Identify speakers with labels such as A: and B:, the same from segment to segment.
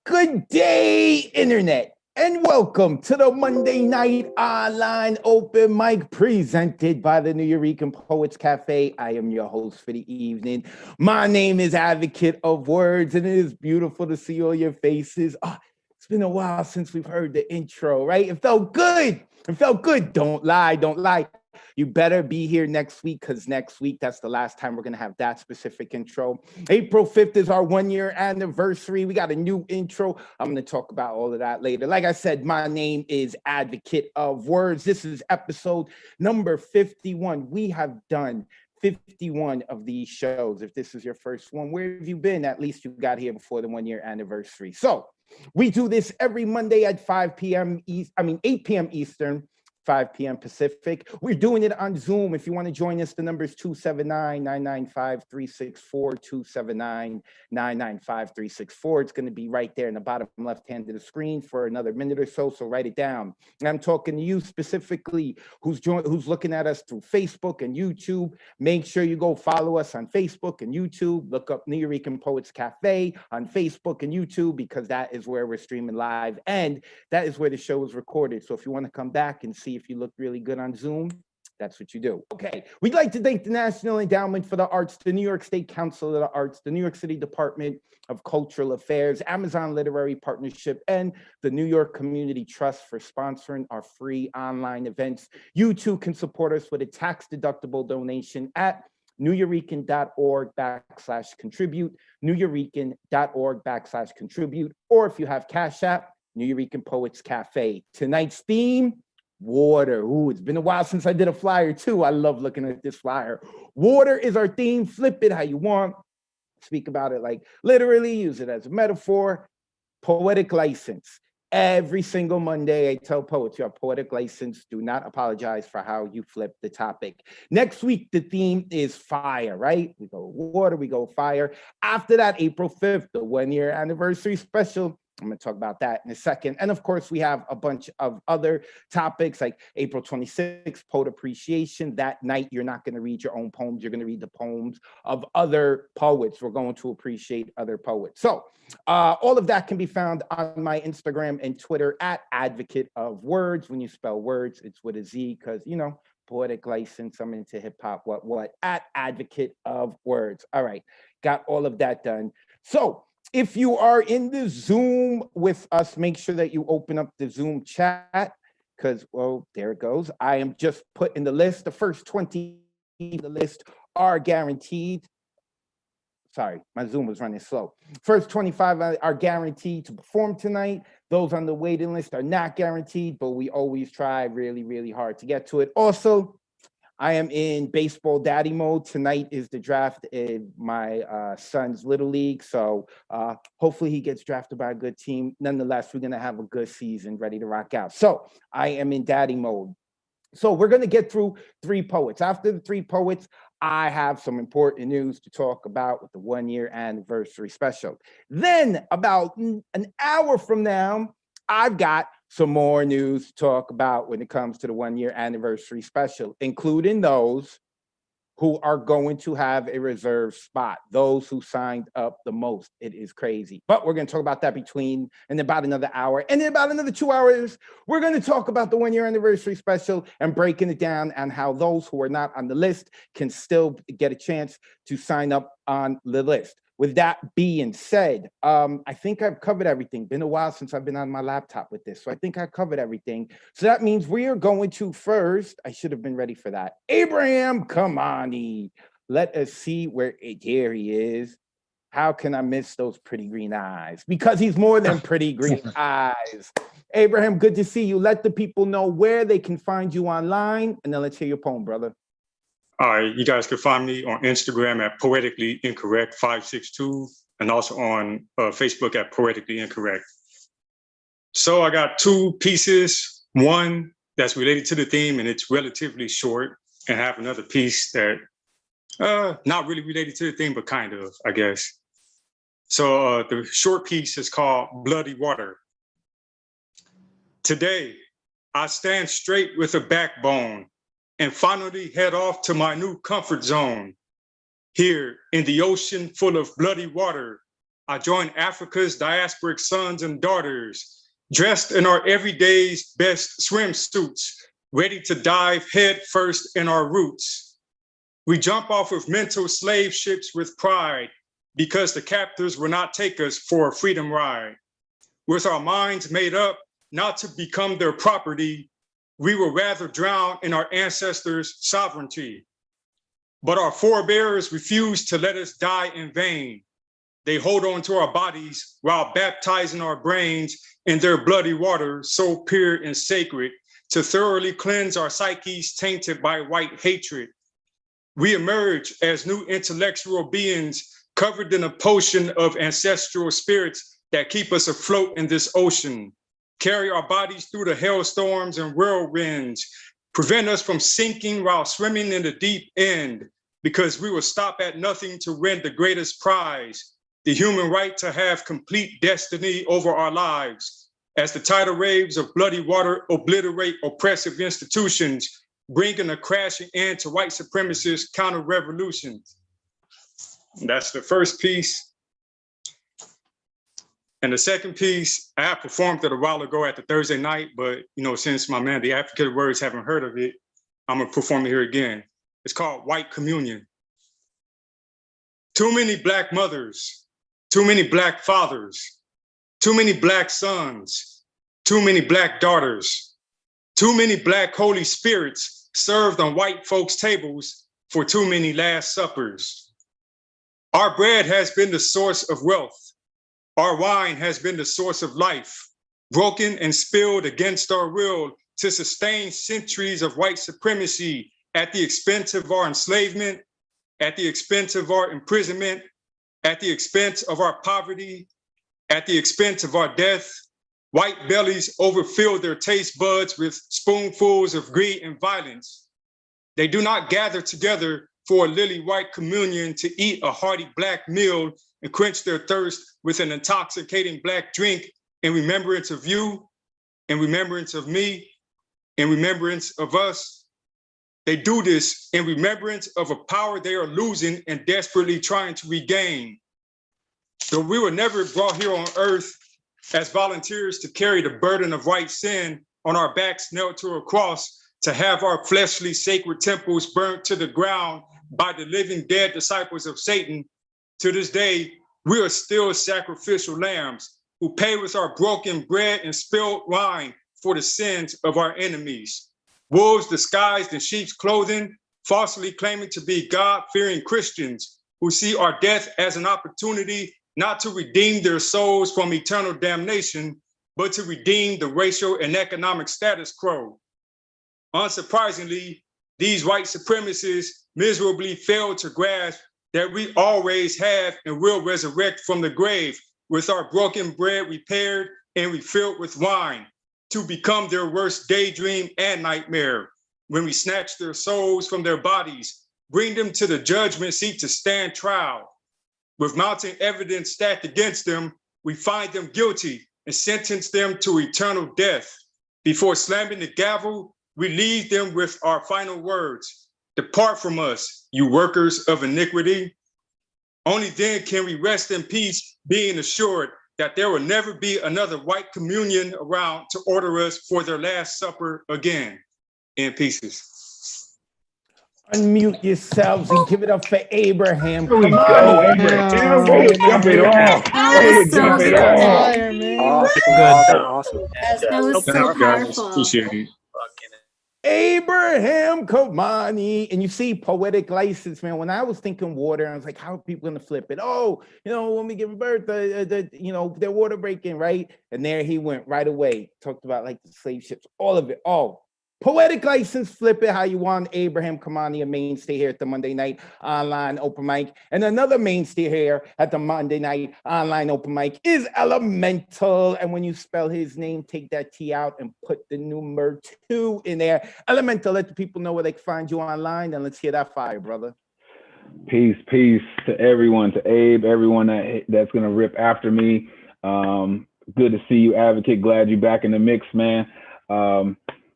A: Good day, Internet, and welcome to the Monday Night Online Open Mic presented by the New Eurekan Poets Cafe. I am your host for the evening. My name is Advocate of Words, and it is beautiful to see all your faces. It's been a while since we've heard the intro, right? It felt good. It felt good. Don't lie. Don't lie. You better be here next week, because next week, that's the last time we're going to have that specific intro. April 5th is our 1-year anniversary. We got a new intro. I'm going to talk about all of that later. Like I said, my name is Advocate of Words. This is episode number 51. We have done 51 of these shows. If this is your first one, where have you been? At least you got here before the 1-year anniversary. So we do this every Monday at 8 p.m. Eastern, 5 p.m. Pacific. We're doing it on Zoom. If you want to join us, the number is 279-995-364, 279-995-364. It's going to be right there in the bottom left hand of the screen for another minute or so, so write it down. And I'm talking to you specifically who's looking at us through Facebook and YouTube. Make sure you go follow us on Facebook and YouTube. Look up New Eurekan Poets Cafe on Facebook and YouTube, because that is where we're streaming live, and that is where the show is recorded. So if you want to come back and see if you look really good on Zoom, that's what you do. Okay, we'd like to thank the National Endowment for the Arts, the New York State Council of the Arts, the New York City Department of Cultural Affairs, Amazon Literary Partnership, and the New York Community Trust for sponsoring our free online events. You too can support us with a tax-deductible donation at neweurekan.org/contribute, neweurekan.org/contribute, or if you have Cash App, New Eurekan Poets Cafe. Tonight's theme, water. Ooh, it's been a while since I did a flyer too. I love looking at this flyer. Water is our theme. Flip it how you want. Speak about it like literally, use it as a metaphor. Poetic license. Every single Monday, I tell poets, you have poetic license. Do not apologize for how you flip the topic. Next week, the theme is fire, right? We go water, we go fire. After that, April 5th, the 1-year anniversary special. I'm going to talk about that in a second. And of course, we have a bunch of other topics like April 26th, Poet Appreciation. That night, you're not going to read your own poems. You're going to read the poems of other poets. We're going to appreciate other poets. So all of that can be found on my Instagram and Twitter at Advocate of Words. When you spell words, it's with a Z, because, you know, poetic license. I'm into hip hop, what, at Advocate of Words. All right, got all of that done. So if you are in the Zoom with us, make sure that you open up the Zoom chat, because, well, there it goes. I am just putting the list. The first 20 in the list are guaranteed. Sorry, my Zoom was running slow. First 25 are guaranteed to perform tonight. Those on the waiting list are not guaranteed, but we always try really, really hard to get to it. Also, I am in baseball daddy mode. Tonight is the draft in my son's little league. So hopefully he gets drafted by a good team. Nonetheless, we're going to have a good season ready to rock out. So I am in daddy mode. So we're going to get through 3 poets. After the 3 poets, I have some important news to talk about with the 1-year anniversary special. Then about an hour from now, I've got some more news to talk about when it comes to the 1-year anniversary special, including those who are going to have a reserved spot, those who signed up the most. It is crazy. But we're going to talk about that in about another hour. And in about another 2 hours, we're going to talk about the 1-year anniversary special and breaking it down and how those who are not on the list can still get a chance to sign up on the list. With that being said, I think I've covered everything. Been a while since I've been on my laptop with this, so I think I covered everything. So that means we are going to first, I should have been ready for that. Abraham Kamani. Let us see where, here he is. How can I miss those pretty green eyes? Because he's more than pretty green eyes. Abraham, good to see you. Let the people know where they can find you online, and then let's hear your poem, brother.
B: All right, you guys can find me on Instagram at Poetically Incorrect 562, and also on Facebook at Poetically Incorrect. So I got 2 pieces, one that's related to the theme and it's relatively short, and I have another piece that not really related to the theme, but kind of, I guess. So the short piece is called Bloody Water. Today, I stand straight with a backbone and finally head off to my new comfort zone. Here in the ocean full of bloody water, I join Africa's diasporic sons and daughters, dressed in our everyday's best swimsuits, ready to dive head first in our roots. We jump off of mental slave ships with pride because the captors will not take us for a freedom ride. With our minds made up not to become their property, we will rather drown in our ancestors' sovereignty. But our forebears refuse to let us die in vain. They hold on to our bodies while baptizing our brains in their bloody water, so pure and sacred, to thoroughly cleanse our psyches tainted by white hatred. We emerge as new intellectual beings covered in a potion of ancestral spirits that keep us afloat in this ocean, carry our bodies through the hailstorms and whirlwinds, prevent us from sinking while swimming in the deep end, because we will stop at nothing to win the greatest prize, the human right to have complete destiny over our lives. As the tidal waves of bloody water obliterate oppressive institutions, bringing a crashing end to white supremacist counter-revolutions. That's the first piece. And the second piece, I performed it a while ago at the Thursday night, but since my man, the African Words, haven't heard of it, I'm gonna perform it here again. It's called White Communion. Too many Black mothers, too many Black fathers, too many Black sons, too many Black daughters, too many Black Holy Spirits served on white folks' tables for too many Last Suppers. Our bread has been the source of wealth. Our wine has been the source of life, broken and spilled against our will to sustain centuries of white supremacy at the expense of our enslavement, at the expense of our imprisonment, at the expense of our poverty, at the expense of our death. White bellies overfill their taste buds with spoonfuls of greed and violence. They do not gather together for a lily white communion to eat a hearty Black meal and quench their thirst with an intoxicating Black drink in remembrance of you, in remembrance of me, in remembrance of us. They do this in remembrance of a power they are losing and desperately trying to regain. Though we were never brought here on earth as volunteers to carry the burden of white sin on our backs nailed to a cross, to have our fleshly sacred temples burnt to the ground by the living dead disciples of Satan, to this day, we are still sacrificial lambs who pay with our broken bread and spilled wine for the sins of our enemies. Wolves disguised in sheep's clothing, falsely claiming to be God-fearing Christians who see our death as an opportunity not to redeem their souls from eternal damnation, but to redeem the racial and economic status quo. Unsurprisingly, these white supremacists miserably failed to grasp that we always have and will resurrect from the grave with our broken bread repaired and refilled with wine, to become their worst daydream and nightmare when we snatch their souls from their bodies, bring them to the judgment seat to stand trial. With mounting evidence stacked against them, we find them guilty and sentence them to eternal death. Before slamming the gavel, we leave them with our final words: depart from us, you workers of iniquity. Only then can we rest in peace, being assured that there will never be another white communion around to order us for their last supper again. In pieces.
A: Unmute yourselves and give it up for Abraham.
C: There we
A: Come
C: go,
A: on.
C: Abraham. Way to jump it off. Way to jump it off.
D: Awesome.
E: That was so
B: Thanks, guys.
E: powerful.
B: Appreciate it.
A: Abraham Komani. And you see, poetic license, man. When I was thinking water, I was like, how are people gonna flip it? Oh, when we give birth, they're water breaking, right? And there he went right away. Talked about like the slave ships, all of it. Oh, poetic license, flip it how you want. Abraham Komani, a mainstay here at the Monday night online open mic. And another mainstay here at the Monday night online open mic is Elemental. And when you spell his name, take that T out and put the number 2 in there. Elemental, let the people know where they can find you online. And let's hear that fire, brother.
C: Peace to everyone, to Abe, everyone that's gonna rip after me. Good to see you, Advocate. Glad you're back in the mix, man.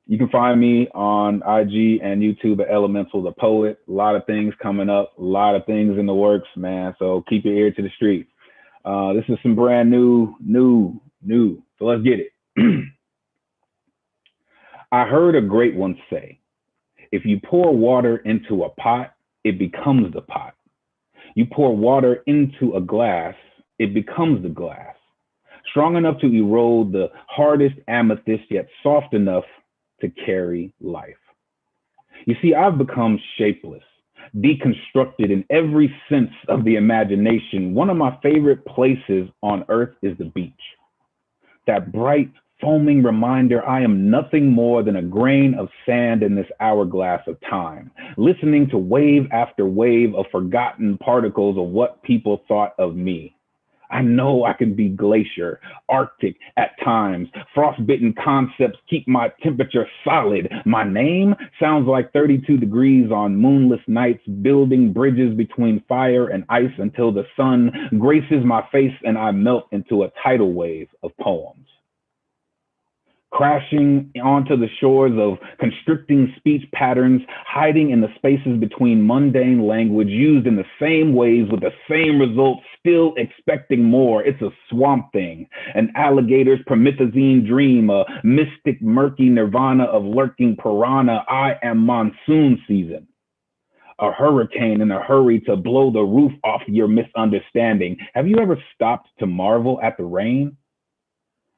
C: You can find me on IG and YouTube at Elemental the Poet. A lot of things coming up, a lot of things in the works, man. So keep your ear to the street. This is some brand new. So let's get it. I heard a great one say, if you pour water into a pot, it becomes the pot. You pour water into a glass, it becomes the glass. Strong enough to erode the hardest amethyst, yet soft enough to carry life. You see, I've become shapeless, deconstructed in every sense of the imagination. One of my favorite places on earth is the beach. That bright, foaming reminder I am nothing more than a grain of sand in this hourglass of time, listening to wave after wave of forgotten particles of what people thought of me. I know I can be glacier, Arctic at times. Frostbitten concepts keep my temperature solid. My name sounds like 32 degrees on moonless nights, building bridges between fire and ice until the sun graces my face and I melt into a tidal wave of poems. Crashing onto the shores of constricting speech patterns, hiding in the spaces between mundane language used in the same ways with the same results, still expecting more. It's a swamp thing, an alligator's promethazine dream, a mystic murky nirvana of lurking piranha. I am monsoon season. A hurricane in a hurry to blow the roof off your misunderstanding. Have you ever stopped to marvel at the rain?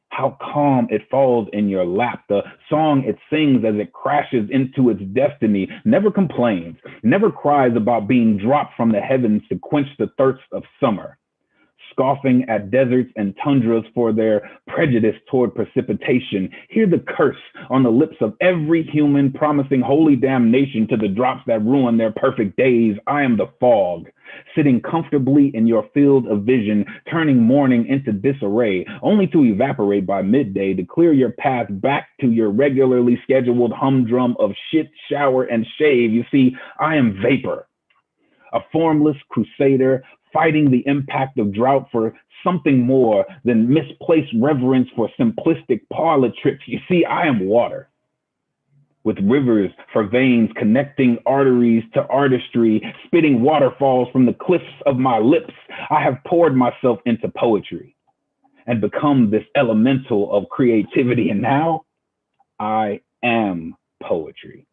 C: How calm it falls in your lap, the song it sings as it crashes into its destiny, never complains, never cries about being dropped from the heavens to quench the thirst of summer, scoffing at deserts and tundras for their prejudice toward precipitation. Hear the curse on the lips of every human promising holy damnation to the drops that ruin their perfect days. I am the fog, sitting comfortably in your field of vision, turning morning into disarray, only to evaporate by midday to clear your path back to your regularly scheduled humdrum of shit, shower, and shave. You see, I am vapor, a formless crusader, fighting the impact of drought for something more than misplaced reverence for simplistic parlor tricks. You see, I am water, with rivers for veins, connecting arteries to artistry, spitting waterfalls from the cliffs of my lips. I have poured myself into poetry and become this elemental of creativity. And now I am poetry.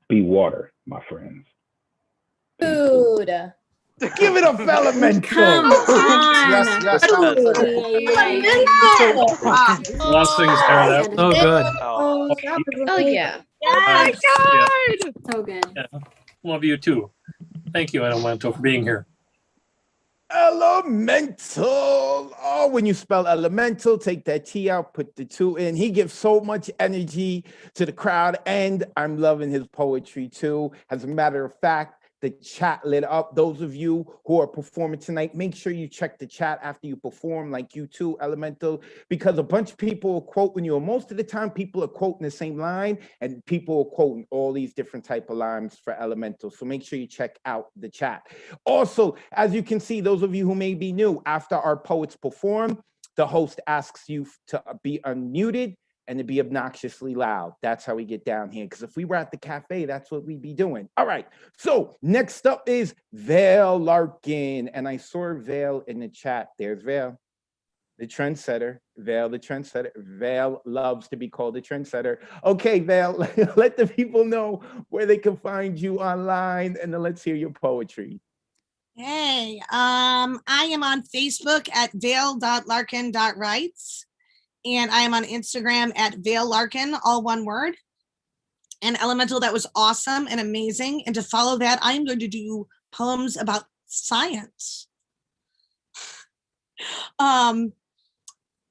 C: Be water, my friends.
E: Dude.
A: Give it up, Elemental.
E: Come on.
D: Yes,
F: Blessings, man. That was so good.
E: Oh yeah.
F: Yes.
E: So good.
F: Yeah. Love you too. Thank you, Elemental, for being here.
A: Elemental. Oh, when you spell elemental, take that T out, put the 2 in. He gives so much energy to the crowd, and I'm loving his poetry too. As a matter of fact, the chat lit up. Those of you who are performing tonight, make sure you check the chat after you perform, like you too, Elemental, because a bunch of people are quoting you. And most of the time, people are quoting the same line, and people are quoting all these different type of lines for Elemental. So make sure you check out the chat. Also, as you can see, those of you who may be new, after our poets perform, the host asks you to be unmuted and to be obnoxiously loud. That's how we get down here. Because if we were at the cafe, that's what we'd be doing. All right. So next up is Vale Larkin. And I saw Vale in the chat. There's Vale, the trendsetter. Vale, the trendsetter. Vale loves to be called the trendsetter. Okay, Vale, let the people know where they can find you online. And then let's hear your poetry.
G: Hey, I am on Facebook at vale.larkin.writes. And I am on Instagram at Vale Larkin, all one word. And Elemental, that was awesome and amazing. And to follow that, I am going to do poems about science.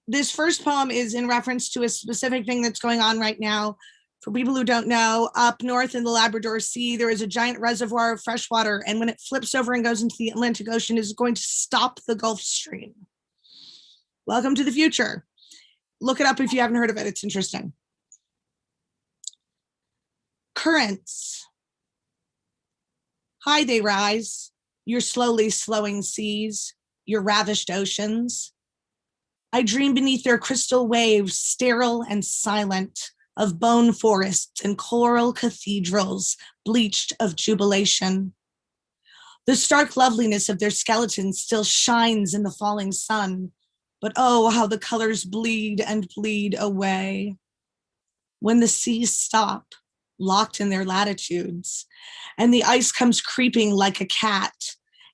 G: This first poem is in reference to a specific thing that's going on right now. For people who don't know, up north in the Labrador Sea, there is a giant reservoir of fresh water. And when it flips over and goes into the Atlantic Ocean, it is going to stop the Gulf Stream. Welcome to the future. Look it up if you haven't heard of it. It's interesting. Currents. High they rise, your slowly slowing seas, your ravished oceans. I dream beneath their crystal waves, sterile and silent, of bone forests and coral cathedrals, bleached of jubilation. The stark loveliness of their skeletons still shines in the falling sun, but oh, how the colors bleed and bleed away. When the seas stop, locked in their latitudes, and the ice comes creeping like a cat,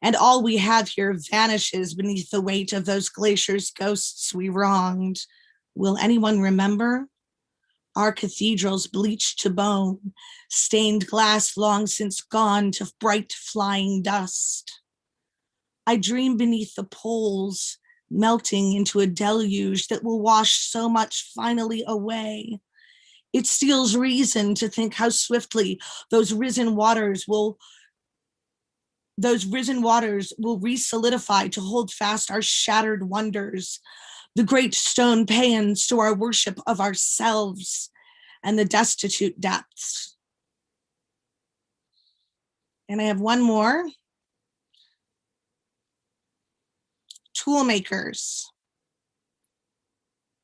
G: and all we have here vanishes beneath the weight of those glaciers' ghosts we wronged, will anyone remember? Our cathedrals bleached to bone, stained glass long since gone to bright flying dust. I dream beneath the poles, melting into a deluge that will wash so much finally away. It steals reason to think how swiftly those risen waters will re-solidify to hold fast our shattered wonders, the great stone paeans to our worship of ourselves and the destitute depths. And I have one more. Tool makers.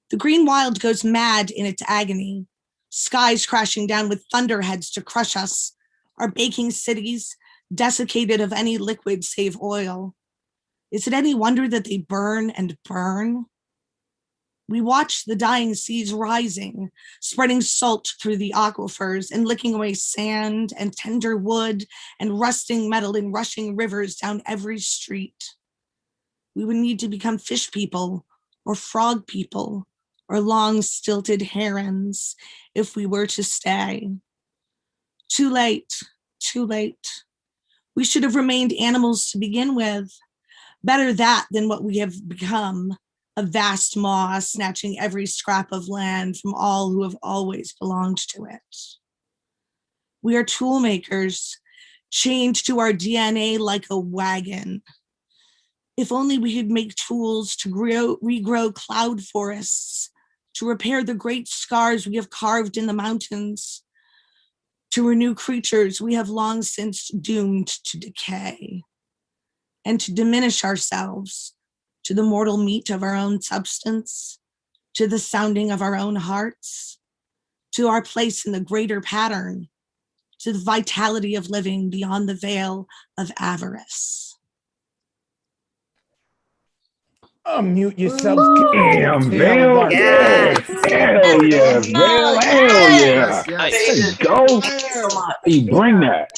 G: The green wild goes mad in its agony, skies crashing down with thunderheads to crush us, our baking cities desiccated of any liquid save oil. Is it any wonder that they burn and burn? We watch the dying seas rising, spreading salt through the aquifers and licking away sand and tender wood and rusting metal in rushing rivers down every street. We would need to become fish people or frog people or long stilted herons if we were to stay. Too late, too late. We should have remained animals to begin with. Better that than what we have become, a vast maw snatching every scrap of land from all who have always belonged to it. We are tool makers, chained to our DNA like a wagon. If only we could make tools to regrow cloud forests, to repair the great scars we have carved in the mountains, to renew creatures we have long since doomed to decay, and to diminish ourselves to the mortal meat of our own substance, to the sounding of our own hearts, to our place in the greater pattern, to the vitality of living beyond the veil of avarice.
A: Unmute yourself.
C: Damn, Val.
H: Yes.
C: Hell yeah, Val. Hell yeah.
H: Yes, yes.
C: Let's go.
H: So much.
C: Hey, bring that.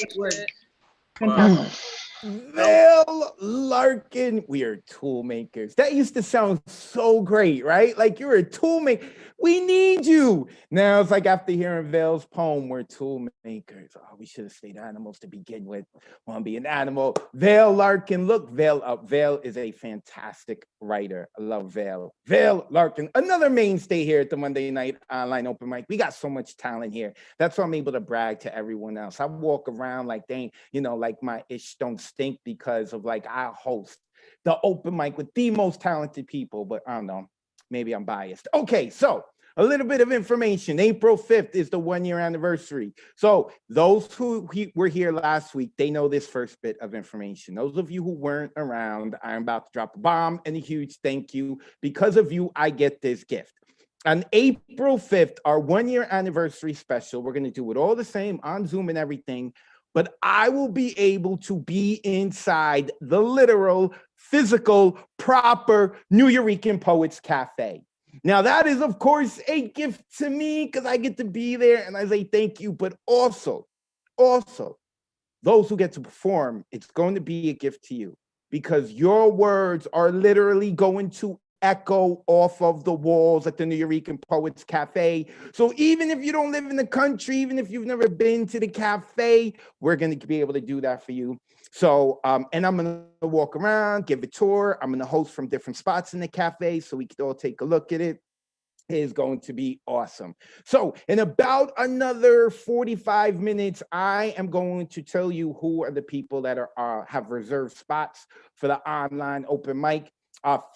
A: Val Larkin, we are tool makers. That used to sound so great, right? Like you're a tool maker. We need you. Now it's like after hearing Val's poem, we're tool makers. Oh, we should have stayed animals to begin with. Want to be an animal. Val Larkin, look Val up. Val is a fantastic writer. I love Val. Val Larkin, another mainstay here at the Monday Night Online Open Mic. We got so much talent here. That's why I'm able to brag to everyone else. I walk around like they ain't, like my ish don't stink because of like I host the open mic with the most talented people, but I don't know, maybe I'm biased. Okay, so a little bit of information. April 5th is the 1-year anniversary. So those who were here last week, they know this first bit of information. Those of you who weren't around, I'm about to drop a bomb and a huge thank you. Because of you, I get this gift. On April 5th, our 1-year anniversary special, we're going to do it all the same on Zoom and everything, but I will be able to be inside the literal, physical, proper New Eurekan Poets Cafe. Now, that is, of course, a gift to me because I get to be there and I say thank you, but also, those who get to perform, it's going to be a gift to you because your words are literally going to echo off of the walls at the New Eurekan Poets Cafe. So even if you don't live in the country, even if you've never been to the cafe, we're going to be able to do that for you. So, and I'm going to walk around, give a tour. I'm going to host from different spots in the cafe so we can all take a look at it. It is going to be awesome. So in about another 45 minutes, I am going to tell you who are the people that have reserved spots for the online open mic.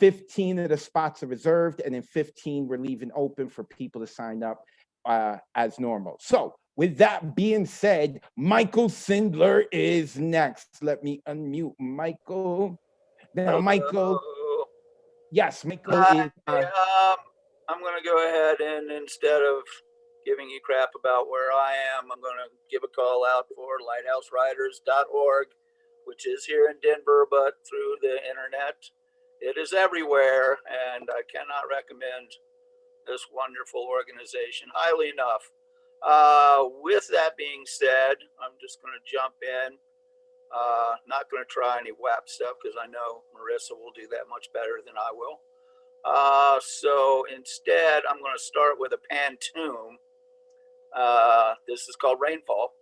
A: 15 of the spots are reserved, and then 15 we're leaving open for people to sign up as normal. So with that being said, Michael Sindler is next. Let me unmute Michael. Now, Michael. Yes, Michael is.
I: I'm going to go ahead and instead of giving you crap about where I am, I'm going to give a call out for lighthousewriters.org. which is here in Denver, but through the internet. It is everywhere, and I cannot recommend this wonderful organization highly enough. With that being said, I'm just going to jump in. Not going to try any WAP stuff because I know Marissa will do that much better than I will. So instead, I'm going to start with a pantoum. This is called Rainfall.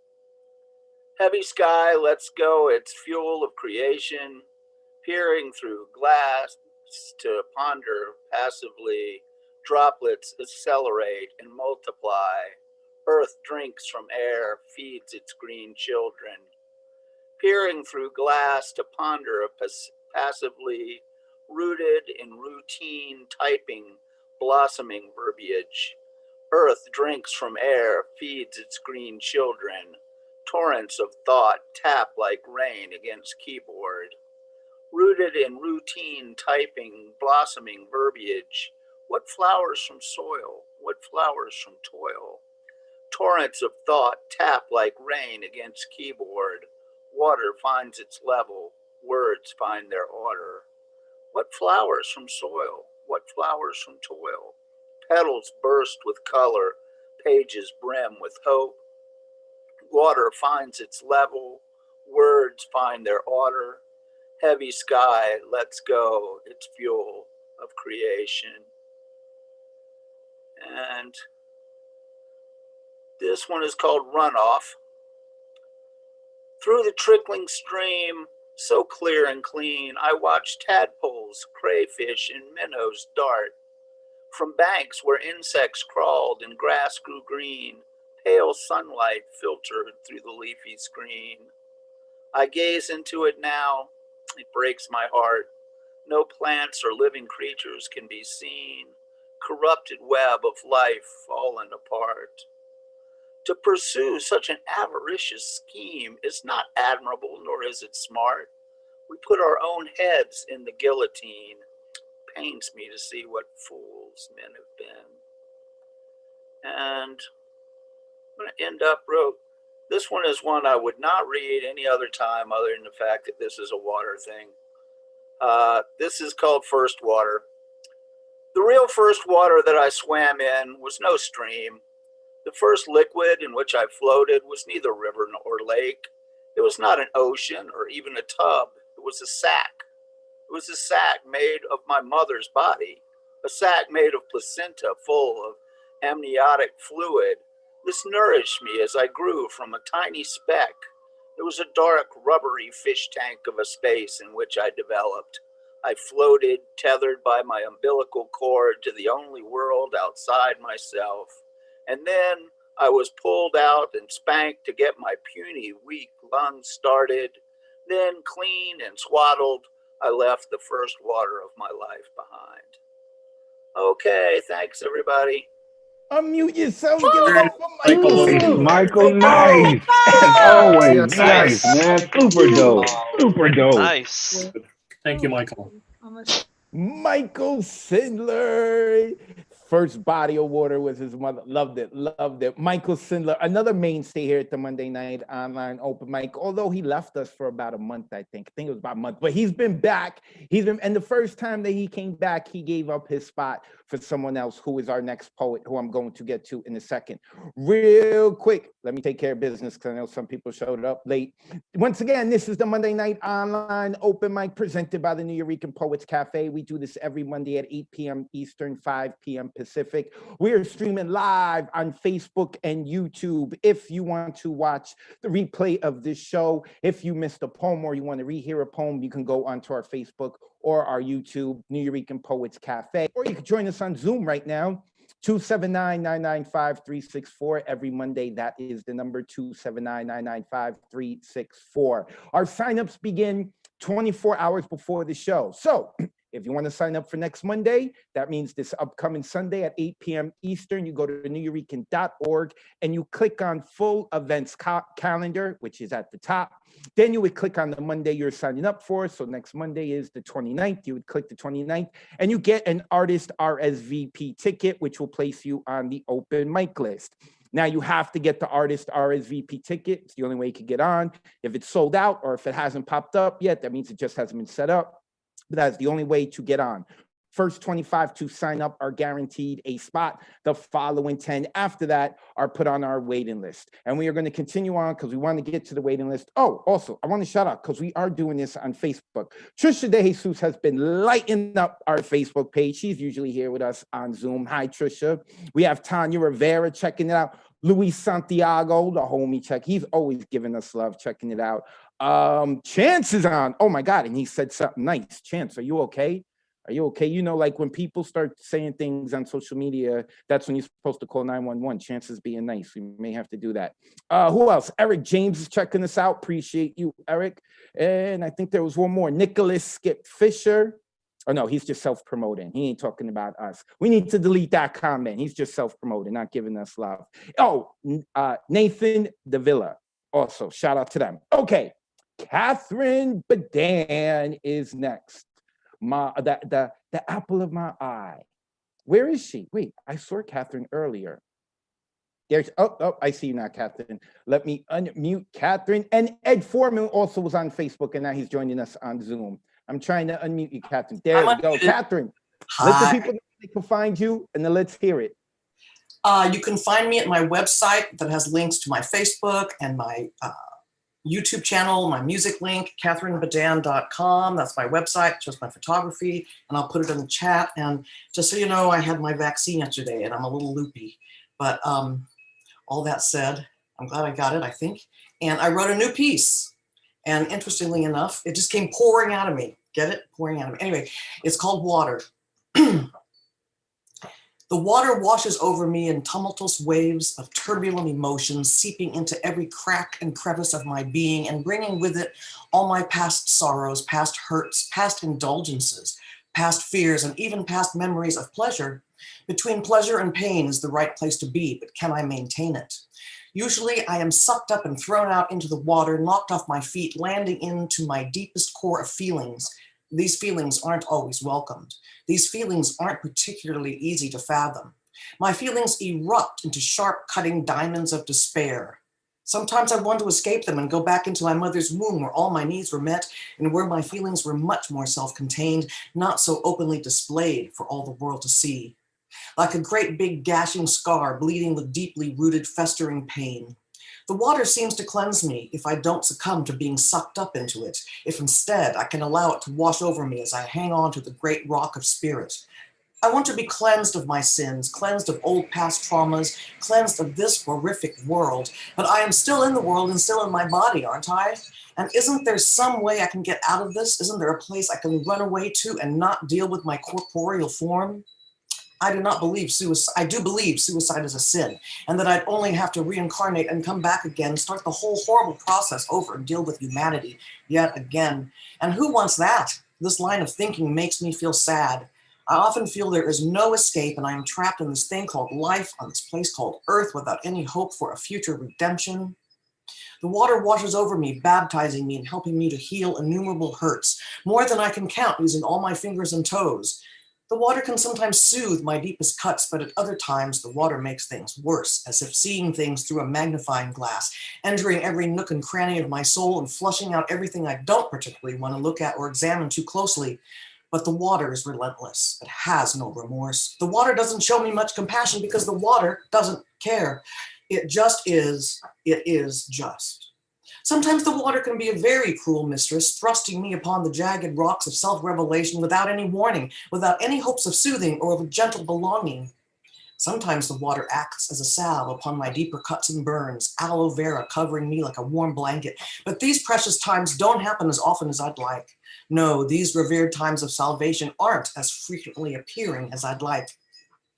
I: Heavy sky, let's go. It's fuel of creation, peering through glass to ponder passively. Droplets accelerate and multiply. Earth drinks from air, feeds its green children. Peering through glass to ponder passively, rooted in routine typing, blossoming verbiage. Earth drinks from air, feeds its green children. Torrents of thought tap like rain against keyboard. Rooted in routine typing, blossoming verbiage. What flowers from soil? What flowers from toil? Torrents of thought tap like rain against keyboard. Water finds its level. Words find their order. What flowers from soil? What flowers from toil? Petals burst with color. Pages brim with hope. Water finds its level. Words find their order. Heavy sky, let's go. It's fuel of creation. And this one is called Runoff. Through the trickling stream, so clear and clean, I watch tadpoles, crayfish, and minnows dart. From banks where insects crawled and grass grew green, pale sunlight filtered through the leafy screen. I gaze into it now, it breaks my heart. No plants or living creatures can be seen, corrupted web of life fallen apart. To pursue such an avaricious scheme is not admirable, nor is it smart. We put our own heads in the guillotine. Pains me to see what fools men have been. And I'm going to end up, this one is one I would not read any other time other than the fact that this is a water thing. This is called First Water. The real first water that I swam in was no stream. The first liquid in which I floated was neither river nor lake. It was not an ocean or even a tub. It was a sack. It was a sack made of my mother's body, a sack made of placenta full of amniotic fluid. This nourished me as I grew from a tiny speck. It was a dark, rubbery fish tank of a space in which I developed. I floated, tethered by my umbilical cord to the only world outside myself. And then I was pulled out and spanked to get my puny, weak lungs started. Then, clean and swaddled, I left the first water of my life behind. Okay, thanks, everybody.
A: Unmute yourself. Give it up for
C: Nice,
A: Michael.
C: Michael, nice. As always, nice, man. Super dope. Super dope.
H: Nice.
F: Thank you, Michael.
A: Michael Sindler. First body of water was his mother. Loved it. Loved it. Michael Sindler, another mainstay here at the Monday Night Online Open Mic, although he left us for about a month, I think. I think it was about a month, but he's been back. And the first time that he came back, he gave up his spot for someone else who is our next poet, who I'm going to get to in a second. Real quick, let me take care of business because I know some people showed up late. Once again, this is the Monday Night Online Open Mic presented by the New Eurekan Poets Cafe. We do this every Monday at 8 p.m. Eastern, 5 p.m. Pacific. We are streaming live on Facebook and YouTube. If you want to watch the replay of this show, if you missed a poem or you want to rehear a poem, you can go onto our Facebook or our YouTube, New Eurekan Poets Cafe, or you can join us on Zoom right now, 279-995-364. Every Monday, that is the number 279-995-364. Our signups begin 24 hours before the show. So if you want to sign up for next Monday, that means this upcoming Sunday at 8 p.m. Eastern, you go to neweurekan.org and you click on full events calendar, which is at the top. Then you would click on the Monday you're signing up for. So next Monday is the 29th. You would click the 29th and you get an artist RSVP ticket, which will place you on the open mic list. Now you have to get the artist RSVP ticket. It's the only way you can get on. If it's sold out or if it hasn't popped up yet, that means it just hasn't been set up. But that's the only way to get on. First 25 to sign up are guaranteed a spot. The following 10 after that are put on our waiting list. And we are going to continue on because we want to get to the waiting list. Oh, also, I want to shout out because we are doing this on Facebook. Trisha De Jesus has been lighting up our Facebook page. She's usually here with us on Zoom. Hi, Trisha. We have Tanya Rivera checking it out. Luis Santiago, the homie, check. He's always giving us love, checking it out. Chance is on. Oh, my God. And he said something nice. Chance, are you okay? Are you okay? You know, like when people start saying things on social media, that's when you're supposed to call 911. Chances being nice. We may have to do that. Who else? Eric James is checking us out. Appreciate you, Eric. And I think there was one more. Nicholas Skip Fisher. Oh, no, he's just self-promoting. He ain't talking about us. We need to delete that comment. He's just self-promoting, not giving us love. Oh, Nathan Davila. Also, shout out to them. Okay, Catherine Badan is next. The apple of my eye. Where is she? Wait, I saw Catherine earlier. There's I see you now, Catherine. Let me unmute Catherine. And Ed Foreman also was on Facebook, and now he's joining us on Zoom. I'm trying to unmute you, Catherine. There we go, Catherine.
H: Hi.
A: Let the people know they can find you, and then let's hear it.
H: You can find me at my website that has links to my Facebook and my YouTube channel, my music link, catherinebadan.com. That's my website, just my photography, and I'll put it in the chat. And just so you know, I had my vaccine yesterday and I'm a little loopy. But all that said, I'm glad I got it, I think. And I wrote a new piece. And interestingly enough, it just came pouring out of me. Get it? Pouring out of me. Anyway, it's called Water. The water washes over me in tumultuous waves of turbulent emotions, seeping into every crack and crevice of my being and bringing with it all my past sorrows, past hurts, past indulgences, past fears, and even past memories of pleasure. Between pleasure and pain is the right place to be, but can I maintain it? Usually I am sucked up and thrown out into the water, knocked off my feet, landing into my deepest core of feelings. These feelings aren't always welcomed. These feelings aren't particularly easy to fathom. My feelings erupt into sharp cutting diamonds of despair. Sometimes I want to escape them and go back into my mother's womb where all my needs were met and where my feelings were much more self-contained, not so openly displayed for all the world to see. Like a great big gashing scar bleeding with deeply rooted festering pain. The water seems to cleanse me if I don't succumb to being sucked up into it, if instead I can allow it to wash over me as I hang on to the great rock of spirit. I want to be cleansed of my sins, cleansed of old past traumas, cleansed of this horrific world, but I am still in the world and still in my body, aren't I? And isn't there some way I can get out of this? Isn't there a place I can run away to and not deal with my corporeal form? I do believe suicide is a sin, and that I'd only have to reincarnate and come back again, start the whole horrible process over and deal with humanity yet again. And who wants that? This line of thinking makes me feel sad. I often feel there is no escape and I am trapped in this thing called life on this place called Earth without any hope for a future redemption. The water washes over me, baptizing me and helping me to heal innumerable hurts, more than I can count using all my fingers and toes. The water can sometimes soothe my deepest cuts, but at other times the water makes things worse, as if seeing things through a magnifying glass, entering every nook and cranny of my soul and flushing out everything I don't particularly want to look at or examine too closely. But the water is relentless. It has no remorse. The water doesn't show me much compassion because the water doesn't care. It just is. It is just. Sometimes the water can be a very cruel mistress, thrusting me upon the jagged rocks of self-revelation without any warning, without any hopes of soothing or of a gentle belonging. Sometimes the water acts as a salve upon my deeper cuts and burns, aloe vera covering me like a warm blanket. But these precious times don't happen as often as I'd like. No, these revered times of salvation aren't as frequently appearing as I'd like.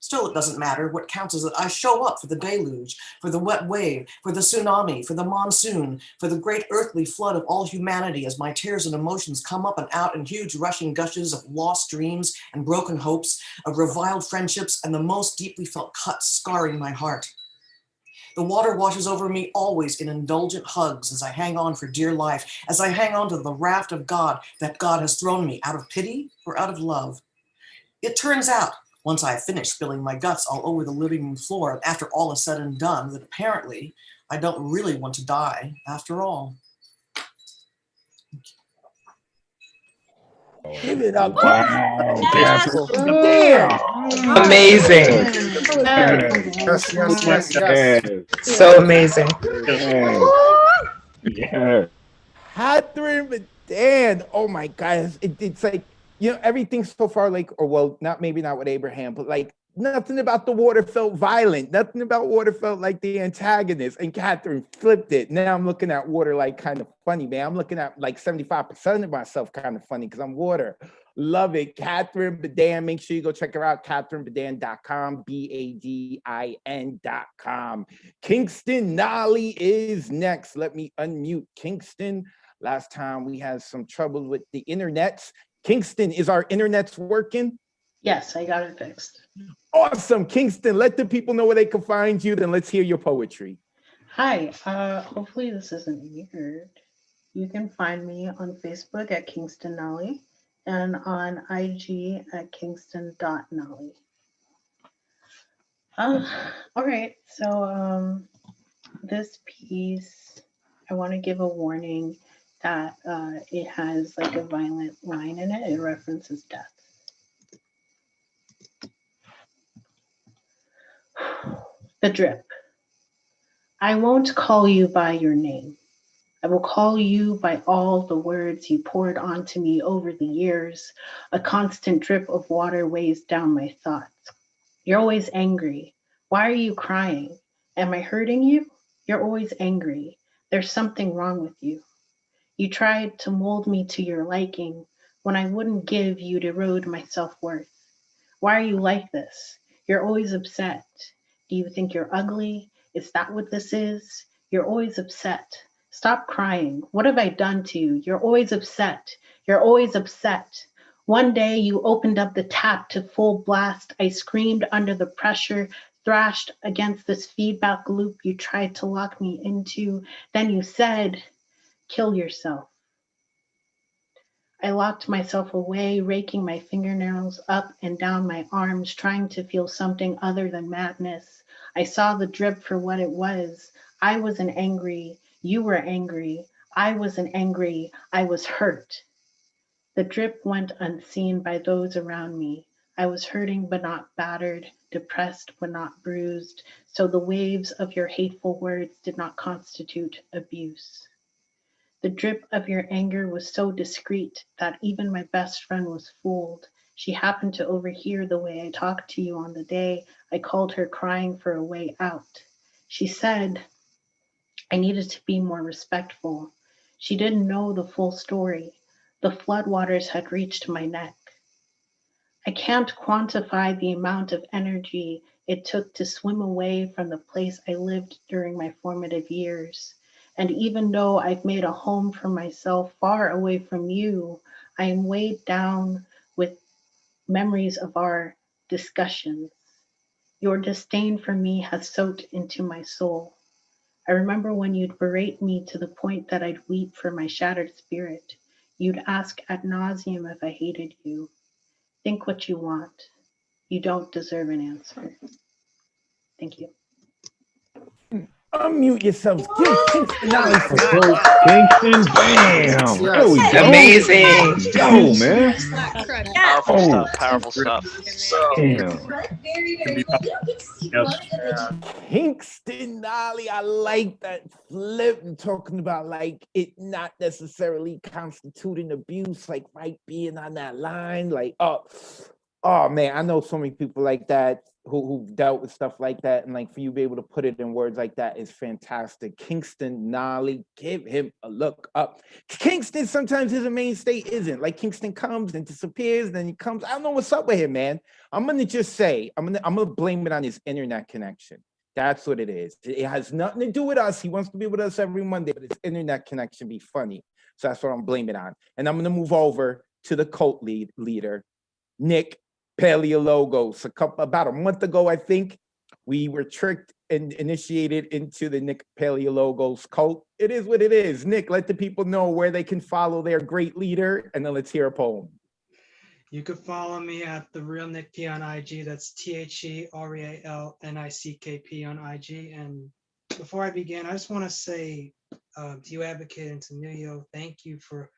H: Still, it doesn't matter. What counts is that I show up for the deluge, for the wet wave, for the tsunami, for the monsoon, for the great earthly flood of all humanity as my tears and emotions come up and out in huge rushing gushes of lost dreams and broken hopes, of reviled friendships and the most deeply felt cuts scarring my heart. The water washes over me always in indulgent hugs as I hang on for dear life, as I hang on to the raft of God that God has thrown me out of pity or out of love. It turns out once I finish spilling my guts all over the living room floor, and after all is said and done, that apparently I don't really want to die after all.
A: Give it up.
C: Wow.
A: Yes.
C: Damn.
J: Amazing.
D: Yes, yes, yes, yes.
C: Yes.
J: So amazing.
C: Yes. Yes.
A: Catherine Dan. Oh my God. It's like, you know, everything so far, like, or well, maybe not with Abraham, but like nothing about the water felt violent. Nothing about water felt like the antagonist. And Catherine flipped it. Now I'm looking at water like kind of funny, man. I'm looking at like 75% of myself kind of funny because I'm water. Love it. Catherine Badan. Make sure you go check her out. CatherineBadan.com, BADIN.com. Kingston Nolly is next. Let me unmute Kingston. Last time we had some trouble with the internets. Kingston, is our internets working?
K: Yes, I got it fixed.
A: Awesome. Kingston, let the people know where they can find you. Then let's hear your poetry.
K: Hi, hopefully this isn't weird. You can find me on Facebook at Kingston Nolly and on IG at kingston.nolly. All right, so this piece, I want to give a warning that it has like a violent line in it. It references death. The drip. I won't call you by your name. I will call you by all the words you poured onto me over the years. A constant drip of water weighs down my thoughts. You're always angry. Why are you crying? Am I hurting you? You're always angry. There's something wrong with you. You tried to mold me to your liking when I wouldn't give, you'd erode my self-worth. Why are you like this? You're always upset. Do you think you're ugly? Is that what this is? You're always upset. Stop crying. What have I done to you? You're always upset. You're always upset. One day you opened up the tap to full blast. I screamed under the pressure, thrashed against this feedback loop you tried to lock me into. Then you said, kill yourself. I locked myself away, raking my fingernails up and down my arms, trying to feel something other than madness. I saw the drip for what it was. I wasn't angry. You were angry. I wasn't angry. I was hurt. The drip went unseen by those around me. I was hurting but not battered, depressed but not bruised, so the waves of your hateful words did not constitute abuse. The drip of your anger was so discreet that even my best friend was fooled. She happened to overhear the way I talked to you on the day I called her crying for a way out. She said I needed to be more respectful. She didn't know the full story. The floodwaters had reached my neck. I can't quantify the amount of energy it took to swim away from the place I lived during my formative years. And even though I've made a home for myself far away from you, I am weighed down with memories of our discussions. Your disdain for me has soaked into my soul. I remember when you'd berate me to the point that I'd weep for my shattered spirit. You'd ask ad nauseum if I hated you. Think what you want. You don't deserve an answer. Thank you.
A: Unmute yourselves. Give Kingston Nolly some
C: Kingston, bam. There we go.
J: Amazing.
C: Go, man.
L: Powerful stuff. Powerful stuff.
C: Damn.
A: Kingston Nolly, I like that flip and talking about like it not necessarily constituting abuse, like right being on that line, like oh man, I know so many people like that who've dealt with stuff like that, and like for you to be able to put it in words like that is fantastic. Kingston Nolly, give him a look up. Kingston sometimes his main state isn't like Kingston comes and disappears, then he comes. I don't know what's up with him, man. I'm gonna just say I'm gonna blame it on his internet connection. That's what it is. It has nothing to do with us. He wants to be with us every Monday, but his internet connection be funny. So that's what I'm blaming it on. And I'm gonna move over to the cult leader, Nick Paleologos. About a month ago, I think, we were tricked and initiated into the Nick Paleologos cult. It is what it is. Nick, let the people know where they can follow their great leader, and then let's hear a poem.
M: You can follow me at The Real Nick P on IG. That's TheRealNickP on IG. And before I begin, I just want to say to you, Advocate, and to Nuyo, thank you for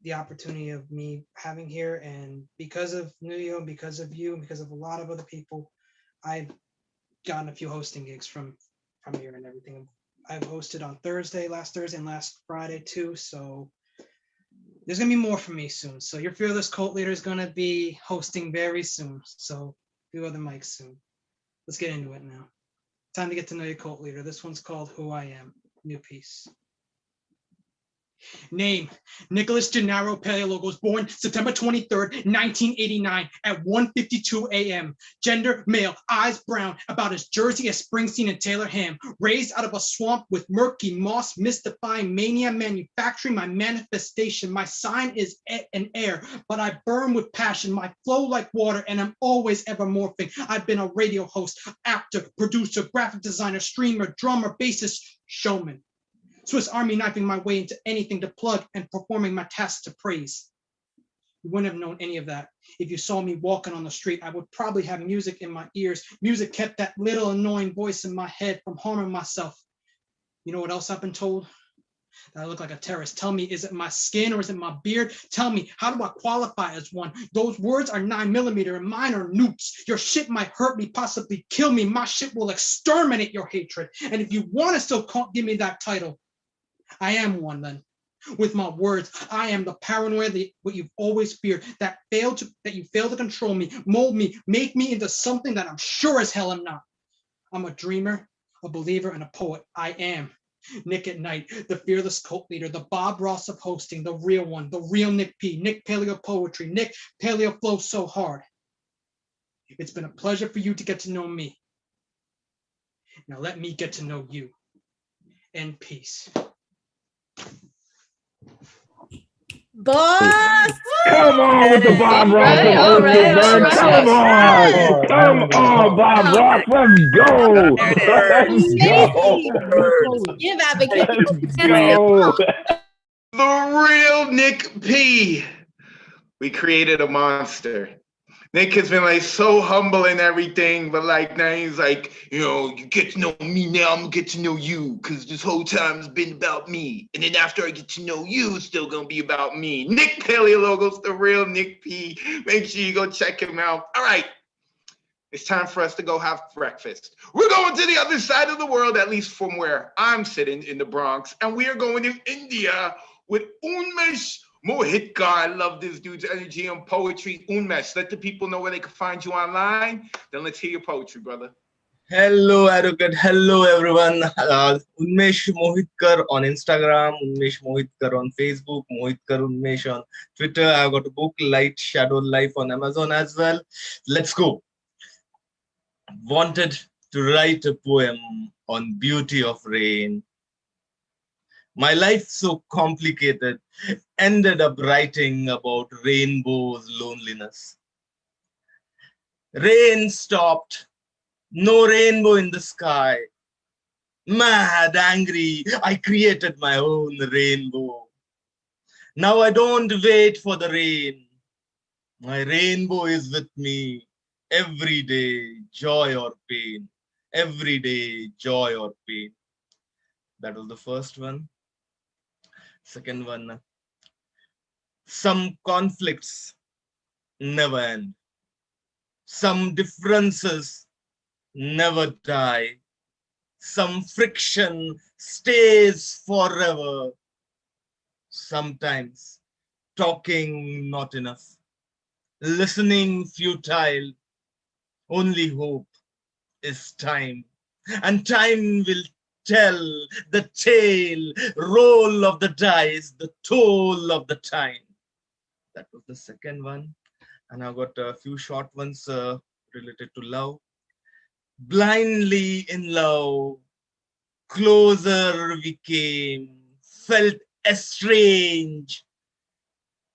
M: the opportunity of me having here. And because of Nuyo, and because of you, and because of a lot of other people, I've gotten a few hosting gigs from here and everything. I've hosted on last Thursday and last Friday too. So there's gonna be more for me soon. So your fearless cult leader is gonna be hosting very soon. So a few other mics soon. Let's get into it now. Time to get to know your cult leader. This one's called Who I Am. New piece. Name, Nicholas Gennaro Paleologos, born September 23rd, 1989 at 1:52 a.m. Gender, male, eyes brown, about as Jersey as Springsteen and Taylor Ham. Raised out of a swamp with murky moss, mystifying mania, manufacturing my manifestation. My sign is an air, but I burn with passion. My flow like water, and I'm always ever morphing. I've been a radio host, actor, producer, graphic designer, streamer, drummer, bassist, showman. Swiss Army knifing my way into anything to plug and performing my tasks to praise. You wouldn't have known any of that. If you saw me walking on the street, I would probably have music in my ears. Music kept that little annoying voice in my head from harming myself. You know what else I've been told? That I look like a terrorist. Tell me, is it my skin or is it my beard? Tell me, how do I qualify as one? Those words are 9mm and mine are nukes. Your shit might hurt me, possibly kill me. My shit will exterminate your hatred. And if you want to still give me that title, I am one then. With my words, I am the paranoia, what you've always feared, that you fail to control me, mold me, make me into something that I'm sure as hell I'm not. I'm a dreamer, a believer, and a poet. I am Nick at Night, the fearless cult leader, the Bob Ross of hosting, the real one, the real Nick P, Nick Paleo Poetry, Nick Paleo Flow So Hard. It's been a pleasure for you to get to know me. Now let me get to know you. And peace.
E: Boss!
C: Come on with the Bob Ross of hosting, man. Come on, Bob Ross. Let's go. Let's go.
E: Give Advocate.
C: Let's go.
N: The real Nick P. We created a monster. Nick has been like so humble and everything, but like now he's like, you get to know me now, I'm gonna get to know you, because this whole time has been about me. And then after I get to know you, it's still gonna be about me. Nick Paleologos, the real Nick P. Make sure you go check him out. All right, it's time for us to go have breakfast. We're going to the other side of the world, at least from where I'm sitting in the Bronx, and we are going to India with Unmesh Mohitkar. I love this dude's energy and poetry. Unmesh, let the people know where they can find you online. Then let's hear your poetry, brother.
O: Hello, Advocate. Hello, everyone. Unmesh Mohitkar on Instagram, Unmesh Mohitkar on Facebook, Mohitkar Unmesh on Twitter. I've got a book, Light Shadow Life, on Amazon as well. Let's go. Wanted to write a poem on beauty of rain. My life so complicated, ended up writing about rainbow's loneliness. Rain stopped, no rainbow in the sky. Mad, angry, I created my own rainbow. Now I don't wait for the rain. My rainbow is with me every day, joy or pain. Every day, joy or pain. That was the first one. Second one, some conflicts never end. Some differences never die. Some friction stays forever. Sometimes talking not enough. Listening futile. Only hope is time. And time will tell the tale, roll of the dice, the toll of the time. That was the second one. And I've got a few short ones related to love. Blindly in love, closer we came, felt estranged.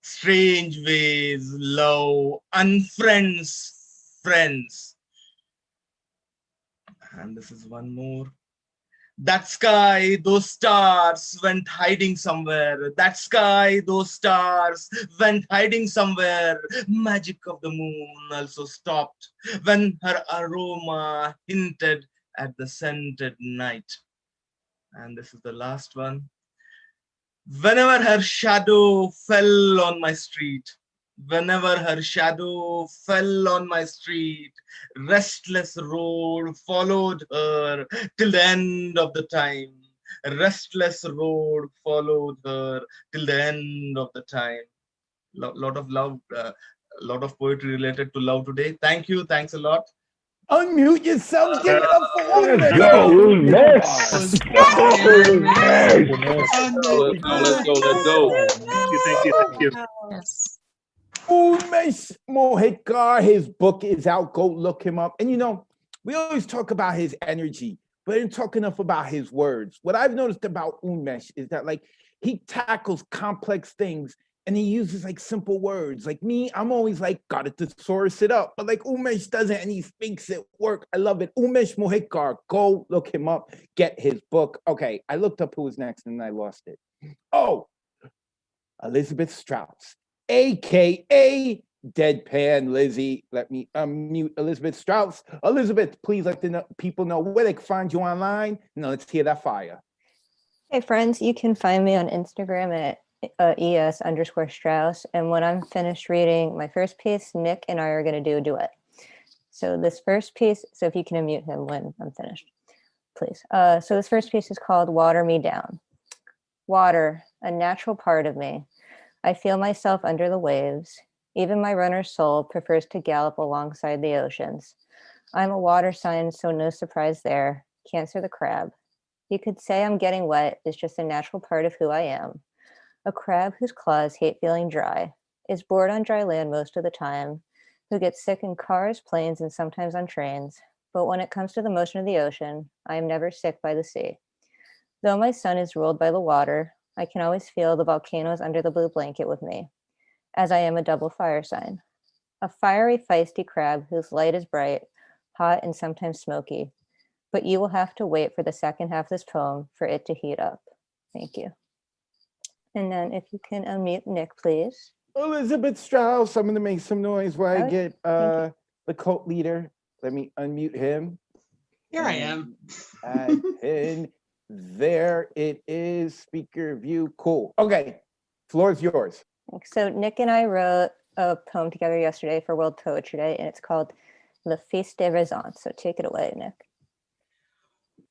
O: Strange ways, love, unfriends, friends. And this is one more. That sky, those stars went hiding somewhere. That sky, those stars went hiding somewhere. Magic of the moon also stopped when her aroma hinted at the scented night. And this is the last one. Whenever her shadow fell on my street, whenever her shadow fell on my street, restless road followed her till the end of the time. Restless road followed her till the end of the time. Lot of love, lot of poetry related to love today. Thank you. Thanks a lot.
A: Unmute yourself. Give it up for
C: Let's go, Umesh.
D: Let's go.
F: Thank you.
A: Umesh Mohekar, his book is out. Go look him up. And you know, we always talk about his energy, but didn't talk enough about his words. What I've noticed about Umesh is that like he tackles complex things and he uses like simple words. Like me, I'm always like, gotta thesaurus it up. But like Umesh doesn't and he makes it work. I love it. Umesh Mohekar, go look him up, get his book. Okay, I looked up who was next and I lost it. Oh, Elizabeth Strauss, AKA Deadpan Lizzie. Let me unmute Elizabeth Strauss. Elizabeth, please let the people know where they can find you online. Now let's hear that fire.
P: Hey friends, you can find me on Instagram at ES_Strauss. And when I'm finished reading my first piece, Nick and I are going to do a duet. So this first piece, so if you can unmute him when I'm finished, please. So this first piece is called Water Me Down. Water, a natural part of me. I feel myself under the waves. Even my runner's soul prefers to gallop alongside the oceans. I'm a water sign, so no surprise there. Cancer the crab. You could say I'm getting wet is just a natural part of who I am. A crab whose claws hate feeling dry, is bored on dry land most of the time, who gets sick in cars, planes, and sometimes on trains. But when it comes to the motion of the ocean, I am never sick by the sea. Though my sun is ruled by the water, I can always feel the volcanoes under the blue blanket with me, as I am a double fire sign. A fiery, feisty crab whose light is bright, hot, and sometimes smoky. But you will have to wait for the second half of this poem for it to heat up. Thank you. And then if you can unmute Nick, please.
A: Elizabeth Strauss, I'm going to make some noise while I get the cult leader. Let me unmute him.
M: Here I am.
A: And there it is. Speaker view. Cool. Okay. Floor is yours.
P: So Nick and I wrote a poem together yesterday for World Poetry Day, and it's called Le Fils de Raison. So take it away, Nick.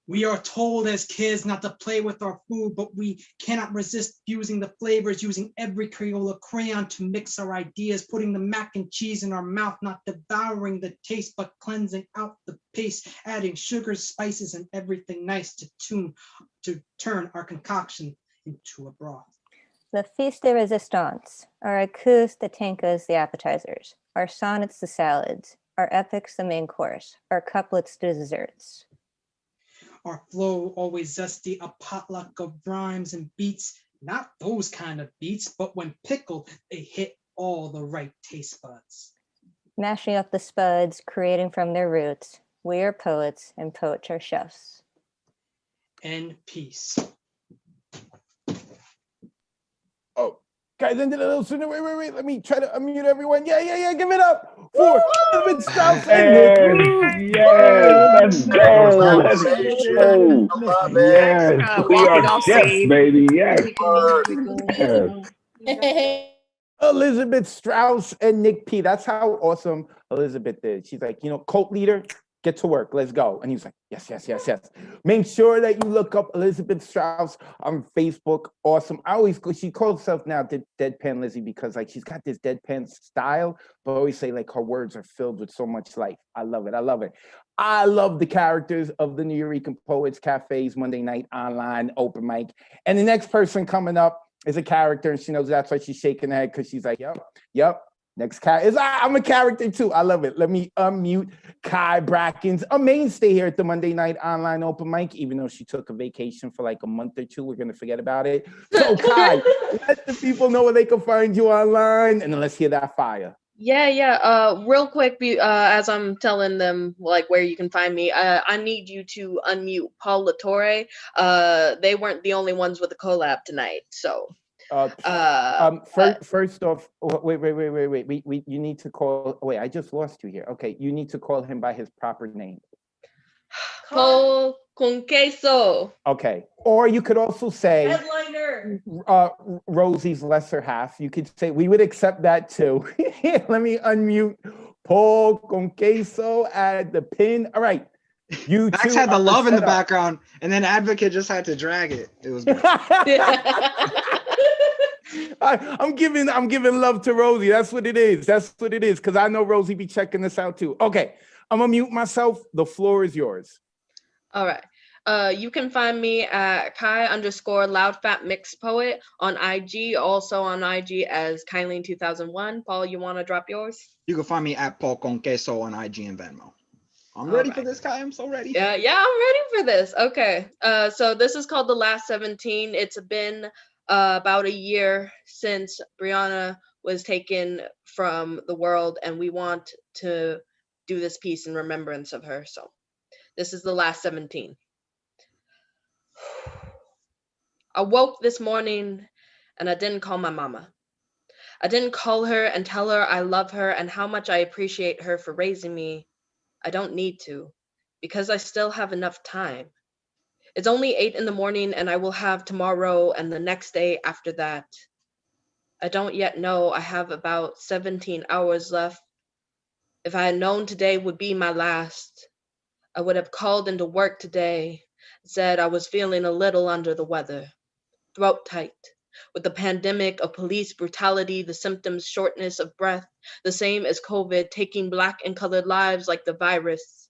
M: We are told as kids not to play with our food, but we cannot resist fusing the flavors, using every Crayola crayon to mix our ideas, putting the mac and cheese in our mouth, not devouring the taste, but cleansing out the paste, adding sugars, spices, and everything nice to turn our concoction into a broth.
P: Le Fils de Resistance. Our haikus, the tankas, the appetizers. Our sonnets, the salads. Our epics, the main course. Our couplets, the desserts.
M: Our flow always zesty, a potluck of rhymes and beats, not those kind of beats, but when pickled, they hit all the right taste buds.
P: Mashing up the spuds, creating from their roots. We are poets, and poets are chefs.
M: And peace.
A: Oh, guys, ended a little sooner. Wait. Let me try to unmute everyone. Yeah. Give it up for Elizabeth Strauss and Nick.
C: Let's go. Yes, we are chefs, baby. Yes.
A: Elizabeth Strauss and Nick P. That's how awesome Elizabeth is. She's like, cult leader, get to work. Let's go. And he's like, yes. Make sure that you look up Elizabeth Strauss on Facebook. Awesome. She calls herself now Deadpan Lizzie because like she's got this deadpan style, but I always say like her words are filled with so much life. I love it. I love the characters of the New Eurekan Poets Cafe's Monday night online open mic. And the next person coming up is a character, and she knows that's why she's shaking her head because she's like, yep. Next cat is I'm a character too. I love it. Let me unmute Kai Brackens, a mainstay here at the Monday night online open mic, even though she took a vacation for like a month or two. We're going to forget about it. So Kai, let the people know where they can find you online, and then let's hear that fire.
Q: Yeah. Real quick, as I'm telling them like where you can find me, I need you to unmute Paul Latore. They weren't the only ones with a collab tonight, so.
A: First off, wait. You need to call. Wait, I just lost you here. Okay, you need to call him by his proper name.
Q: Paul con queso.
A: Okay, or you could also say
Q: Headliner.
A: Rosie's lesser half. You could say we would accept that too. Let me unmute Paul con queso at the pin. All right. You
R: Max
A: two
R: had the
A: are
R: love in the
A: set up.
R: background, and then Advocate just had to drag it. It was good.
A: I'm giving love to Rosie. That's what it is. Because I know Rosie be checking this out too. Okay, I'm gonna mute myself. The floor is yours.
Q: All right. You can find me at Kai_LoudFatMixPoet on IG, also on IG as Kyleen2001. Paul, you want to drop yours?
R: You can find me at Paul Con Queso on IG and Venmo. I'm ready for this, Kai. I'm so ready.
Q: Yeah, I'm ready for this. Okay. So this is called The Last 17. It's been about a year since Brianna was taken from the world, and we want to do this piece in remembrance of her. So this is The Last 17. I woke this morning and I didn't call my mama. I didn't call her and tell her I love her and how much I appreciate her for raising me. I don't need to, because I still have enough time. It's only 8 a.m. and I will have tomorrow and the next day after that. I don't yet know. I have about 17 hours left. If I had known today would be my last, I would have called into work today, said I was feeling a little under the weather, throat tight. With the pandemic of police brutality, the symptoms shortness of breath, the same as COVID, taking Black and colored lives like the virus.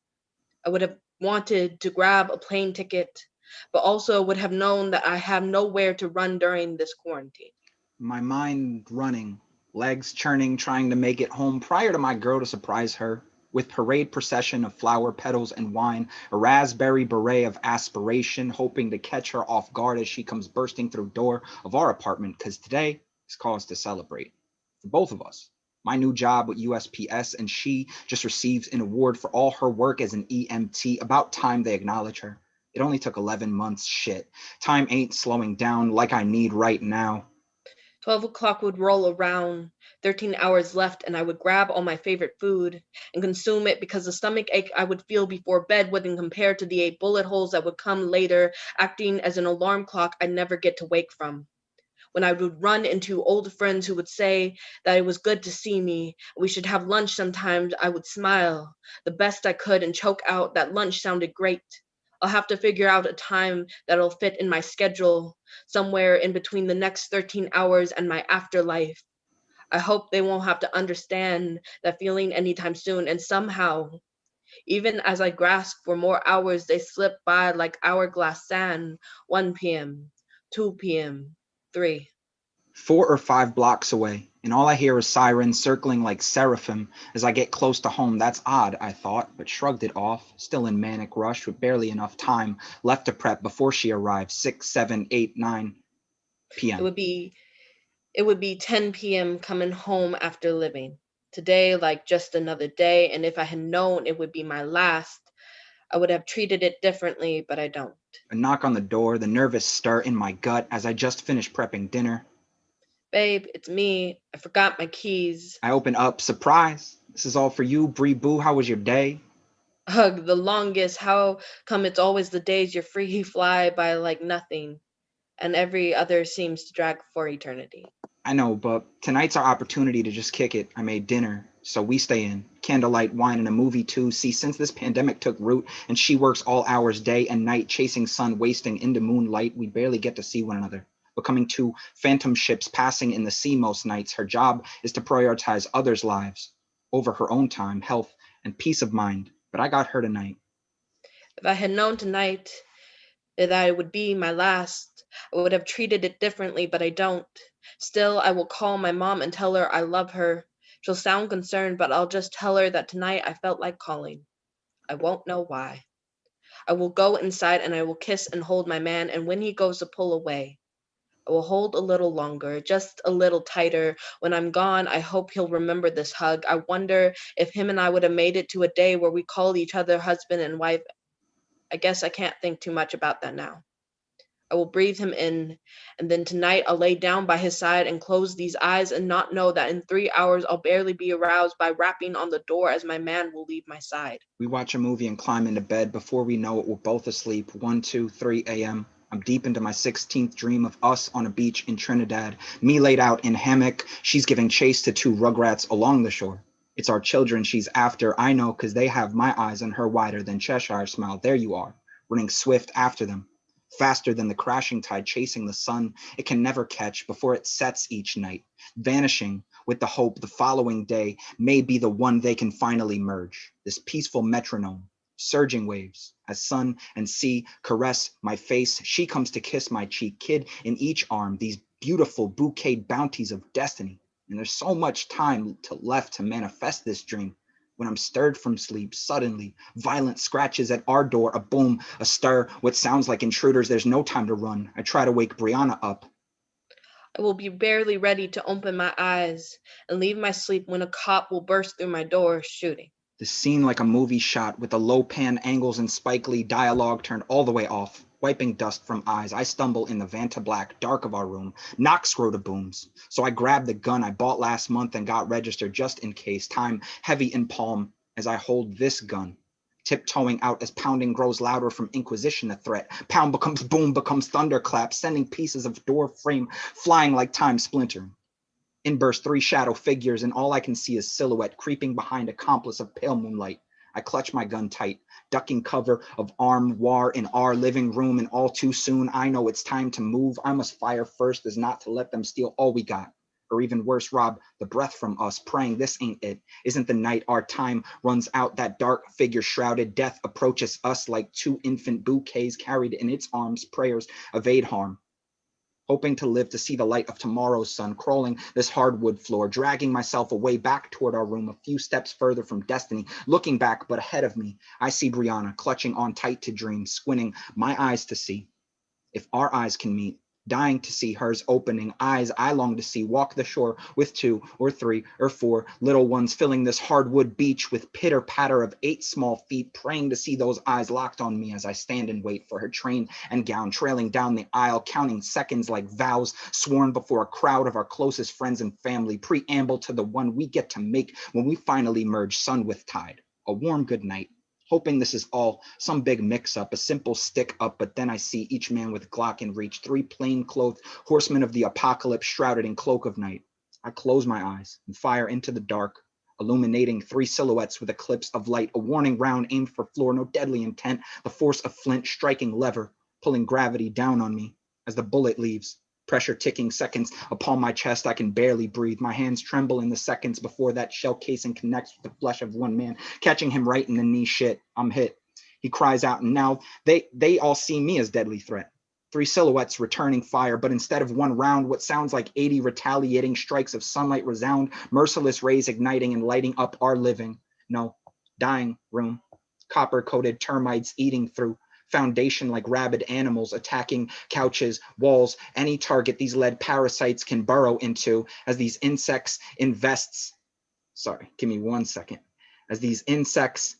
Q: I would have wanted to grab a plane ticket, but also would have known that I have nowhere to run during this quarantine.
R: My mind running, legs churning, trying to make it home prior to my girl to surprise her. With parade procession of flower petals and wine, a raspberry beret of aspiration, hoping to catch her off guard as she comes bursting through door of our apartment, because today is cause to celebrate. For both of us. My new job with USPS, and she just received an award for all her work as an EMT. About time they acknowledge her. It only took 11 months, shit. Time ain't slowing down like I need right now.
Q: 12 o'clock would roll around, 13 hours left, and I would grab all my favorite food and consume it because the stomach ache I would feel before bed wouldn't compare to the 8 bullet holes that would come later, acting as an alarm clock I'd never get to wake from. When I would run into old friends who would say that it was good to see me, we should have lunch sometimes, I would smile the best I could and choke out that lunch sounded great. I'll have to figure out a time that'll fit in my schedule, somewhere in between the next 13 hours and my afterlife. I hope they won't have to understand that feeling anytime soon, and somehow, even as I grasp for more hours, they slip by like hourglass sand. 1 p.m., 2 p.m., 3.
R: 4 or 5 blocks away, and all I hear is sirens circling like seraphim as I get close to home. That's odd, I thought, but shrugged it off, still in manic rush with barely enough time left to prep before she arrived. 6, 7, 8, 9 p.m.
Q: It would be 10 p.m. coming home after living. Today, like just another day, and if I had known it would be my last, I would have treated it differently, but I don't.
R: A knock on the door, the nervous stir in my gut as I just finished prepping dinner.
Q: Babe, it's me. I forgot my keys.
R: I open up, surprise. This is all for you, Bree Boo. How was your day?
Q: Ugh, the longest. How come it's always the days you're free fly by like nothing, and every other seems to drag for eternity?
R: I know, but tonight's our opportunity to just kick it. I made dinner, so we stay in. Candlelight, wine, and a movie too. See, since this pandemic took root and she works all hours day and night, chasing sun, wasting into moonlight, we barely get to see one another. Becoming 2 phantom ships passing in the sea most nights. Her job is to prioritize others' lives over her own time, health, and peace of mind. But I got her tonight.
Q: If I had known tonight that it would be my last, I would have treated it differently, but I don't. Still, I will call my mom and tell her I love her. She'll sound concerned, but I'll just tell her that tonight I felt like calling. I won't know why. I will go inside and I will kiss and hold my man, and when he goes to pull away, I will hold a little longer, just a little tighter. When I'm gone, I hope he'll remember this hug. I wonder if him and I would have made it to a day where we called each other husband and wife. I guess I can't think too much about that now. I will breathe him in, and then tonight I'll lay down by his side and close these eyes and not know that in 3 hours I'll barely be aroused by rapping on the door as my man will leave my side.
R: We watch a movie and climb into bed. Before we know it, we're both asleep. 1, 2, 3 a.m. I'm deep into my 16th dream of us on a beach in Trinidad. Me laid out in hammock. She's giving chase to 2 rugrats along the shore. It's our children she's after. I know because they have my eyes on her wider than Cheshire smile. There you are, running swift after them. Faster than the crashing tide chasing the sun it can never catch before it sets each night, vanishing with the hope the following day may be the one they can finally merge. This peaceful metronome, surging waves, as sun and sea caress my face. She comes to kiss my cheek, kid in each arm, these beautiful bouquet bounties of destiny. And there's so much time left to manifest this dream. When I'm stirred from sleep, suddenly, violent scratches at our door, a boom, a stir, what sounds like intruders. There's no time to run. I try to wake Brianna up.
Q: I will be barely ready to open my eyes and leave my sleep when a cop will burst through my door shooting.
R: The scene like a movie shot with the low pan angles and Spike Lee dialogue turned all the way off. Wiping dust from eyes, I stumble in the Vanta Black dark of our room. Knock scrota booms. So I grab the gun I bought last month and got registered just in case. Time heavy in palm as I hold this gun. Tiptoeing out as pounding grows louder from Inquisition a threat. Pound becomes boom, becomes thunderclap, sending pieces of door frame flying like time splintering. In burst 3 shadow figures, and all I can see is silhouette creeping behind accomplice of pale moonlight. I clutch my gun tight, ducking cover of armed war in our living room, and all too soon I know it's time to move. I must fire first as not to let them steal all we got. Or even worse, rob the breath from us, praying this ain't it. Isn't the night our time runs out, that dark figure shrouded, death approaches us like 2 infant bouquets carried in its arms, prayers evade harm. Hoping to live to see the light of tomorrow's sun, crawling this hardwood floor, dragging myself away back toward our room, a few steps further from destiny, looking back, but ahead of me, I see Brianna clutching on tight to dream, squinting my eyes to see. If our eyes can meet, dying to see hers opening, eyes I long to see, walk the shore with 2 or 3 or 4 little ones, filling this hardwood beach with pitter patter of 8 small feet, praying to see those eyes locked on me as I stand and wait for her train and gown, trailing down the aisle, counting seconds like vows sworn before a crowd of our closest friends and family, preamble to the one we get to make when we finally merge sun with tide. A warm good night. Hoping this is all some big mix-up, a simple stick-up, but then I see each man with Glock in reach, 3 plain-clothed horsemen of the apocalypse shrouded in cloak of night. I close my eyes and fire into the dark, illuminating 3 silhouettes with eclipse of light, a warning round aimed for floor, no deadly intent, the force of flint striking lever, pulling gravity down on me as the bullet leaves. Pressure ticking seconds upon my chest, I can barely breathe. My hands tremble in the seconds before that shell casing connects with the flesh of one man, catching him right in the knee. Shit, I'm hit. He cries out, and now they all see me as deadly threat. 3 silhouettes returning fire, but instead of one round, what sounds like 80 retaliating strikes of sunlight resound, merciless rays igniting and lighting up our living, no, dying room. Copper-coated termites eating through foundation like rabid animals, attacking couches, walls, any target these lead parasites can burrow into as these insects invests. Sorry, give me 1 second. As these insects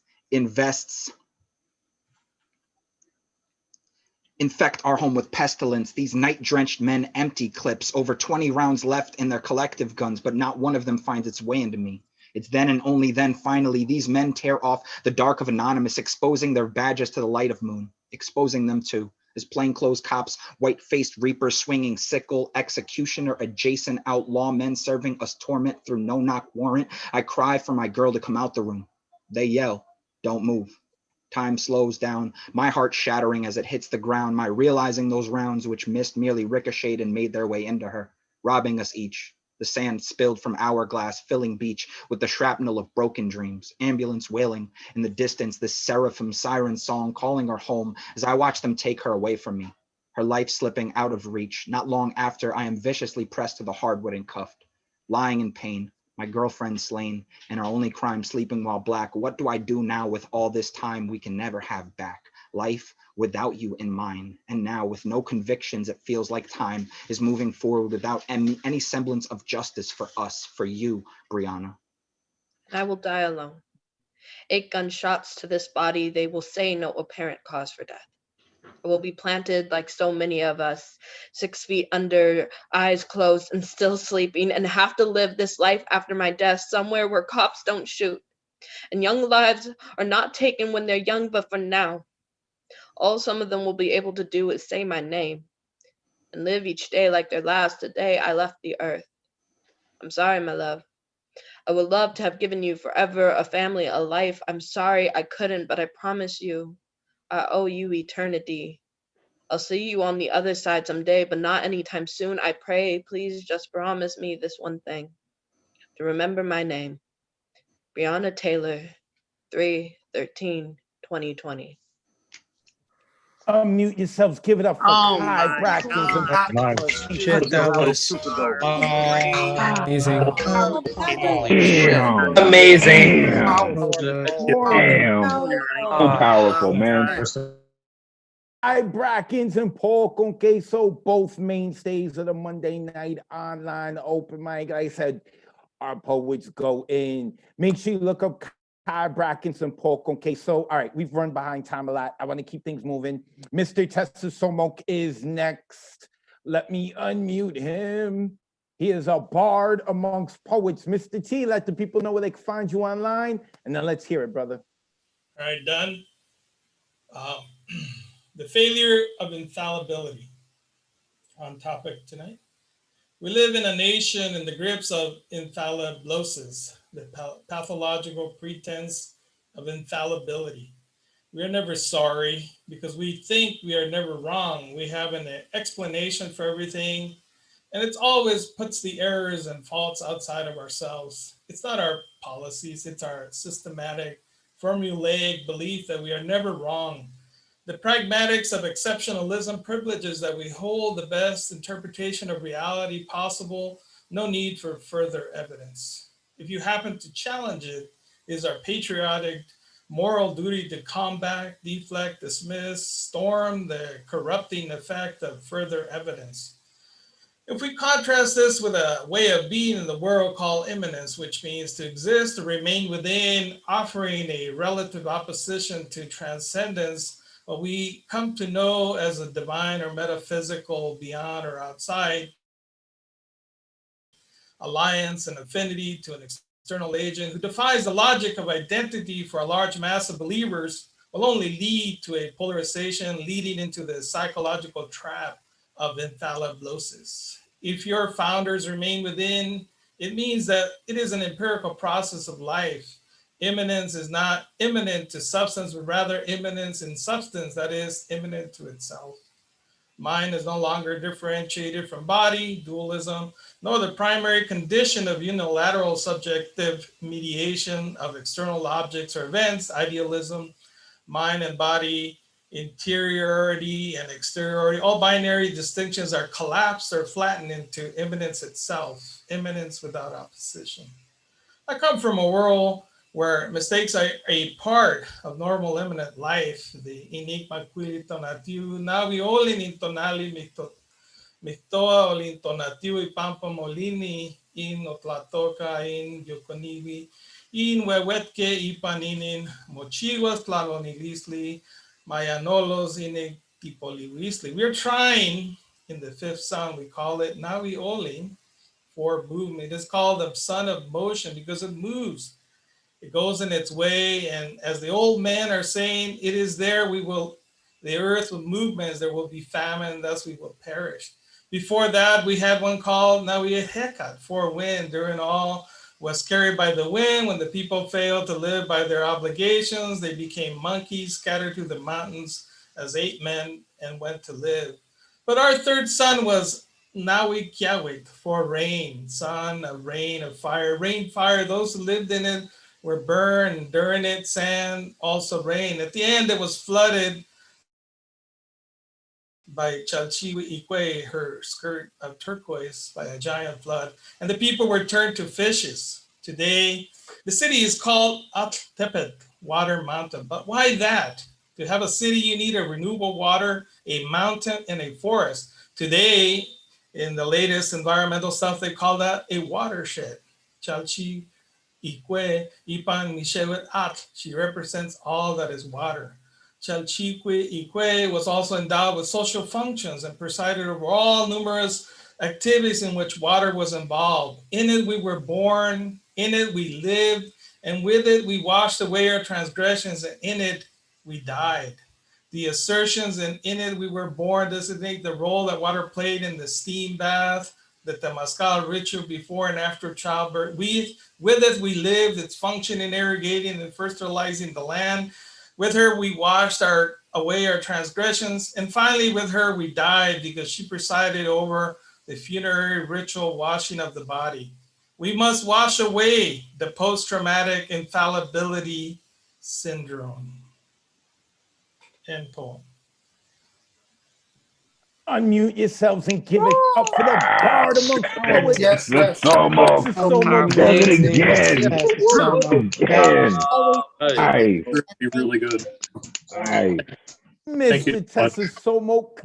R: infect our home with pestilence, these night-drenched men empty clips, over 20 rounds left in their collective guns, but not one of them finds its way into me. It's then and only then, finally, these men tear off the dark of anonymous, exposing their badges to the light of moon, exposing them to as plainclothes cops, white-faced reapers swinging sickle, executioner, adjacent outlaw men serving us torment through no-knock warrant. I cry for my girl to come out the room. They yell, don't move. Time slows down, my heart shattering as it hits the ground, my realizing those rounds which missed merely ricocheted and made their way into her, robbing us each. The sand spilled from hourglass, filling beach with the shrapnel of broken dreams. Ambulance wailing in the distance, this seraphim siren song calling her home as I watch them take her away from me. Her life slipping out of reach. Not long after, I am viciously pressed to the hardwood and cuffed. Lying in pain, my girlfriend slain, and our only crime sleeping while black. What do I do now with all this time we can never have back? life without you in mind. And now, with no convictions, it feels like time is moving forward without any semblance of justice for us, for you, Brianna.
Q: And I will die alone. 8 gunshots to this body, they will say no apparent cause for death. I will be planted like so many of us, 6 feet under, eyes closed and still sleeping, and have to live this life after my death somewhere where cops don't shoot. And young lives are not taken when they're young, but for now. All some of them will be able to do is say my name and live each day like their last, the day I left the earth. I'm sorry, my love. I would love to have given you forever, a family, a life. I'm sorry I couldn't, but I promise you, I owe you eternity. I'll see you on the other side someday, but not anytime soon. I pray, please just promise me this one thing. To remember my name. Breonna Taylor, 3/13/2020.
A: Unmute yourselves. Give it up for
E: Oh
A: Kai
E: my
A: Braxton. Some
E: God.
F: Shit, that was amazing.
C: Damn.
J: Amazing.
C: Damn. Damn. So powerful, man.
A: Kai Brackens and Paul Conqueso, both mainstays of the Monday night online open mic. Like I said, our poets go in. Make sure you look up Kai Brackens and Paul Conqueso. All right, we've run behind time a lot. I want to keep things moving. Mr. Tessa Somok is next. Let me unmute him. He is a bard amongst poets. Mr. T, let the people know where they can find you online, and then let's hear it, brother.
S: All right, done. The failure of infallibility on topic tonight. We live in a nation in the grips of infallibilosis, the pathological pretense of infallibility. We are never sorry because we think we are never wrong. We have an explanation for everything, and it always puts the errors and faults outside of ourselves. It's not our policies, it's our systematic, formulaic belief that we are never wrong. The pragmatics of exceptionalism privileges that we hold the best interpretation of reality possible, no need for further evidence. If you happen to challenge it, it is our patriotic moral duty to combat, deflect, dismiss, storm the corrupting effect of further evidence. If we contrast this with a way of being in the world called immanence, which means to exist, to remain within, offering a relative opposition to transcendence, what we come to know as a divine or metaphysical beyond or outside, alliance and affinity to an external agent who defies the logic of identity for a large mass of believers will only lead to a polarization leading into the psychological trap of infallibilosis. If your founders remain within, it means that it is an empirical process of life. Immanence is not immanent to substance, but rather immanence in substance, that is immanent to itself. Mind is no longer differentiated from body, dualism, nor the primary condition of unilateral subjective mediation of external objects or events, idealism. Mind and body, interiority and exteriority, all binary distinctions are collapsed or flattened into immanence itself, immanence without opposition. I come from a world where mistakes are a part of normal immanent life. The enigma quilito natiu, navi olin intonali mitoa olin tonatiu ipampa molini in otlatoka in yokoniwi in wewetke ipaninin mochiguas tlalonilisli mayanolos in tipoliwisli. We're trying in the fifth song, we call it navi olin for movement. It's called the sun of motion because it moves. It goes in its way, and as the old men are saying, it is there, the earth with movements, there will be famine, thus we will perish. Before that, we had one called Nawi Hekat, for wind, during all was carried by the wind. When the people failed to live by their obligations, they became monkeys, scattered to the mountains as 8 men and went to live. But our third son was Nawi Kyawit, for rain, sun, of rain, of fire, rain, fire, those who lived in it were burned, during it, sand, also rain. At the end, it was flooded by Chalchiwi Ikwe, her skirt of turquoise, by a giant flood, and the people were turned to fishes. Today, the city is called Aktepet, water mountain. But why that? To have a city, you need a renewable water, a mountain, and a forest. Today, in the latest environmental stuff, they call that a watershed. Chalchi Ikwe Ipan Mishewet At. She represents all that is water. Chalchique Ikwe was also endowed with social functions and presided over all numerous activities in which water was involved. In it, we were born, in it, we lived, and with it, we washed away our transgressions, and in it, we died. The assertions and in it, we were born designate the role that water played in the steam bath, the Temazcal ritual before and after childbirth. With it, we lived, its function in irrigating and fertilizing the land. With her, we washed away our transgressions. And finally, with her, we died because she presided over the funerary ritual washing of the body. We must wash away the post-traumatic infallibility syndrome. End poem.
A: Unmute yourselves and give it up for the bard amongst poets.
N: Yes, yes.
C: Somo.
A: Somo.
C: Say it again. Again.
F: Hey, really good.
C: Nice.
F: Thank you.
A: Mr. Tessa Somok.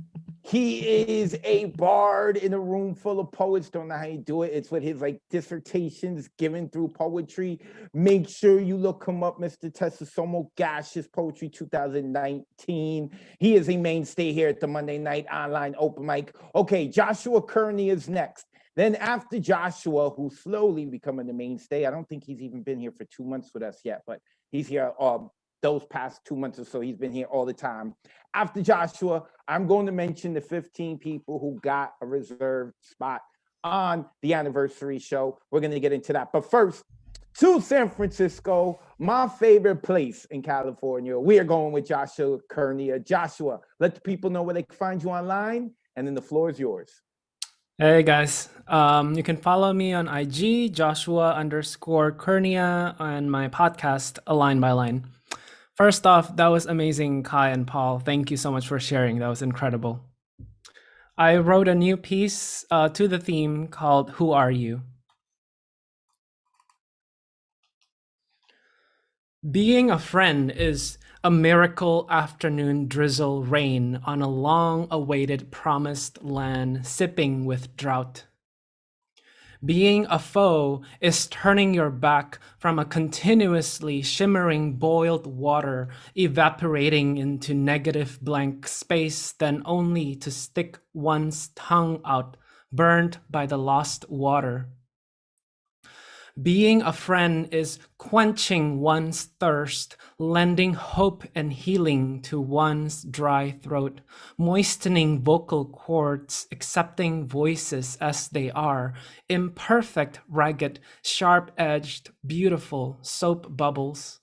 A: He is a bard in a room full of poets. Don't know how you do it. It's with his like dissertations given through poetry. Make sure you look him up, Mr. Tessa Somok. Gaseous Poetry 2019. He is a mainstay here at the Monday Night Online Open Mic. Okay, Joshua Kearney is next. Then after Joshua, who's slowly becoming the mainstay, I don't think he's even been here for 2 months with us yet, but he's here those past 2 months or so. He's been here all the time. After Joshua, I'm going to mention the 15 people who got a reserved spot on the anniversary show. We're going to get into that. But first, to San Francisco, my favorite place in California. We are going with Joshua Kearney. Joshua, let the people know where they can find you online, and then the floor is yours.
T: Hey guys, you can follow me on IG, Joshua_Kernia, and my podcast, A Line by Line. First off, that was amazing, Kai and Paul. Thank you so much for sharing. That was incredible. I wrote a new piece to the theme called Who Are You? Being a friend is a miracle afternoon drizzle rain on a long-awaited promised land sipping with drought. Being a foe is turning your back from a continuously shimmering boiled water evaporating into negative blank space, then only to stick one's tongue out, burned by the lost water. Being a friend is quenching one's thirst, lending hope and healing to one's dry throat, moistening vocal cords, accepting voices as they are, imperfect, ragged, sharp-edged, beautiful soap bubbles.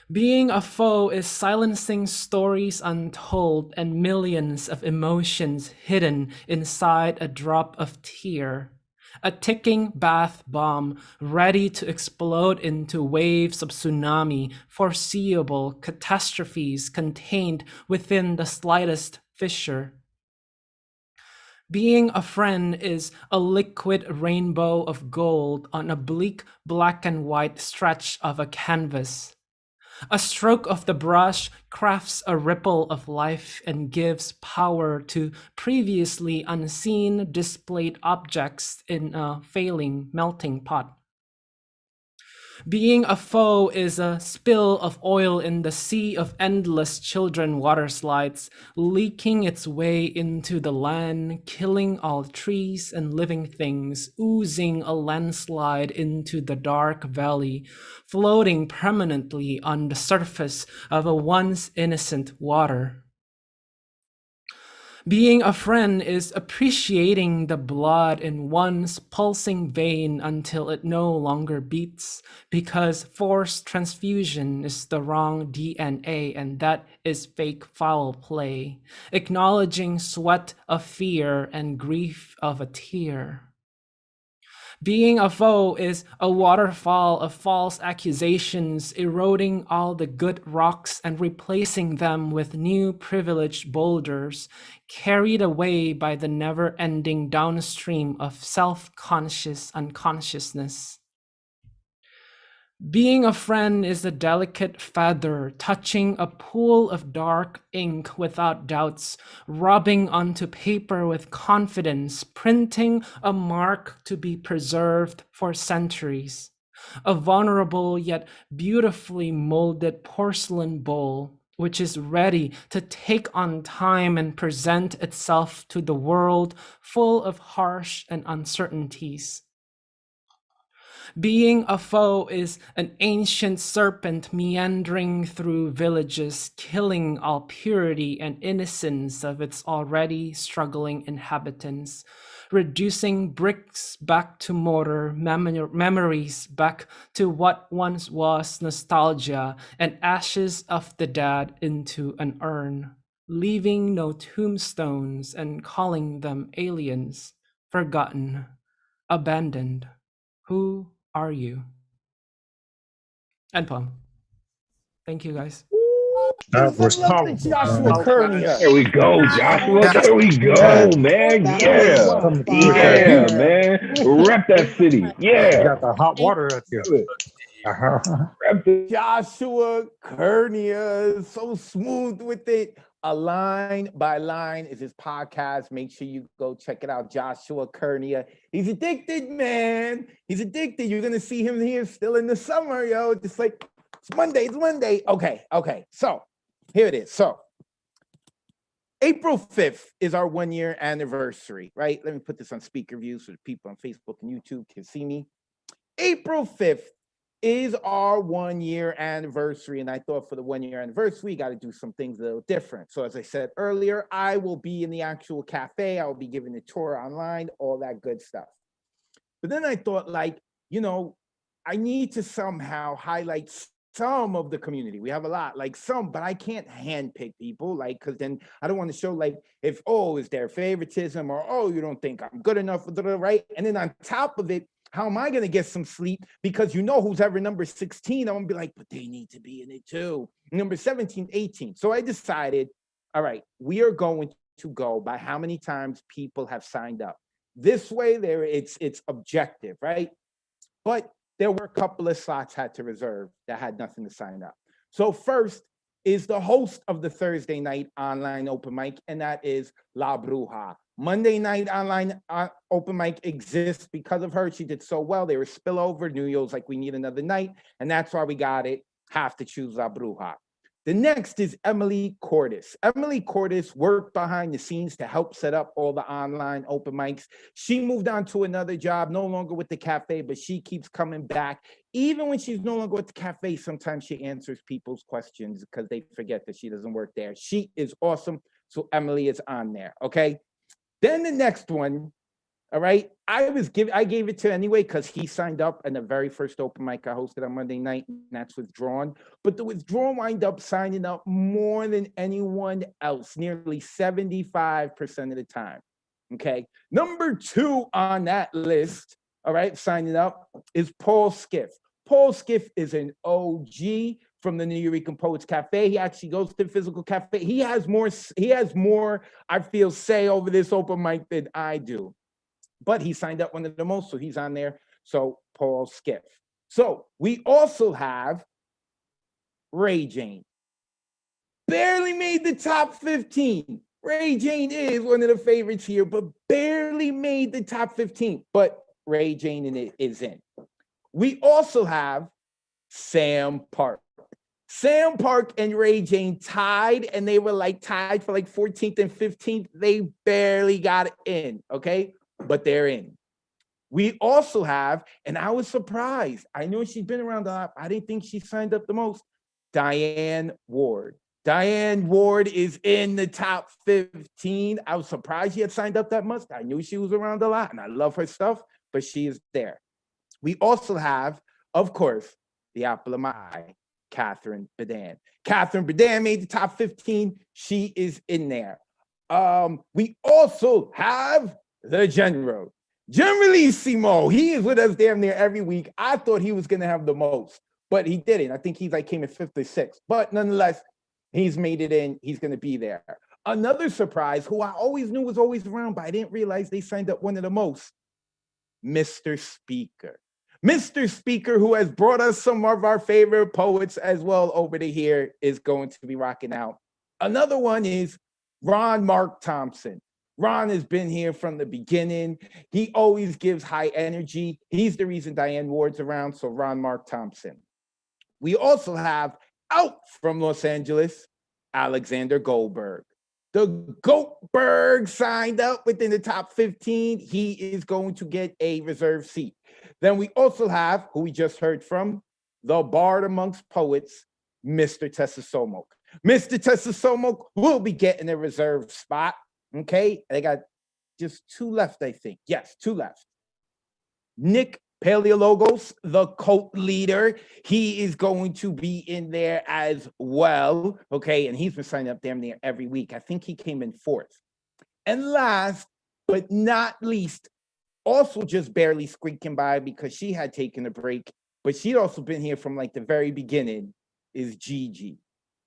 T: Being a foe is silencing stories untold and millions of emotions hidden inside a drop of tear. A ticking bath bomb ready to explode into waves of tsunami, foreseeable catastrophes contained within the slightest fissure. Being a friend is a liquid rainbow of gold on a bleak black and white stretch of a canvas. A stroke of the brush crafts a ripple of life and gives power to previously unseen displayed objects in a failing melting pot. Being a foe is a spill of oil in the sea of endless children water slides, leaking its way into the land, killing all trees and living things, oozing a landslide into the dark valley, floating permanently on the surface of a once innocent water. Being a friend is appreciating the blood in one's pulsing vein until it no longer beats, because forced transfusion is the wrong DNA and that is fake foul play, acknowledging sweat of fear and grief of a tear. Being a foe is a waterfall of false accusations, eroding all the good rocks and replacing them with new privileged boulders, carried away by the never-ending downstream of self-conscious unconsciousness. Being a friend is a delicate feather touching a pool of dark ink without doubts, rubbing onto paper with confidence, printing a mark to be preserved for centuries. A vulnerable yet beautifully molded porcelain bowl, which is ready to take on time and present itself to the world full of harsh and uncertainties. Being a foe is an ancient serpent meandering through villages, killing all purity and innocence of its already struggling inhabitants, reducing bricks back to mortar, memories back to what once was nostalgia, and ashes of the dead into an urn, leaving no tombstones and calling them aliens, forgotten, abandoned. Who are you? End poem. Thank you, guys.
A: That was powerful, Joshua Kernia.
C: There we go, Joshua.
A: Wow.
C: There we go, man.
A: That
C: Yeah.
A: was
C: Yeah,
A: fire.
C: man. Rep that city. Yeah.
U: You got the hot water at you.
A: Joshua Kernia, so smooth with it. A Line by Line is his podcast. Make sure you go check it out. Joshua Kernia. He's addicted, man. He's addicted. You're gonna see him here still in the summer, yo. Just like it's Monday. Okay. So here it is. So April 5th is our 1 year anniversary, right? Let me put this on speaker view so the people on Facebook and YouTube can see me. April 5th is our 1 year anniversary. And I thought for the 1 year anniversary, we got to do some things a little different. So as I said earlier, I will be in the actual cafe. I will be giving a tour online, all that good stuff. But then I thought, like, I need to somehow highlight some of the community. We have a lot, like some, but I can't handpick people, like, because then I don't want to show, like, if, is there favoritism, or, you don't think I'm good enough, right? And then on top of it, how am I going to get some sleep? Because who's ever number 16, I'm going to be like, but they need to be in it too. Number 17, 18. So I decided, all right, we are going to go by how many times people have signed up. This way, it's objective, right? But there were a couple of slots had to reserve that had nothing to sign up. So first is the host of the Thursday night online open mic, and that is La Bruja. Monday night online open mic exists because of her. She did so well. They were spillover. New Year's like, we need another night. And that's why we got it. Have to choose La Bruja. The next is Emily Cordes. Emily Cordes worked behind the scenes to help set up all the online open mics. She moved on to another job, no longer with the cafe, but she keeps coming back. Even when she's no longer with the cafe, sometimes she answers people's questions because they forget that she doesn't work there. She is awesome. So Emily is on there, okay? Then the next one, all right, I gave it to anyway because he signed up in the very first open mic I hosted on Monday night, and that's withdrawn. But the withdrawn wind up signing up more than anyone else, nearly 75% of the time, okay? Number 2 on that list, all right, signing up, is Paul Skiff. Paul Skiff is an OG from the New Eurekan Poets Cafe. He actually goes to the physical cafe. He has more, I feel, say over this open mic than I do. But he signed up one of the most, so he's on there. So Paul Skiff. So we also have Ray Jane. Barely made the top 15. Ray Jane is one of the favorites here, but barely made the top 15. But Ray Jane is in. We also have Sam Park. Sam Park and Ray Jane tied, and they were like tied for like 14th and 15th. They barely got in, okay? But they're in. We also have, and I was surprised, I know she's been around a lot, I didn't think she signed up the most, Diane Ward. Diane Ward is in the top 15. I was surprised she had signed up that much. I knew she was around a lot, and I love her stuff, but she is there. We also have, of course, the apple of my eye, Catherine Bedan. Catherine Bedan made the top 15. She is in there. We also have the General. Generalissimo. He is with us damn near every week. I thought he was going to have the most, but he didn't. I think he's like came in 5th or 6th. But nonetheless, he's made it in. He's going to be there. Another surprise, who I always knew was always around, but I didn't realize they signed up one of the most, Mr. Speaker. Mr. Speaker, who has brought us some of our favorite poets as well over to here, is going to be rocking out. Another one is Ron Mark Thompson. Ron has been here from the beginning. He always gives high energy. He's the reason Diane Ward's around, so Ron Mark Thompson. We also have out from Los Angeles, Alexander Goldberg. The Goldberg signed up within the top 15. He is going to get a reserved seat. Then we also have, who we just heard from, the bard amongst poets, Mr. Tessasomok. Mr. Tessasomok will be getting a reserved spot. Okay, they got just 2 left, I think. Yes, 2 left. Nick Paleologos, the cult leader, he is going to be in there as well. Okay, and he's been signing up damn near every week. I think he came in 4th. And last but not least, also just barely squeaking by because she had taken a break, but she'd also been here from like the very beginning, is Gigi.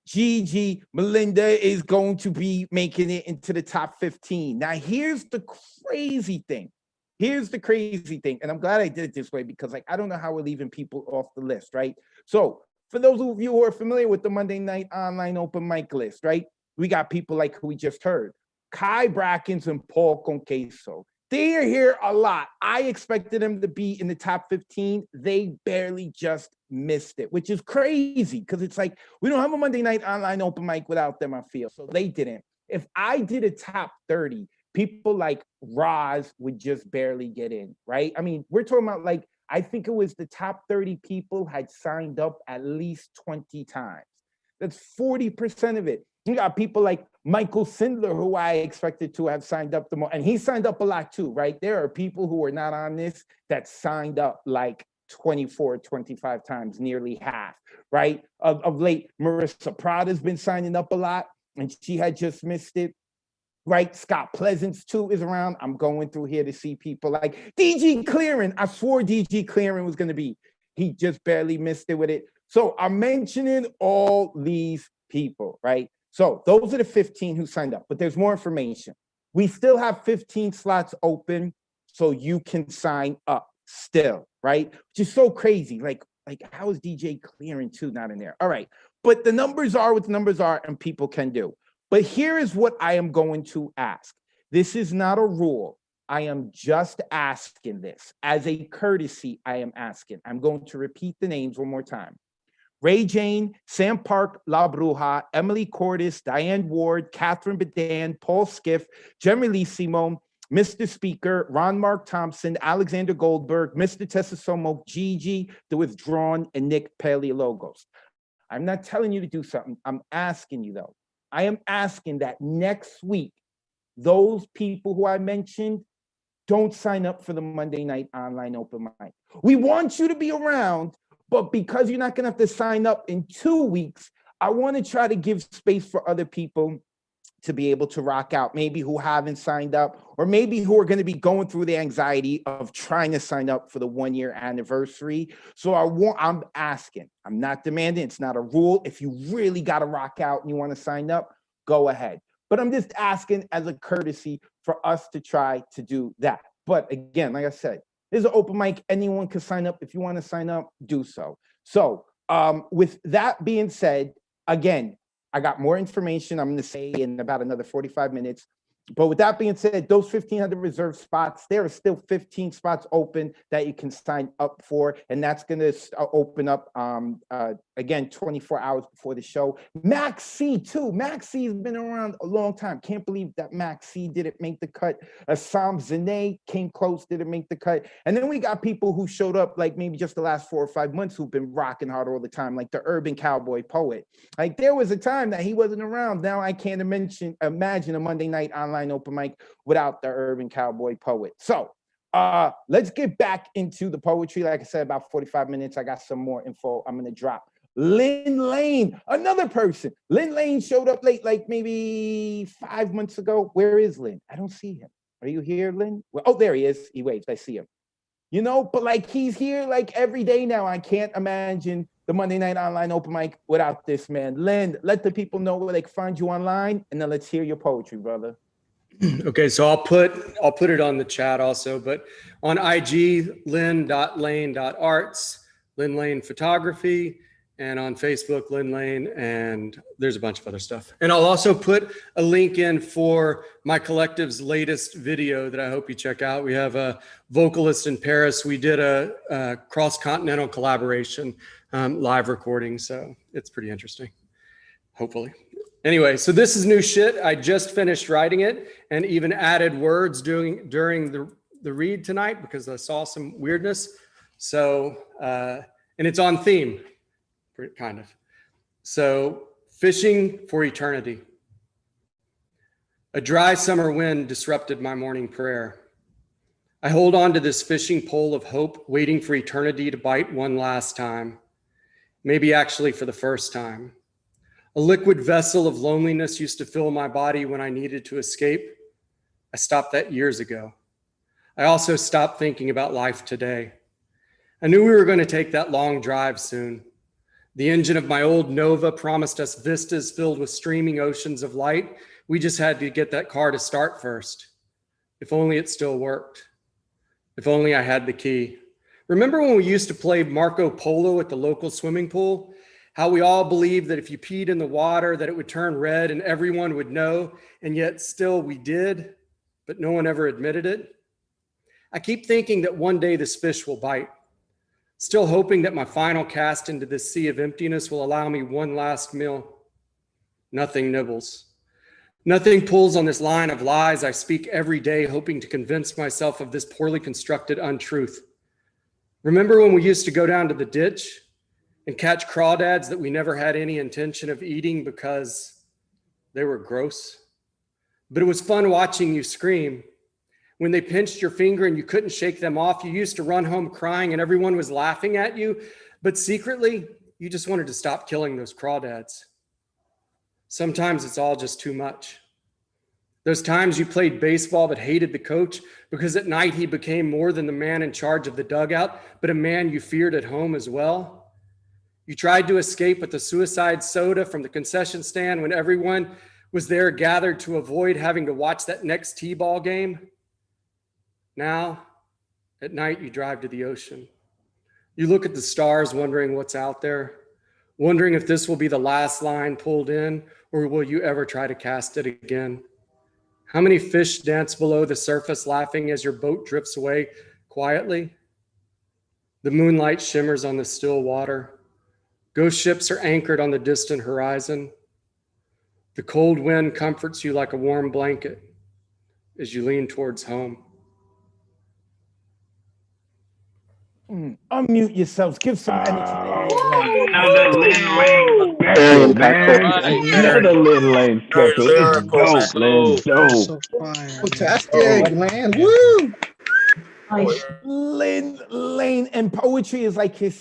A: Gigi Melinda is going to be making it into the top 15. Now, here's the crazy thing. Here's the crazy thing, and I'm glad I did it this way because like I don't know how we're leaving people off the list, right? So for those of you who are familiar with the Monday Night Online Open Mic list, right? We got people like who we just heard, Kai Brackens and Paul Conqueso. They are here a lot. I expected them to be in the top 15. They barely just missed it, which is crazy because it's like we don't have a Monday Night Online Open Mic without them, I feel. So they didn't. If I did a top 30, people like Roz would just barely get in, right? I mean, we're talking about like, I think it was the top 30 people had signed up at least 20 times. That's 40% of it. You got people like Michael Sindler, who I expected to have signed up the most, and he signed up a lot too, right? There are people who are not on this that signed up like 24, 25 times, nearly half, right? Of late, Marissa Prada's been signing up a lot, and she had just missed it. Right, Scott Pleasance too is around. I'm going through here to see people like DG Clearing. I swore DG Clearing was going to be. He just barely missed it with it. So I'm mentioning all these people, right? So those are the 15 who signed up, but there's more information. We still have 15 slots open, so you can sign up still, right? Which is so crazy. Like how is DJ Clearing too not in there? All right, but the numbers are what the numbers are, and people can do. But here is what I am going to ask. This is not a rule. I am just asking this. As a courtesy, I am asking. I'm going to repeat the names one more time. Ray Jane, Sam Park, La Bruja, Emily Cordes, Diane Ward, Catherine Bedan, Paul Skiff, Generalissimo, Mr. Speaker, Ron Mark Thompson, Alexander Goldberg, Mr. Tessasomo, Gigi, The Withdrawn, and Nick Paleologos. I'm not telling you to do something. I'm asking you, though. I am asking that next week, those people who I mentioned don't sign up for the Monday Night Online Open Mic. We want you to be around, but because you're not going to have to sign up in 2 weeks, I want to try to give space for other people to be able to rock out, maybe who haven't signed up, or maybe who are going to be going through the anxiety of trying to sign up for the 1-year anniversary. So I'm asking, I'm not demanding, it's not a rule. If you really got to rock out and you want to sign up, go ahead. But I'm just asking as a courtesy for us to try to do that. But again, like I said, this is an open mic. Anyone can sign up. If you want to sign up, do so. So with that being said, again, I got more information I'm going to say in about another 45 minutes. But with that being said, those 1,500 reserved spots, there are still 15 spots open that you can sign up for. And that's going to open up, again, 24 hours before the show. Max C, too. Max C has been around a long time. Can't believe that Max C didn't make the cut. Assam Zane came close, didn't make the cut. And then we got people who showed up like maybe just the last 4 or 5 months who've been rocking hard all the time, like the Urban Cowboy Poet. Like there was a time that he wasn't around. Now I can't imagine a Monday Night Online Open Mic without the Urban Cowboy Poet. So let's get back into the poetry. Like I said, about 45 minutes. I got some more info I'm going to drop. Lynn Lane, another person. Lynn Lane showed up late, like maybe 5 months ago. Where is Lynn? I don't see him. Are you here, Lynn? Well, oh, there he is. He waves. I see him. You know, but like he's here like every day now. I can't imagine the Monday Night Online Open Mic without this man. Lynn, let the people know where they can find you online, and then let's hear your poetry, brother.
B: Okay, so I'll put it on the chat also, but on IG, lynn.lane.arts, Lynn Lane Photography, and on Facebook, Lynn Lane, and there's a bunch of other stuff. And I'll also put a link in for my collective's latest video that I hope you check out. We have a vocalist in Paris. We did a cross-continental collaboration live recording, so it's pretty interesting, hopefully. Anyway, so this is new shit. I just finished writing it and even added words during the read tonight because I saw some weirdness. So, and it's on theme, kind of. So, fishing for eternity. A dry summer wind disrupted my morning prayer. I hold on to this fishing pole of hope, waiting for eternity to bite one last time. Maybe actually for the first time. A liquid vessel of loneliness used to fill my body when I needed to escape. I stopped that years ago. I also stopped thinking about life today. I knew we were going to take that long drive soon. The engine of my old Nova promised us vistas filled with streaming oceans of light. We just had to get that car to start first. If only it still worked. If only I had the key. Remember when we used to play Marco Polo at the local swimming pool? How we all believed that if you peed in the water that it would turn red and everyone would know, and yet still we did, but no one ever admitted it. I keep thinking that one day this fish will bite, still hoping that my final cast into this sea of emptiness will allow me one last meal. Nothing nibbles. Nothing pulls on this line of lies I speak every day, hoping to convince myself of this poorly constructed untruth. Remember when we used to go down to the ditch and catch crawdads that we never had any intention of eating because they were gross? But it was fun watching you scream. When they pinched your finger and you couldn't shake them off, you used to run home crying and everyone was laughing at you, but secretly, you just wanted to stop killing those crawdads. Sometimes it's all just too much. Those times you played baseball but hated the coach because at night he became more than the man in charge of the dugout, but a man you feared at home as well. You tried to escape with the suicide soda from the concession stand when everyone was there gathered to avoid having to watch that next T-ball game. Now, at night, you drive to the ocean. You look at the stars wondering what's out there, wondering if this will be the last line pulled in or will you ever try to cast it again? How many fish dance below the surface laughing as your boat drifts away quietly? The moonlight shimmers on the still water. Ghost ships are anchored on the distant horizon. The cold wind comforts you like a warm blanket as you lean towards home.
A: Unmute yourselves. Give some energy.
C: Another Lynn Lane special, man. Another Lynn Lane special. This is dope, Lynn. Dope.
A: Fantastic, Lynn. Woo! Lynn Lane, and poetry is like his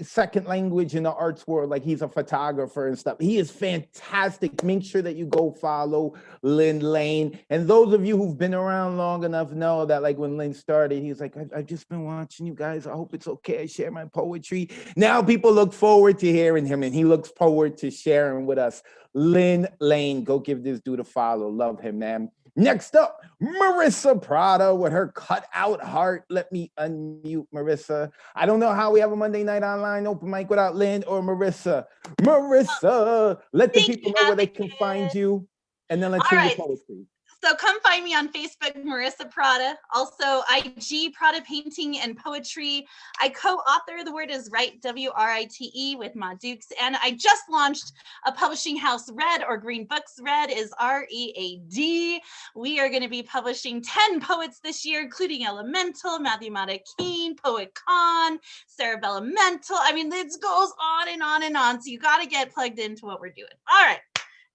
A: second language in the arts world. Like he's a photographer and stuff. He is fantastic. Make sure that you go follow Lynn Lane. And those of you who've been around long enough know that like when Lynn started, he was like, I've just been watching you guys. I hope it's okay. I share my poetry. Now people look forward to hearing him and he looks forward to sharing with us. Lynn Lane, go give this dude a follow. Love him, man. Next up, Marissa Prada with her cutout heart. Let me unmute Marissa. I don't know how we have a Monday night online open mic without Lynn or Marissa. Marissa, let the people know where they can find you, and then let's hear your poetry.
E: So come find me on Facebook, Marissa Prada. Also, IG, Prada Painting and Poetry. I co-author The Word Is Right, W-R-I-T-E, with Ma Dukes. And I just launched a publishing house, Red or Green Books. Red is R-E-A-D. We are going to be publishing 10 poets this year, including Elemental, Matthew Mata Keane, Poet Khan, Sarah Bellamental. I mean, this goes on and on and on. So you got to get plugged into what we're doing. All right.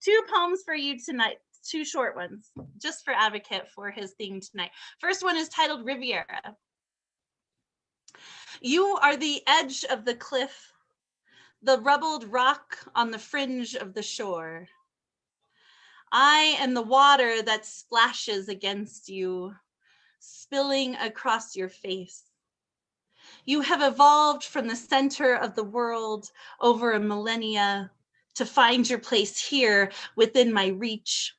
E: 2 poems for you tonight. 2 short ones, just for Advocate for his theme tonight. First one is titled Riviera. You are the edge of the cliff, the rubbled rock on the fringe of the shore. I am the water that splashes against you, spilling across your face. You have evolved from the center of the world over a millennia to find your place here within my reach.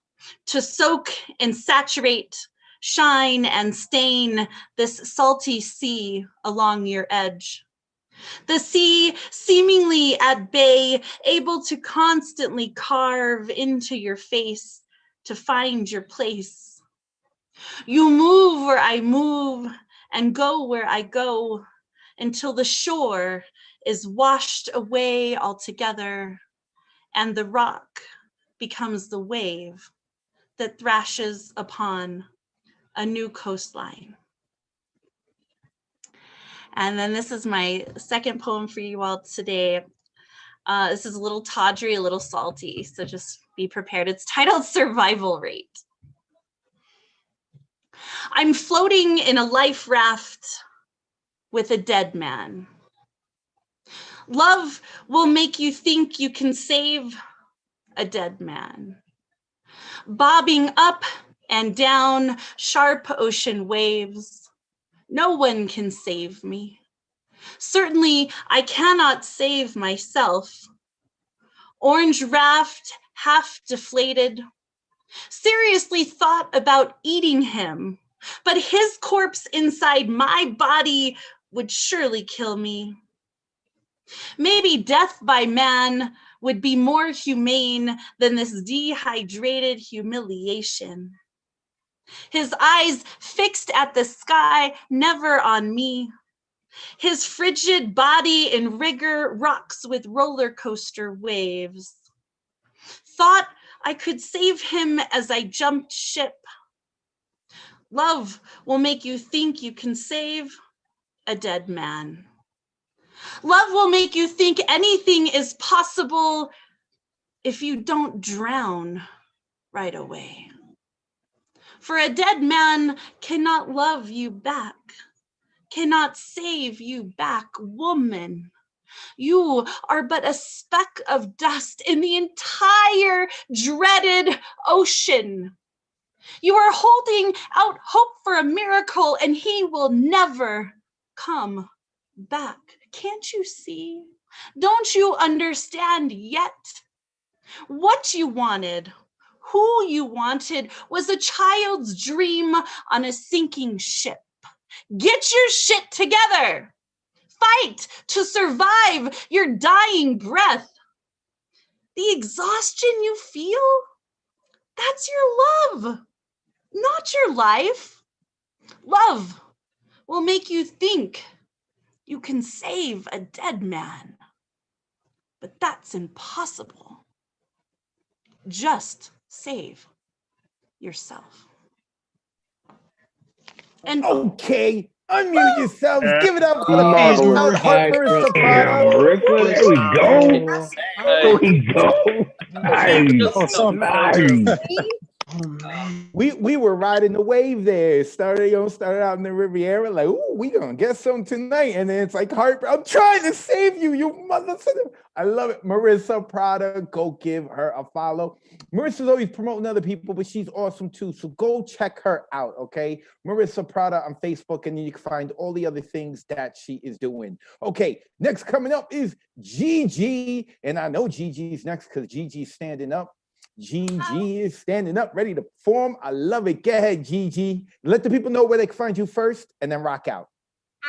E: to soak and saturate, shine and stain this salty sea along your edge. The sea seemingly at bay, able to constantly carve into your face to find your place. You move where I move and go where I go until the shore is washed away altogether and the rock becomes the wave that thrashes upon a new coastline. And then this is my second poem for you all today. This is a little tawdry, a little salty, so just be prepared. It's titled Survival Rate. I'm floating in a life raft with a dead man. Love will make you think you can save a dead man. Bobbing up and down sharp ocean waves. No one can save me. Certainly, I cannot save myself. Orange raft, half deflated. Seriously thought about eating him, but his corpse inside my body would surely kill me. Maybe death by man would be more humane than this dehydrated humiliation. His eyes fixed at the sky, never on me. His frigid body in rigor rocks with roller coaster waves. Thought I could save him as I jumped ship. Love will make you think you can save a dead man. Love will make you think anything is possible if you don't drown right away. For a dead man cannot love you back, cannot save you back, woman. You are but a speck of dust in the entire dreaded ocean. You are holding out hope for a miracle, and he will never come back. Can't you see? Don't you understand yet? What you wanted, who you wanted, was a child's dream on a sinking ship. Get your shit together. Fight to survive your dying breath. The exhaustion you feel, that's your love, not your life. Love will make you think you can save a dead man, but that's impossible. Just save yourself. And
A: okay, unmute yourselves. Give it up for
C: Marvelous.
A: Marissa
C: Yeah,
A: Prado.
C: Marissa, there we go. There we go. Nice.
A: We were riding the wave there. Started out in the Riviera, like, ooh, we gonna get some tonight. And then it's like I'm trying to save you, you motherfucker. I love it. Marissa Prada, go give her a follow. Marissa's always promoting other people, but she's awesome too. So go check her out, okay? Marissa Prada on Facebook, and then you can find all the other things that she is doing. Okay, next coming up is Gigi. And I know Gigi's next because Gigi's standing up. Gigi is standing up, ready to perform. I love it. Go ahead, Gigi. Let the people know where they can find you first and then rock out.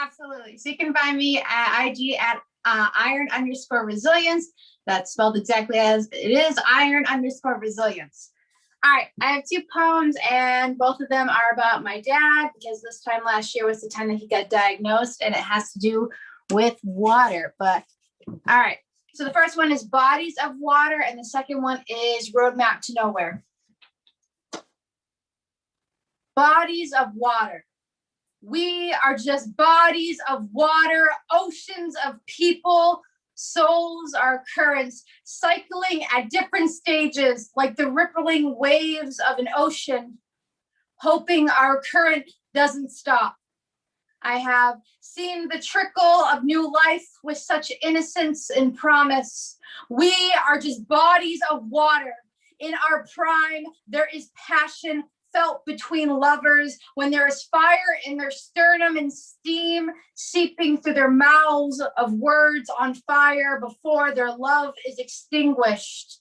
G: Absolutely. So you can find me at IG at iron_resilience. That's spelled exactly as it is, iron_resilience. All right, I have 2 poems, and both of them are about my dad, because this time last year was the time that he got diagnosed, and it has to do with water. But all right. So the first one is Bodies of Water, and the second one is Roadmap to Nowhere. Bodies of water. We are just bodies of water, oceans of people. Souls are currents, cycling at different stages, like the rippling waves of an ocean, hoping our current doesn't stop. I have seen the trickle of new life with such innocence and promise. We are just bodies of water. In our prime, there is passion felt between lovers when there is fire in their sternum and steam seeping through their mouths of words on fire before their love is extinguished.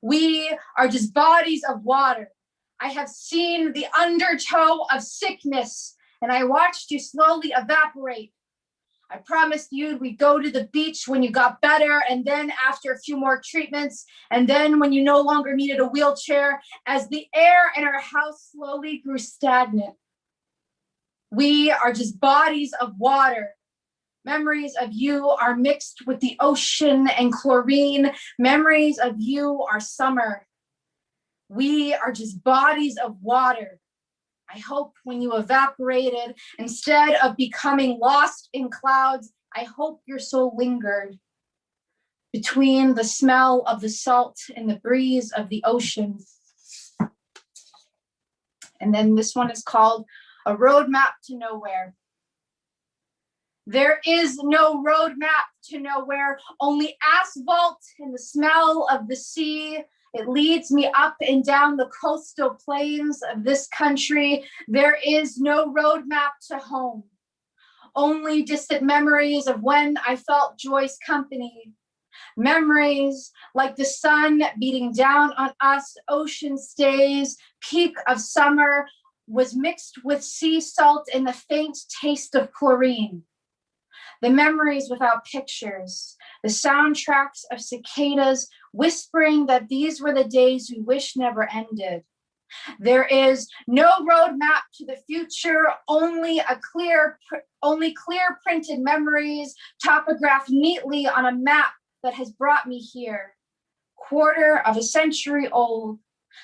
G: We are just bodies of water. I have seen the undertow of sickness, and I watched you slowly evaporate. I promised you we'd go to the beach when you got better, and then after a few more treatments, and then when you no longer needed a wheelchair, as the air in our house slowly grew stagnant. We are just bodies of water. Memories of you are mixed with the ocean and chlorine. Memories of you are summer. We are just bodies of water. I hope when you evaporated, instead of becoming lost in clouds, I hope your soul lingered between the smell of the salt and the breeze of the ocean. And then this one is called A Roadmap to Nowhere. There is no roadmap to nowhere, only asphalt and the smell of the sea. It leads me up and down the coastal plains of this country. There is no roadmap to home, only distant memories of when I felt joy's company. Memories like the sun beating down on us, ocean stays, peak of summer was mixed with sea salt and the faint taste of chlorine. The memories without pictures, the soundtracks of cicadas whispering that these were the days we wish never ended. There is no roadmap to the future, only clear printed memories topographed neatly on a map that has brought me here. Quarter of a century old,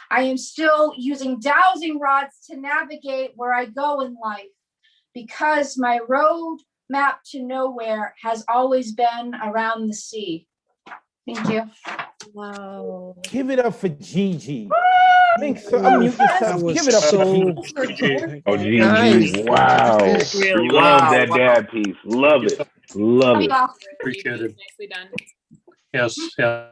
G: I am still using dowsing rods to navigate where I go in life, because my road map to nowhere has always been around the sea. Thank you.
Q: Wow.
A: Give it up for Gigi. Make sure unmute yourself. Give it up for Gigi.
C: Oh, Gigi,
A: Nice.
C: wow.
F: Really
C: Love
F: wow.
C: that dad piece. Love it. Love it.
F: Appreciate it. Nicely done. Yes, yeah.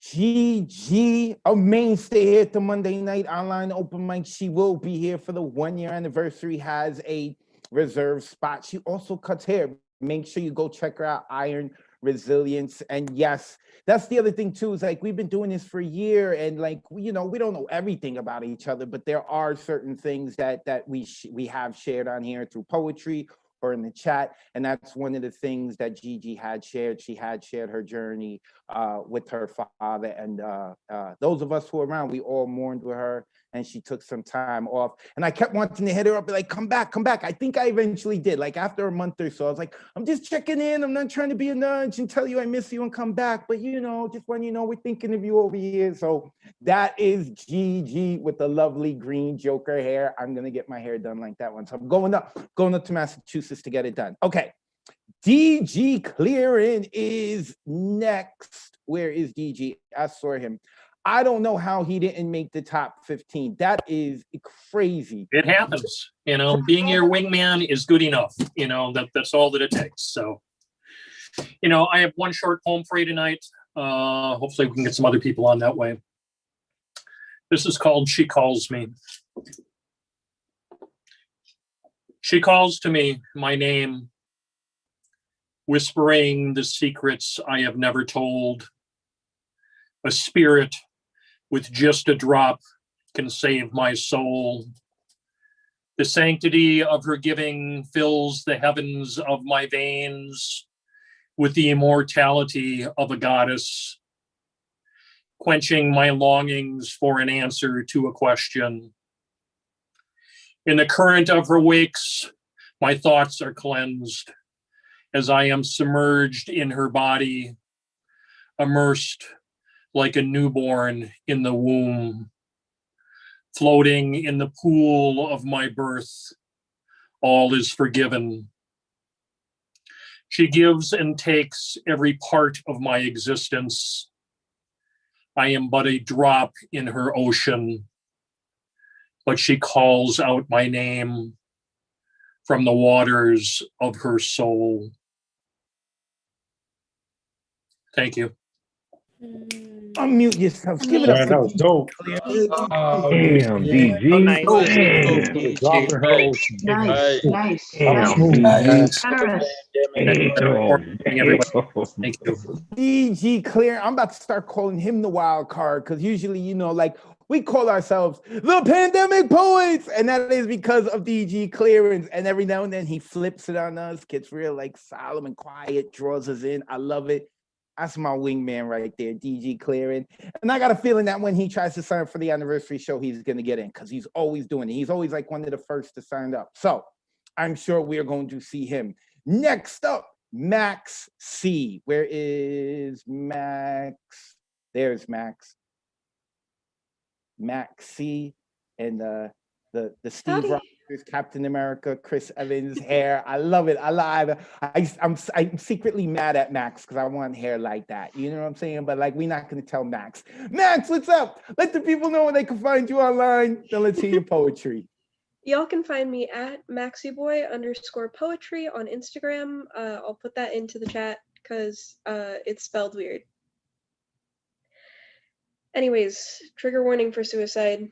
A: Gigi, a mainstay here at the Monday Night Online Open Mic. She will be here for the 1-year anniversary, has a reserved spot. She also cuts hair. Make sure you go check her out, Iron Resilience. And yes, that's the other thing too, is like we've been doing this for a year, and like we don't know everything about each other, but there are certain things that we have shared on here through poetry or in the chat, and that's one of the things that Gigi had shared. She had shared her journey with her father, and those of us who were around, we all mourned with her, and she took some time off. And I kept wanting to hit her up, like, come back, come back. I think I eventually did. Like after a month or so, I was like, I'm just checking in. I'm not trying to be a nudge and tell you I miss you and come back. But just when we're thinking of you over here. So that is Gigi with the lovely green Joker hair. I'm gonna get my hair done like that one. So I'm going up to Massachusetts to get it done. Okay. DG Clearing is next. Where is DG? I saw him. I don't know how he didn't make the top 15. That is crazy.
F: It happens. Being your wingman is good enough. That's all that it takes. So, I have one short poem for you tonight. Hopefully we can get some other people on that way. This is called She Calls Me. She calls to me my name, whispering the secrets I have never told. A spirit with just a drop can save my soul. The sanctity of her giving fills the heavens of my veins with the immortality of a goddess, quenching my longings for an answer to a question. In the current of her wakes, my thoughts are cleansed as I am submerged in her body, immersed like a newborn in the womb, floating in the pool of my birth. All is forgiven. She gives and takes every part of my existence. I am but a drop in her ocean, but she calls out my name from the waters of her soul. Thank you.
A: Unmute yourself. Give it up.
U: That was dope.
C: Damn, DG.
U: Dropping her ocean.
K: Nice, nice.
C: Damn,
K: Nice.
A: DG Clear. I'm about to start calling him the wild card, because usually, like We call ourselves the Pandemic Poets, and that is because of DG Clearance. And every now and then he flips it on us, gets real like solemn and quiet, draws us in. I love it. That's my wingman right there, DG Clearing. And I got a feeling that when he tries to sign up for the anniversary show, he's going to get in because he's always doing it. He's always like one of the first to sign up. So I'm sure we're going to see him. Next up, Max C. Where is Max? There's Max. Max C. And the Steve Rogers, Captain America, Chris Evans hair. I love it. I'm secretly mad at Max because I want hair like that. You know what I'm saying? But like, we're not going to tell Max. Max, what's up? Let the people know where they can find you online. Then let's hear your poetry.
I: Y'all can find me at MaxyBoy_poetry on Instagram. I'll put that into the chat because it's spelled weird. Anyways, trigger warning for suicide.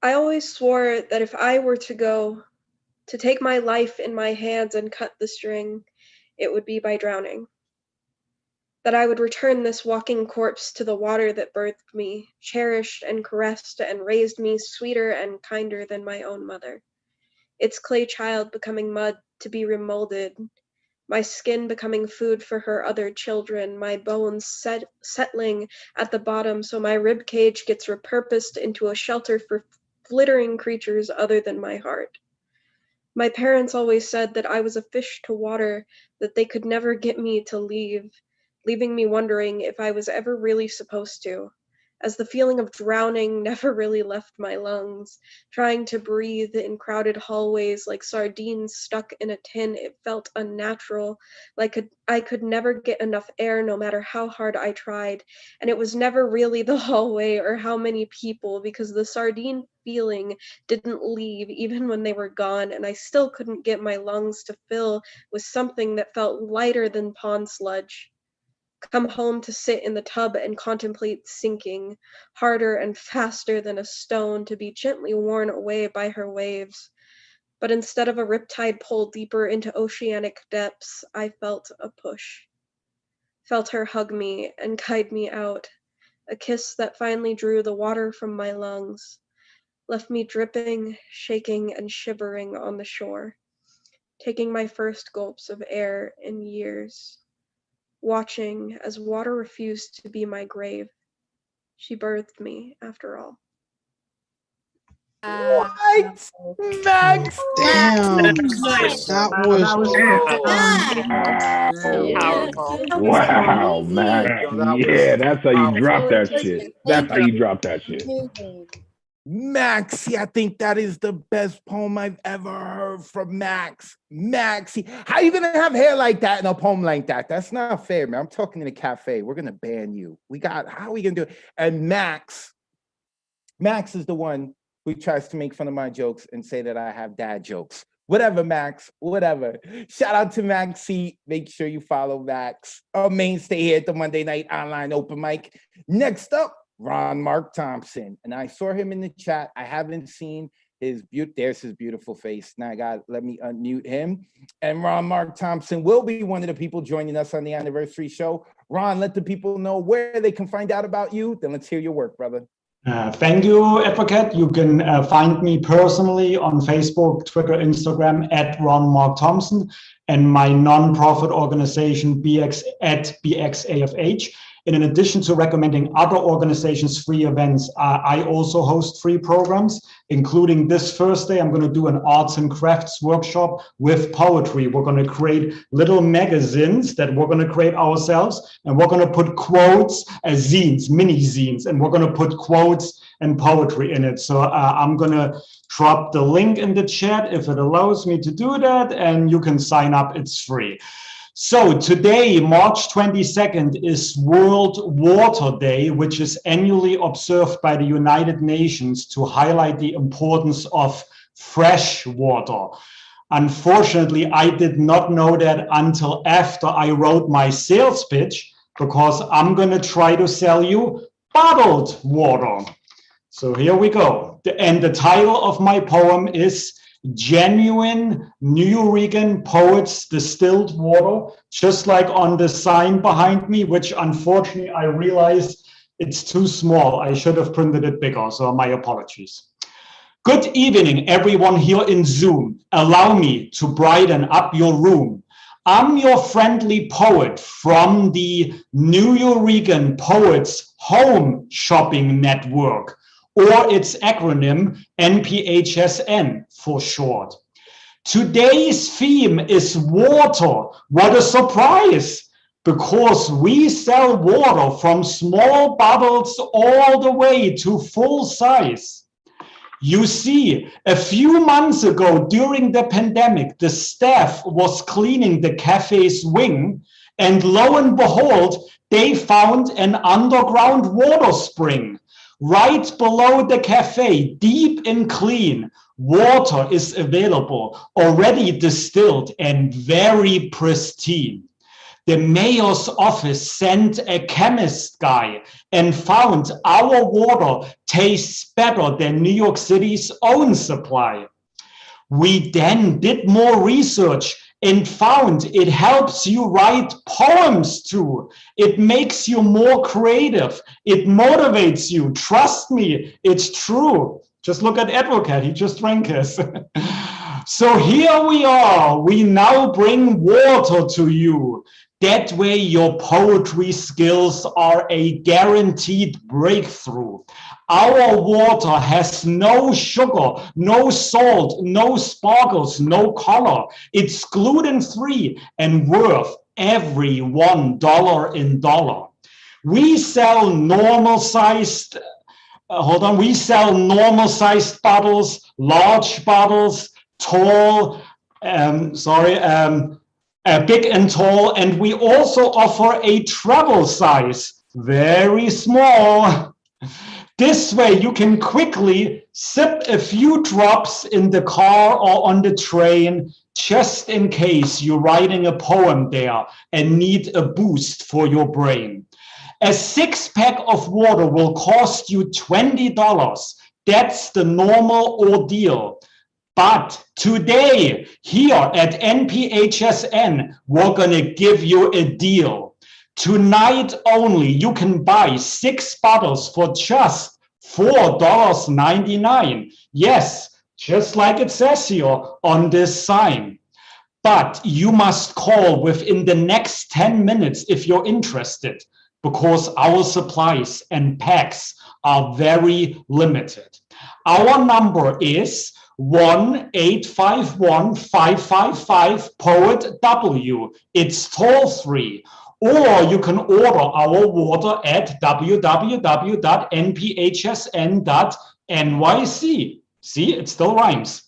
I: I always swore that if I were to take my life in my hands and cut the string, it would be by drowning. That I would return this walking corpse to the water that birthed me, cherished and caressed and raised me sweeter and kinder than my own mother. Its clay child becoming mud to be remolded, my skin becoming food for her other children, my bones settling at the bottom so my rib cage gets repurposed into a shelter for flittering creatures other than my heart. My parents always said that I was a fish to water, that they could never get me to leave, leaving me wondering if I was ever really supposed to, as the feeling of drowning never really left my lungs. Trying to breathe in crowded hallways like sardines stuck in a tin, it felt unnatural, like I could never get enough air no matter how hard I tried. And it was never really the hallway or how many people, because the sardine feeling didn't leave even when they were gone, and I still couldn't get my lungs to fill with something that felt lighter than pond sludge. Come home to sit in the tub and contemplate sinking, harder and faster than a stone to be gently worn away by her waves. But instead of a riptide pull deeper into oceanic depths, I felt a push. Felt her hug me and guide me out, a kiss that finally drew the water from my lungs, left me dripping, shaking, and shivering on the shore, taking my first gulps of air in years. Watching as water refused to be my grave. She birthed me after all.
A: What? Max?
V: Damn. That was
C: Wow, Max. Yeah, that's how you drop that shit. That's how you drop that shit.
A: Maxie, I think that is the best poem I've ever heard from Max. Maxie, how you gonna have hair like that in a poem like that? That's not fair, man. I'm talking in a cafe. We're gonna ban you. How are we gonna do it? And Max is the one who tries to make fun of my jokes and say that I have dad jokes. Whatever, Max, whatever. Shout out to Maxie. Make sure you follow Max, a mainstay here at the Monday Night Online Open Mic. Next up, Ron Mark Thompson. And I saw him in the chat. I haven't seen there's his beautiful face. Now let me unmute him. And Ron Mark Thompson will be one of the people joining us on the anniversary show. Ron, let the people know where they can find out about you. Then let's hear your work, brother.
W: Thank you, Advocate. You can find me personally on Facebook, Twitter, Instagram at Ron Mark Thompson, and my non-profit organization BXAFH. And in addition to recommending other organizations' free events, I also host free programs, including this Thursday. I'm going to do an arts and crafts workshop with poetry. We're going to create little magazines that we're going to create ourselves, and we're going to put quotes as zines, mini zines, and we're going to put quotes and poetry in it. So I'm going to drop the link in the chat if it allows me to do that, and you can sign up. It's free. So today, March 22nd, is World Water Day, which is annually observed by the United Nations to highlight the importance of fresh water. Unfortunately, I did not know that until after I wrote my sales pitch, because I'm going to try to sell you bottled water. So here we go. And the title of my poem is Genuine Nuyorican Poets Distilled Water, just like on the sign behind me, which unfortunately I realized It's too small. I should have printed it bigger, so my apologies. Good evening, everyone here in Zoom. Allow me to brighten up your room. I'm your friendly poet from the Nuyorican Poets Home Shopping Network, or its acronym NPHSN for short. Today's theme is water. What a surprise! Because we sell water from small bottles all the way to full size. You see, a few months ago during the pandemic, the staff was cleaning the cafe's wing, and lo and behold, they found an underground water spring. Right below the cafe, deep and clean, water is available, already distilled and very pristine. The mayor's office sent a chemist guy and found our water tastes better than New York City's own supply. We then did more research and found it helps you write poems too. It makes you more creative. It motivates you. Trust me, it's true. Just look at Advocate, he just drank his. So here we are. We now bring water to you. That way your poetry skills are a guaranteed breakthrough. Our water has no sugar, no salt, no sparkles, no color. It's gluten-free and worth every $1 in dollar. We sell normal-sized, we sell normal-sized bottles, large bottles, tall, big and tall, and we also offer a travel size, very small. This way you can quickly sip a few drops in the car or on the train, just in case you're writing a poem there and need a boost for your brain. A 6-pack of water will cost you $20. That's the normal ordeal. But today, here at NPHSN, we're going to give you a deal. Tonight only, you can buy 6 bottles for just $4.99. Yes, just like it says here on this sign. But you must call within the next 10 minutes if you're interested, because our supplies and packs are very limited. Our number is 1-851-555-POET-W. It's toll free. Or you can order our water at www.nphsn.nyc. See, it still rhymes.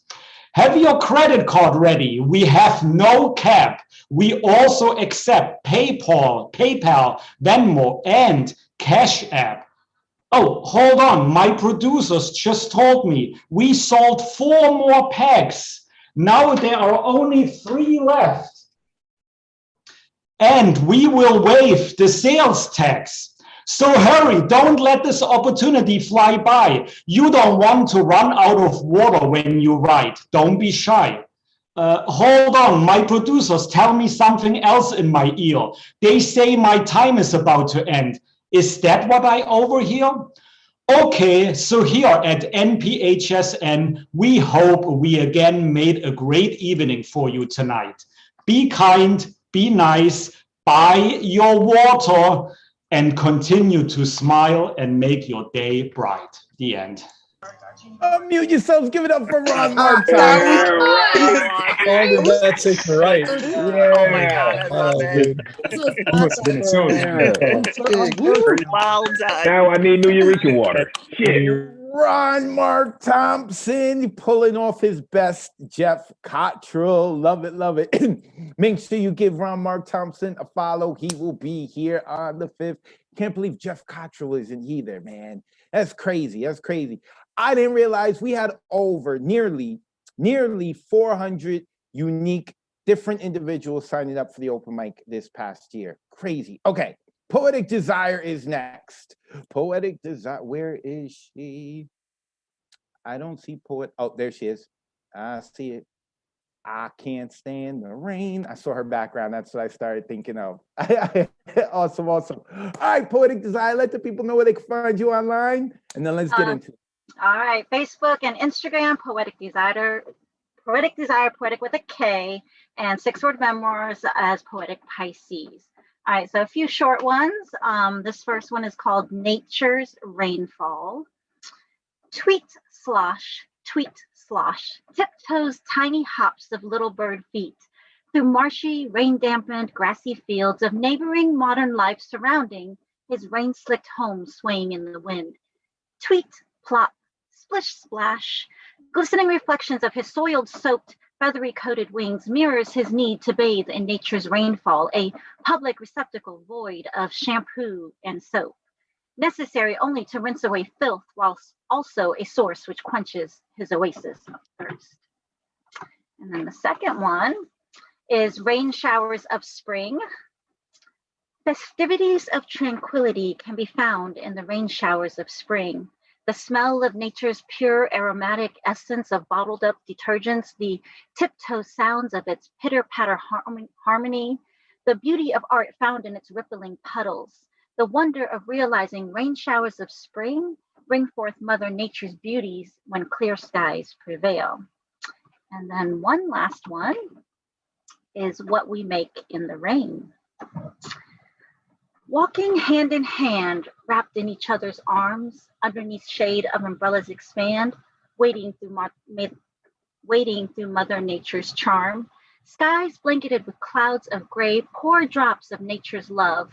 W: Have your credit card ready. We have no cap. We also accept PayPal, Venmo, and Cash App. Oh, hold on. My producers just told me we sold 4 more packs. Now there are only 3 left. And we will waive the sales tax. So hurry, don't let this opportunity fly by. You don't want to run out of water when you write. Don't be shy. Hold on, my producers tell me something else in my ear. They say my time is about to end. Is that what I overhear? Okay, so here at NPHSN, we hope we again made a great evening for you tonight. Be kind, be nice, buy your water, and continue to smile and make your day bright. The end.
A: Unmute yourselves. Give it up for Ron Mark.
U: How did that take me right?
A: Yeah.
U: Oh my God, I love it.
C: That must have been so
H: Well done.
C: Now I need Nuyorican water. Shit.
A: Ron Mark Thompson pulling off his best Jeff Cottrell. Love it, love it. Make sure you give Ron Mark Thompson a follow. He will be here on the 5th. Can't believe Jeff Cottrell isn't either, man. That's crazy. That's crazy. I didn't realize we had over nearly 400 unique different individuals signing up for the open mic this past year. Crazy. Okay. Poetic Desire is next. Poetic Desire, where is she? I don't see Poet. Oh, there she is. I see it. I can't stand the rain. I saw her background. That's what I started thinking of. Awesome, awesome. All right, Poetic Desire, let the people know where they can find you online. And then let's get into it.
H: All right, Facebook and Instagram, Poetic Desire, Poetic with a K, and 6-word memoirs as Poetic Pisces. All right, so a few short ones. This first one is called Nature's Rainfall. Tweet slosh, tiptoes tiny hops of little bird feet through marshy, rain-dampened, grassy fields of neighboring modern life surrounding his rain-slicked home swaying in the wind. Tweet, plop, splish, splash. Glistening reflections of his soiled, soaked, feathery coated wings mirrors his need to bathe in nature's rainfall, a public receptacle void of shampoo and soap, necessary only to rinse away filth, whilst also a source which quenches his oasis of thirst. And then the second one is Rain Showers of Spring. Festivities of tranquility can be found in the rain showers of spring. The smell of nature's pure aromatic essence of bottled up detergents, the tiptoe sounds of its pitter-patter harmony, the beauty of art found in its rippling puddles, the wonder of realizing rain showers of spring bring forth Mother Nature's beauties when clear skies prevail. And then one last one is What We Make in the Rain. Walking hand in hand, wrapped in each other's arms, underneath shade of umbrellas expand, waiting through Mother Nature's charm. Skies blanketed with clouds of gray, pour drops of nature's love.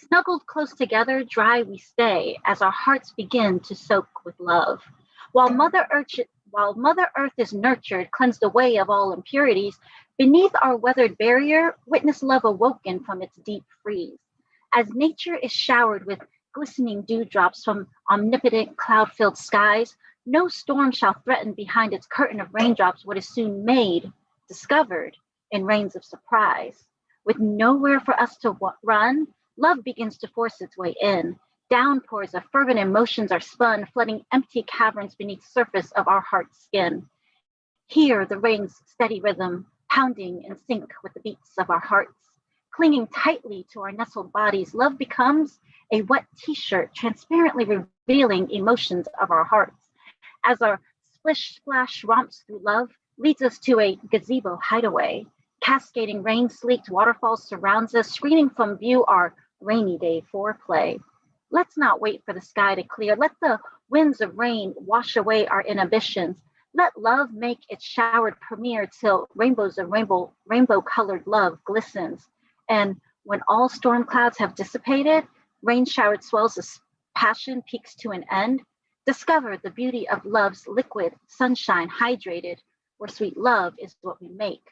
H: Snuggled close together, dry we stay as our hearts begin to soak with love. While Mother Earth is nurtured, cleansed away of all impurities, beneath our weathered barrier, witness love awoken from its deep freeze. As nature is showered with glistening dewdrops from omnipotent cloud-filled skies, no storm shall threaten behind its curtain of raindrops what is soon made, discovered, in rains of surprise. With nowhere for us to run, love begins to force its way in. Downpours of fervent emotions are spun, flooding empty caverns beneath the surface of our heart's skin. Hear the rain's steady rhythm, pounding in sync with the beats of our hearts. Clinging tightly to our nestled bodies, love becomes a wet t-shirt, transparently revealing emotions of our hearts. As our splish-splash romps through love, leads us to a gazebo hideaway. Cascading rain-sleeked waterfalls surrounds us, screening from view our rainy day foreplay. Let's not wait for the sky to clear. Let the winds of rain wash away our inhibitions. Let love make its showered premiere till rainbows of rainbow-colored love glistens. And when all storm clouds have dissipated, rain-showered swells of passion peaks to an end, discover the beauty of love's liquid sunshine hydrated, where sweet love is what we make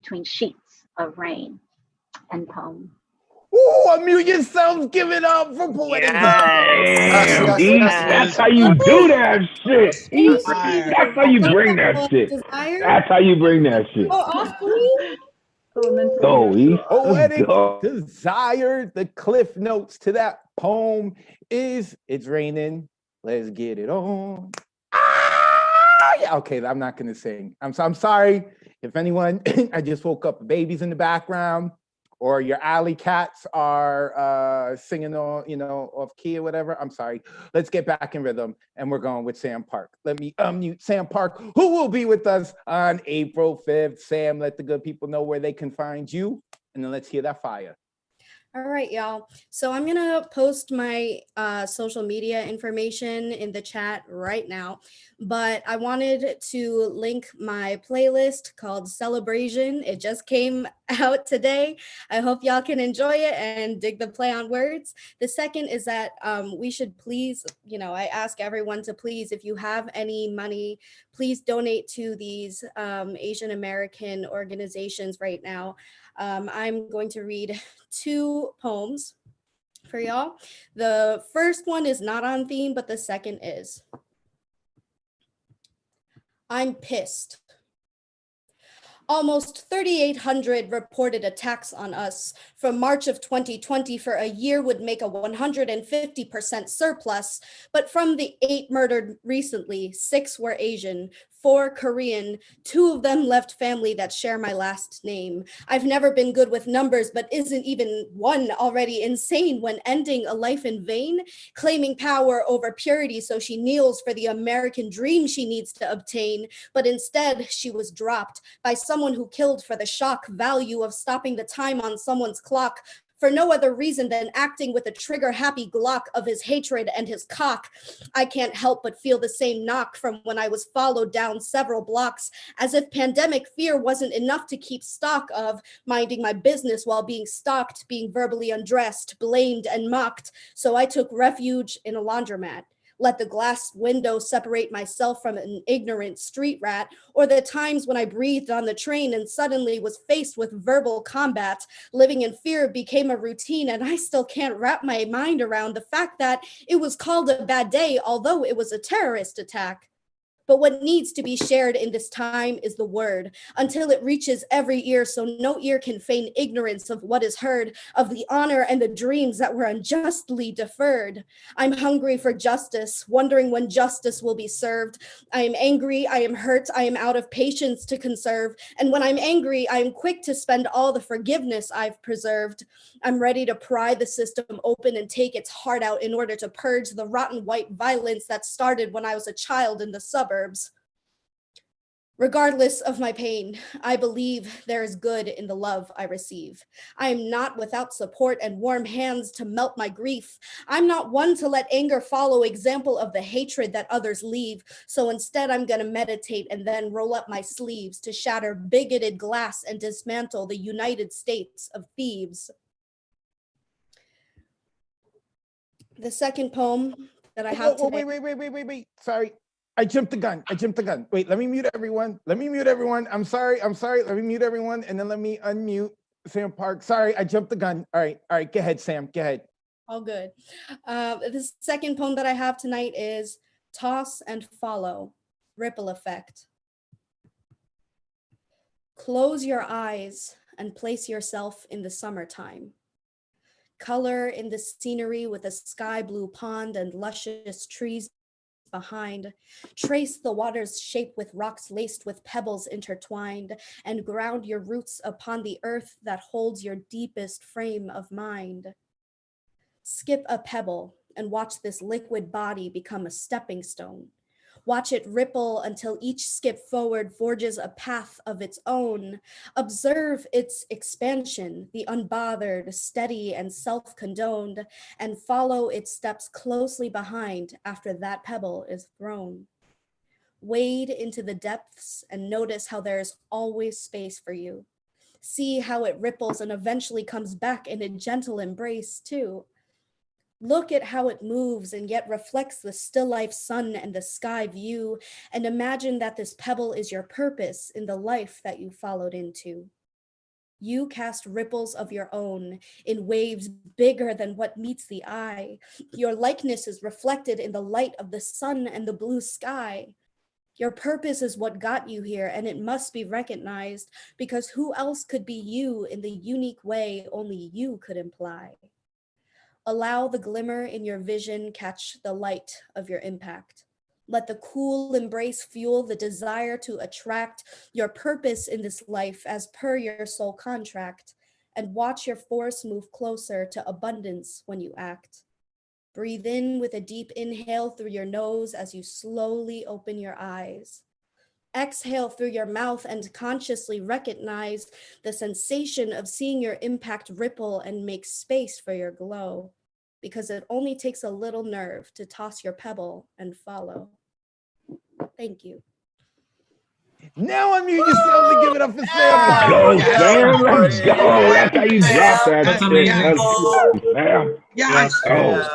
H: between sheets of rain. End poem.
A: Ooh, unmute yourselves, give it up for Poetic
C: Damn, E, that's how you do that shit. E, that's how you bring that shit. That's how you bring that shit. Go, E.
A: Poetic Desire. The cliff notes to that poem is It's Raining, let's get it on. Yeah, okay, I'm not gonna sing. I'm sorry if anyone, I just woke up, babies in the background, or your alley cats are singing on, off key or whatever. I'm sorry. Let's get back in rhythm, and we're going with Sam Park. Let me unmute Sam Park, who will be with us on April 5th. Sam, let the good people know where they can find you, and then let's hear that fire.
L: All right, y'all. So I'm going to post my social media information in the chat right now, but I wanted to link my playlist called Celebration. It just came out today. I hope y'all can enjoy it and dig the play on words. The second is that we should please, I ask everyone to please, if you have any money, please donate to these Asian American organizations right now. I'm going to read 2 poems for y'all. The first one is not on theme, but the second is. I'm pissed. Almost 3,800 reported attacks on us from March of 2020 for a year would make a 150% surplus, but from the 8 murdered recently, 6 were Asian, 4 Korean, 2 of them left family that share my last name. I've never been good with numbers, but isn't even 1 already insane when ending a life in vain? Claiming power over purity, so she kneels for the American dream she needs to obtain. But instead, she was dropped by someone who killed for the shock value of stopping the time on someone's clock, for no other reason than acting with a trigger-happy Glock of his hatred and his cock. I can't help but feel the same knock from when I was followed down several blocks, as if pandemic fear wasn't enough to keep stock of, minding my business while being stalked, being verbally undressed, blamed, and mocked. So I took refuge in a laundromat. Let the glass window separate myself from an ignorant street rat, or the times when I breathed on the train and suddenly was faced with verbal combat. Living in fear became a routine, and I still can't wrap my mind around the fact that it was called a bad day, although it was a terrorist attack. But what needs to be shared in this time is the word, until it reaches every ear, so no ear can feign ignorance of what is heard, of the honor and the dreams that were unjustly deferred. I'm hungry for justice, wondering when justice will be served. I am angry, I am hurt, I am out of patience to conserve. And when I'm angry, I am quick to spend all the forgiveness I've preserved. I'm ready to pry the system open and take its heart out in order to purge the rotten white violence that started when I was a child in the suburbs. Regardless of my pain, I believe there is good in the love I receive. I am not without support and warm hands to melt my grief. I'm not one to let anger follow example of the hatred that others leave. So instead, I'm going to meditate and then roll up my sleeves to shatter bigoted glass and dismantle the United States of thieves. The second poem that I have today.
A: Wait. Sorry. I jumped the gun. Wait, let me mute everyone. I'm sorry. Let me mute everyone and then let me unmute Sam Park. Sorry, I jumped the gun. All right. Go ahead, Sam. Go ahead.
L: All good. The second poem that I have tonight is Toss and Follow, Ripple Effect. Close your eyes and place yourself in the summertime. Color in the scenery with a sky blue pond and luscious trees behind. Trace the water's shape with rocks laced with pebbles intertwined, and ground your roots upon the earth that holds your deepest frame of mind. Skip a pebble and watch this liquid body become a stepping stone. Watch it ripple until each skip forward forges a path of its own. Observe its expansion, the unbothered, steady, and self-condoned, and follow its steps closely behind after that pebble is thrown. Wade into the depths and notice how there is always space for you. See how it ripples and eventually comes back in a gentle embrace too. Look at how it moves and yet reflects the still life sun and the sky view, and imagine that this pebble is your purpose in the life that you followed into. You cast ripples of your own in waves bigger than what meets the eye. Your likeness is reflected in the light of the sun and the blue sky. Your purpose is what got you here, and it must be recognized, because who else could be you in the unique way only you could imply? Allow the glimmer in your vision catch the light of your impact. Let the cool embrace fuel the desire to attract your purpose in this life as per your soul contract, and watch your force move closer to abundance when you act. Breathe in with a deep inhale through your nose as you slowly open your eyes. Exhale through your mouth and consciously recognize the sensation of seeing your impact ripple and make space for your glow, because it only takes a little nerve to toss your pebble and follow. Thank you.
A: Now unmute yourself and give it up for Sam.
C: Let's go, Sam. Let's go. That's how you drop that
F: That's
C: shit.
F: amazing.
C: Let's go, Sam.
F: Yes.
C: Oh,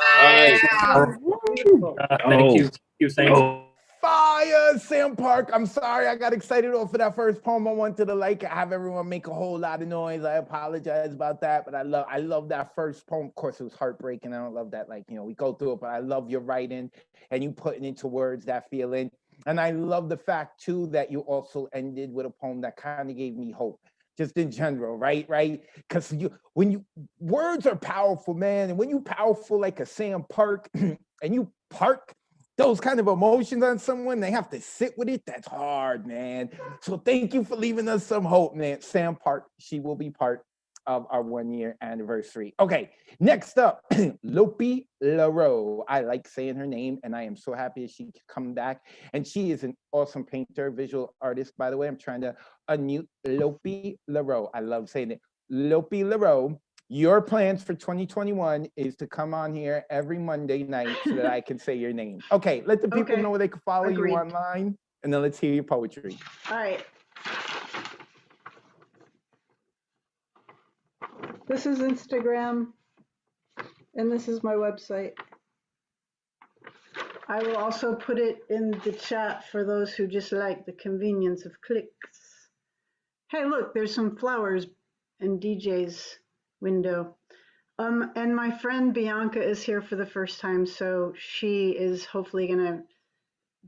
F: Thank you. Thank you.
A: Fire, Sam Park. I'm sorry, I got excited off of that first poem. I wanted to have everyone make a whole lot of noise. I apologize about that, but I love that first poem. Of course, it was heartbreaking. I don't love that, we go through it, but I love your writing and you putting into words that feeling. And I love the fact too that you also ended with a poem that kind of gave me hope, just in general, right? Because words are powerful, man. And when you powerful like a Sam Park and you park those kind of emotions on someone, they have to sit with it. That's hard, man. So thank you for leaving us some hope, man. Sam Park, she will be part of our 1-year anniversary. Okay, next up, Lopi LaRoe. I like saying her name, and I am so happy she could come back. And she is an awesome painter, visual artist, by the way. I'm trying to unmute Lopi LaRoe. I love saying it. Lopi LaRoe, your plans for 2021 is to come on here every Monday night so that I can say your name. Okay, let the people
D: Okay.
A: know where they can follow
D: Agreed.
A: you online, and then let's hear your poetry.
D: All right. This is Instagram, and this is my website. I will also put it in the chat for those who just like the convenience of clicks. Hey, look, there's some flowers in DJ's window. And my friend Bianca is here for the first time, so she is hopefully gonna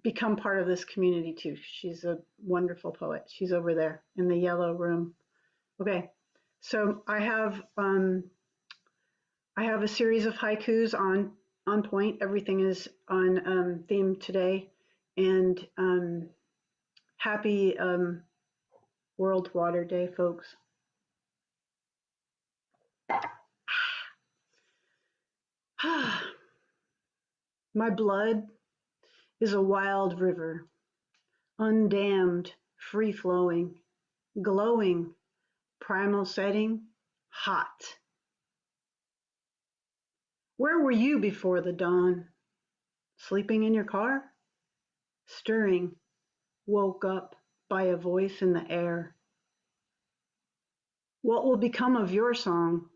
D: become part of this community too. She's a wonderful poet. She's over there in the yellow room. Okay, so I have a series of haikus on point. Everything is on theme today, and happy World Water Day, folks. My blood is a wild river, undammed, free-flowing, glowing, primal setting, hot. Where were you before the dawn? Sleeping in your car? Stirring, woke up by a voice in the air. What will become of your song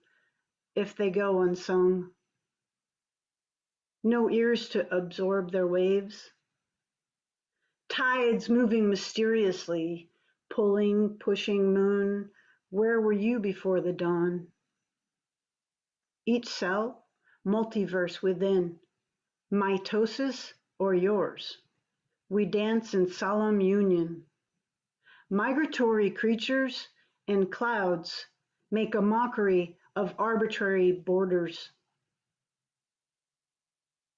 D: if they go unsung? No ears to absorb their waves. Tides moving mysteriously, pulling, pushing moon. Where were you before the dawn? Each cell, multiverse within, mitosis or yours. We dance in solemn union. Migratory creatures and clouds make a mockery of arbitrary borders.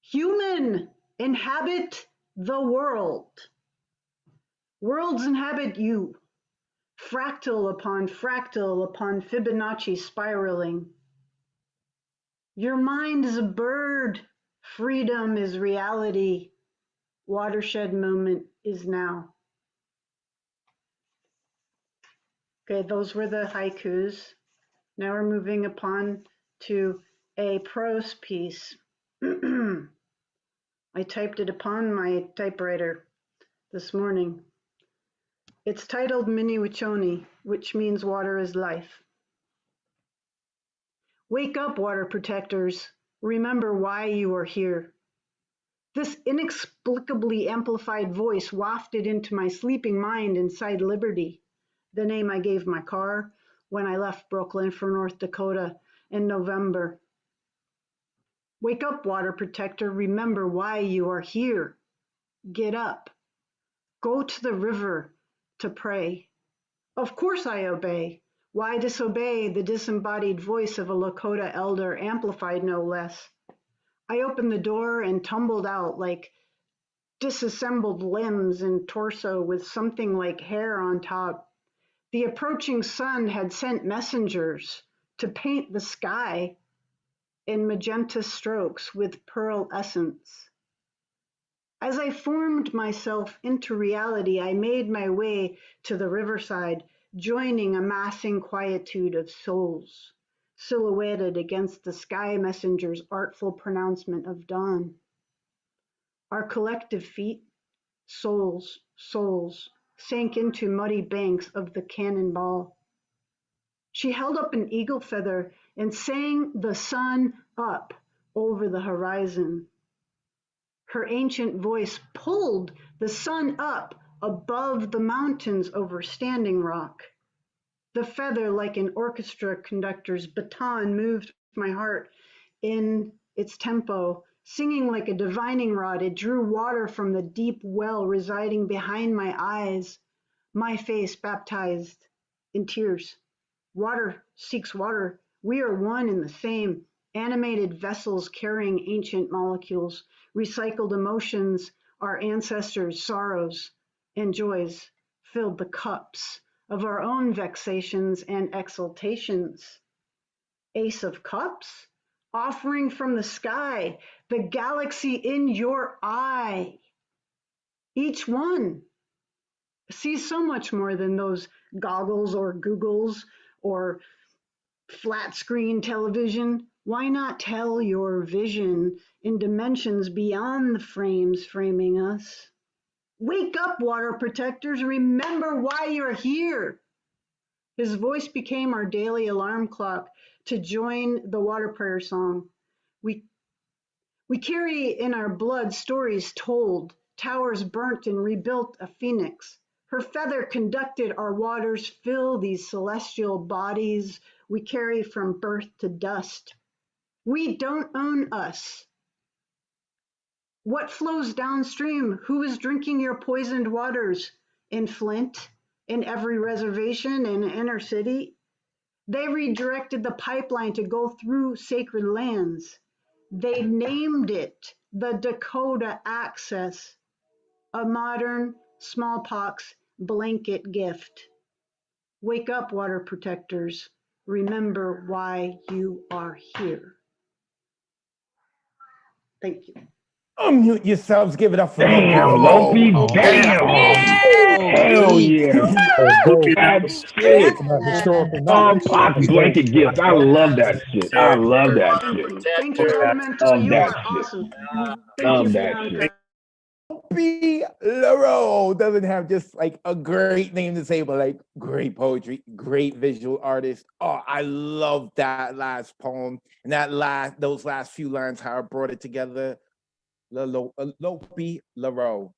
D: Human, inhabit the world. Worlds inhabit you. Fractal upon Fibonacci spiraling. Your mind is a bird. Freedom is reality. Watershed moment is now. Okay, those were the haikus. Now we're moving upon to a prose piece. I typed it upon my typewriter this morning. It's titled Mini Wichoni, which means water is life. Wake up, water protectors. Remember why you are here. This inexplicably amplified voice wafted into my sleeping mind inside Liberty, the name I gave my car when I left Brooklyn for North Dakota in November. Wake up, water protector. Remember why you are here. Get up. Go to the river to pray. Of course I obey. Why disobey the disembodied voice of a Lakota elder, amplified no less? I opened the door and tumbled out like disassembled limbs and torso with something like hair on top. The approaching sun had sent messengers to paint the sky in magenta strokes with pearl essence. As I formed myself into reality, I made my way to the riverside, joining a massing quietude of souls, silhouetted against the sky messenger's artful pronouncement of dawn. Our collective feet, souls, sank into muddy banks of the cannonball. She held up an eagle feather and sang the sun up over the horizon. Her ancient voice pulled the sun up above the mountains over Standing Rock. The feather, like an orchestra conductor's baton, moved my heart in its tempo. Singing like a divining rod, it drew water from the deep well residing behind my eyes, my face baptized in tears. Water seeks water. We are one and the same, animated vessels carrying ancient molecules, recycled emotions, our ancestors' sorrows and joys filled the cups of our own vexations and exaltations. Ace of Cups, offering from the sky, the galaxy in your eye. Each one sees so much more than those goggles or Googles or flat screen television. Why not tell your vision in dimensions beyond the frames framing us? Wake up, water protectors. Remember why you're here. His voice became our daily alarm clock to join the water prayer song. We carry in our blood stories told, towers burnt and rebuilt a phoenix. Her feather conducted our waters fill these celestial bodies we carry from birth to dust. We don't own us. What flows downstream? Who is drinking your poisoned waters? In Flint, in every reservation in inner city? They redirected the pipeline to go through sacred lands. They named it the Dakota Access, a modern smallpox blanket gift. Wake up, water protectors. Remember why you are here. Thank you.
A: Unmute yourselves. Give it up for
C: Damn, Loki. Damn. Hell yeah.
F: Look at
C: That
F: us.
C: shit.
U: Historical knowledge.
C: Smallpox blanket gift. I love that shit. I love that shit.
D: Thank you, Elemental.
C: Love
D: You
C: that
D: are
C: shit.
D: awesome. Thank you,
C: Love that
D: Bianca.
C: shit.
A: B. LaRoe doesn't have just like a great name to say, but like great poetry, great visual artist. Oh, I love that last poem and those last few lines, how I brought it together. Lopi LaRoe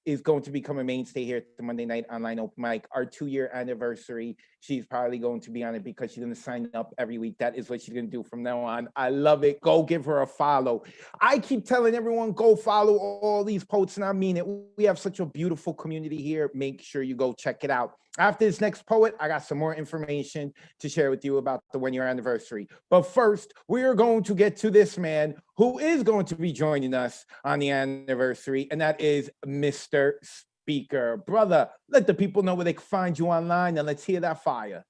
A: is going to become a mainstay here at the Monday Night Online Open Mic. Our 2-year anniversary. She's probably going to be on it because she's going to sign up every week. That is what she's going to do from now on. I love it. Go give her a follow. I keep telling everyone, go follow all these poets, and I mean it. We have such a beautiful community here. Make sure you go check it out. After this next poet, I got some more information to share with you about the 1-year anniversary. But first, we are going to get to this man who is going to be joining us on the anniversary, and that is Mr. Speaker. Brother, let the people know where they can find you online, and let's hear that fire.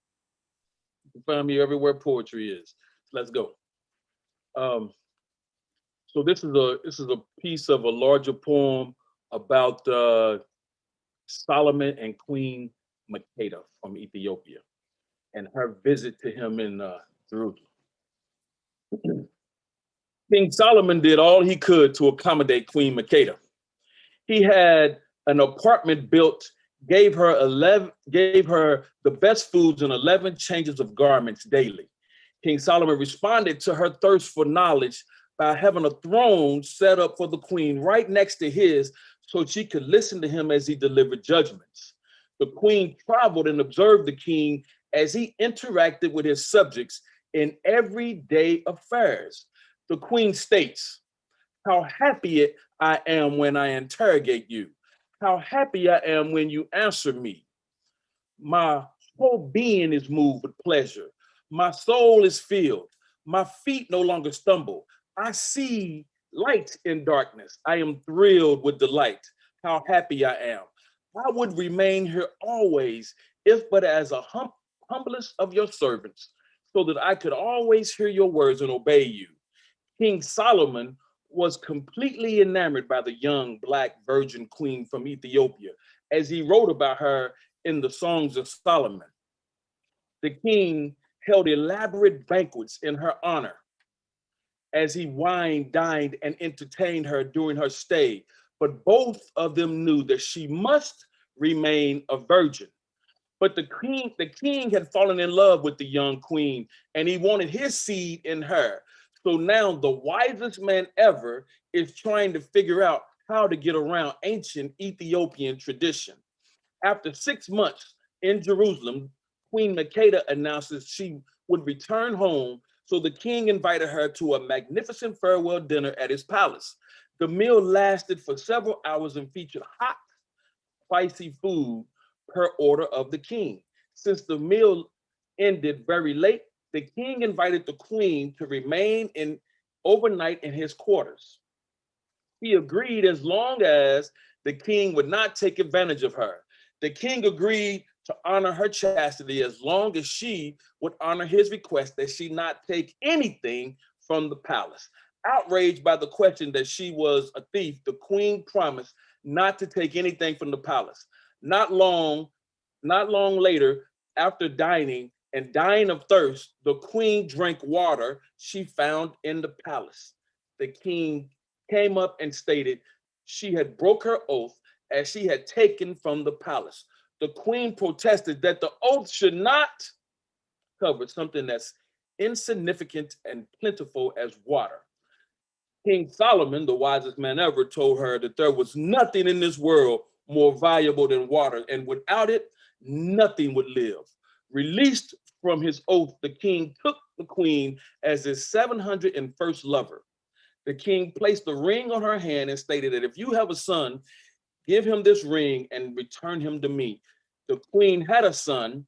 O: You can find me everywhere poetry is. Let's go. So this is a piece of a larger poem about Solomon and Queen Makeda from Ethiopia and her visit to him in Jerusalem. King Solomon did all he could to accommodate Queen Makeda. He had an apartment built, gave her the best foods and 11 changes of garments daily. King Solomon responded to her thirst for knowledge by having a throne set up for the queen right next to his so she could listen to him as he delivered judgments. The queen traveled and observed the king as he interacted with his subjects in everyday affairs. The queen states, "How happy I am when I interrogate you. How happy I am when you answer me. My whole being is moved with pleasure. My soul is filled. My feet no longer stumble. I see light in darkness. I am thrilled with delight. How happy I am. I would remain here always, if but as a humblest of your servants, so that I could always hear your words and obey you." King Solomon was completely enamored by the young Black virgin queen from Ethiopia, as he wrote about her in the Songs of Solomon. The king held elaborate banquets in her honor as he wined, dined, and entertained her during her stay. But both of them knew that she must remain a virgin. But the king had fallen in love with the young queen, and he wanted his seed in her. So now the wisest man ever is trying to figure out how to get around ancient Ethiopian tradition. After 6 months in Jerusalem, Queen Makeda announces she would return home, so the king invited her to a magnificent farewell dinner at his palace. The meal lasted for several hours and featured hot, spicy food per order of the king. Since the meal ended very late, the king invited the queen to remain overnight in his quarters. He agreed as long as the king would not take advantage of her. The king agreed to honor her chastity as long as she would honor his request that she not take anything from the palace. Outraged by the question that she was a thief, the queen promised not to take anything from the palace. Not long later, after dining and dying of thirst, the queen drank water she found in the palace. The king came up and stated she had broke her oath as she had taken from the palace. The queen protested that the oath should not cover something that's insignificant and plentiful as water. King Solomon, the wisest man ever, told her that there was nothing in this world more valuable than water, and without it, nothing would live. Released from his oath, the king took the queen as his 701st lover. The king placed the ring on her hand and stated that if you have a son, give him this ring and return him to me. The queen had a son,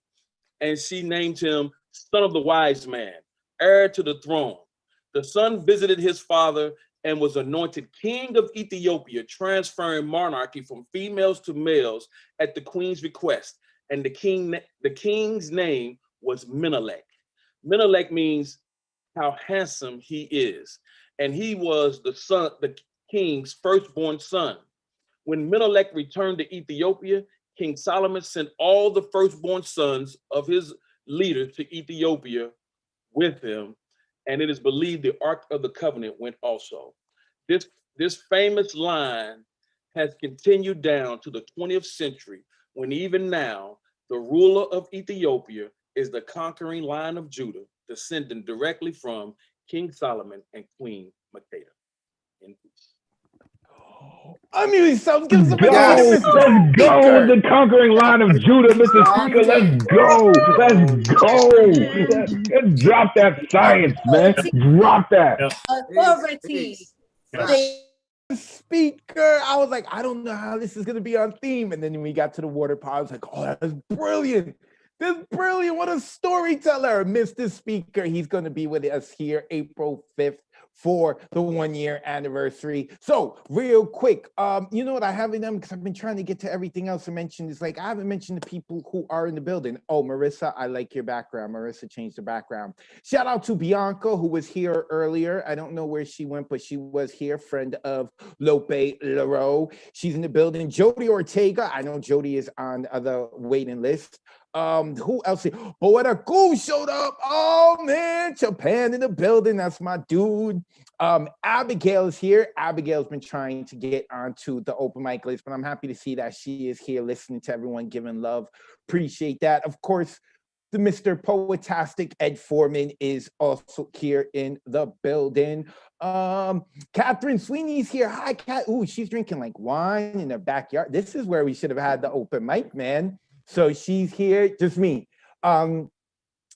O: and she named him Son of the Wise Man, heir to the throne. The son visited his father and was anointed king of Ethiopia, transferring monarchy from females to males at the queen's request. And the king's name was Menelik. Menelik means how handsome he is. And he was the king's firstborn son. When Menelik returned to Ethiopia, King Solomon sent all the firstborn sons of his leader to Ethiopia with him, and it is believed the Ark of the Covenant went also. This famous line has continued down to the 20th century, when even now, the ruler of Ethiopia is the conquering line of Judah, descending directly from King Solomon and Queen Makeda. In peace.
A: Unmute yourself. Give us a
C: Go! Let's go with the conquering line of Judah, Mr. Speaker. Let's go. Let's go. Let's drop that science, man. Drop that.
G: Authority.
A: Speaker, I was like, I don't know how this is going to be on theme. And then when we got to the water part, I was like, oh, that's brilliant. That's brilliant. What a storyteller. Mr. Speaker, he's going to be with us here April 5th for the 1-year anniversary. So real quick, you know what I haven't done, because I've been trying to get to everything else I mentioned, is like I haven't mentioned the people who are in the building. Oh, Marissa, I like your background. Marissa changed the background. Shout out to Bianca, who was here earlier. I don't know where she went, but she was here, friend of Lope Leroux. She's in the building. Jody Ortega, I know Jody is on the waiting list. Who else? Poeta Cool showed up. Oh man, Japan in the building. That's my dude. Abigail is here. Abigail's been trying to get onto the open mic list, but I'm happy to see that she is here listening to everyone, giving love. Appreciate that. Of course, the Mr. Poetastic Ed Foreman is also here in the building. Catherine Sweeney's here. Hi, Cat. Ooh, she's drinking like wine in her backyard. This is where we should have had the open mic, man. So she's here, just me.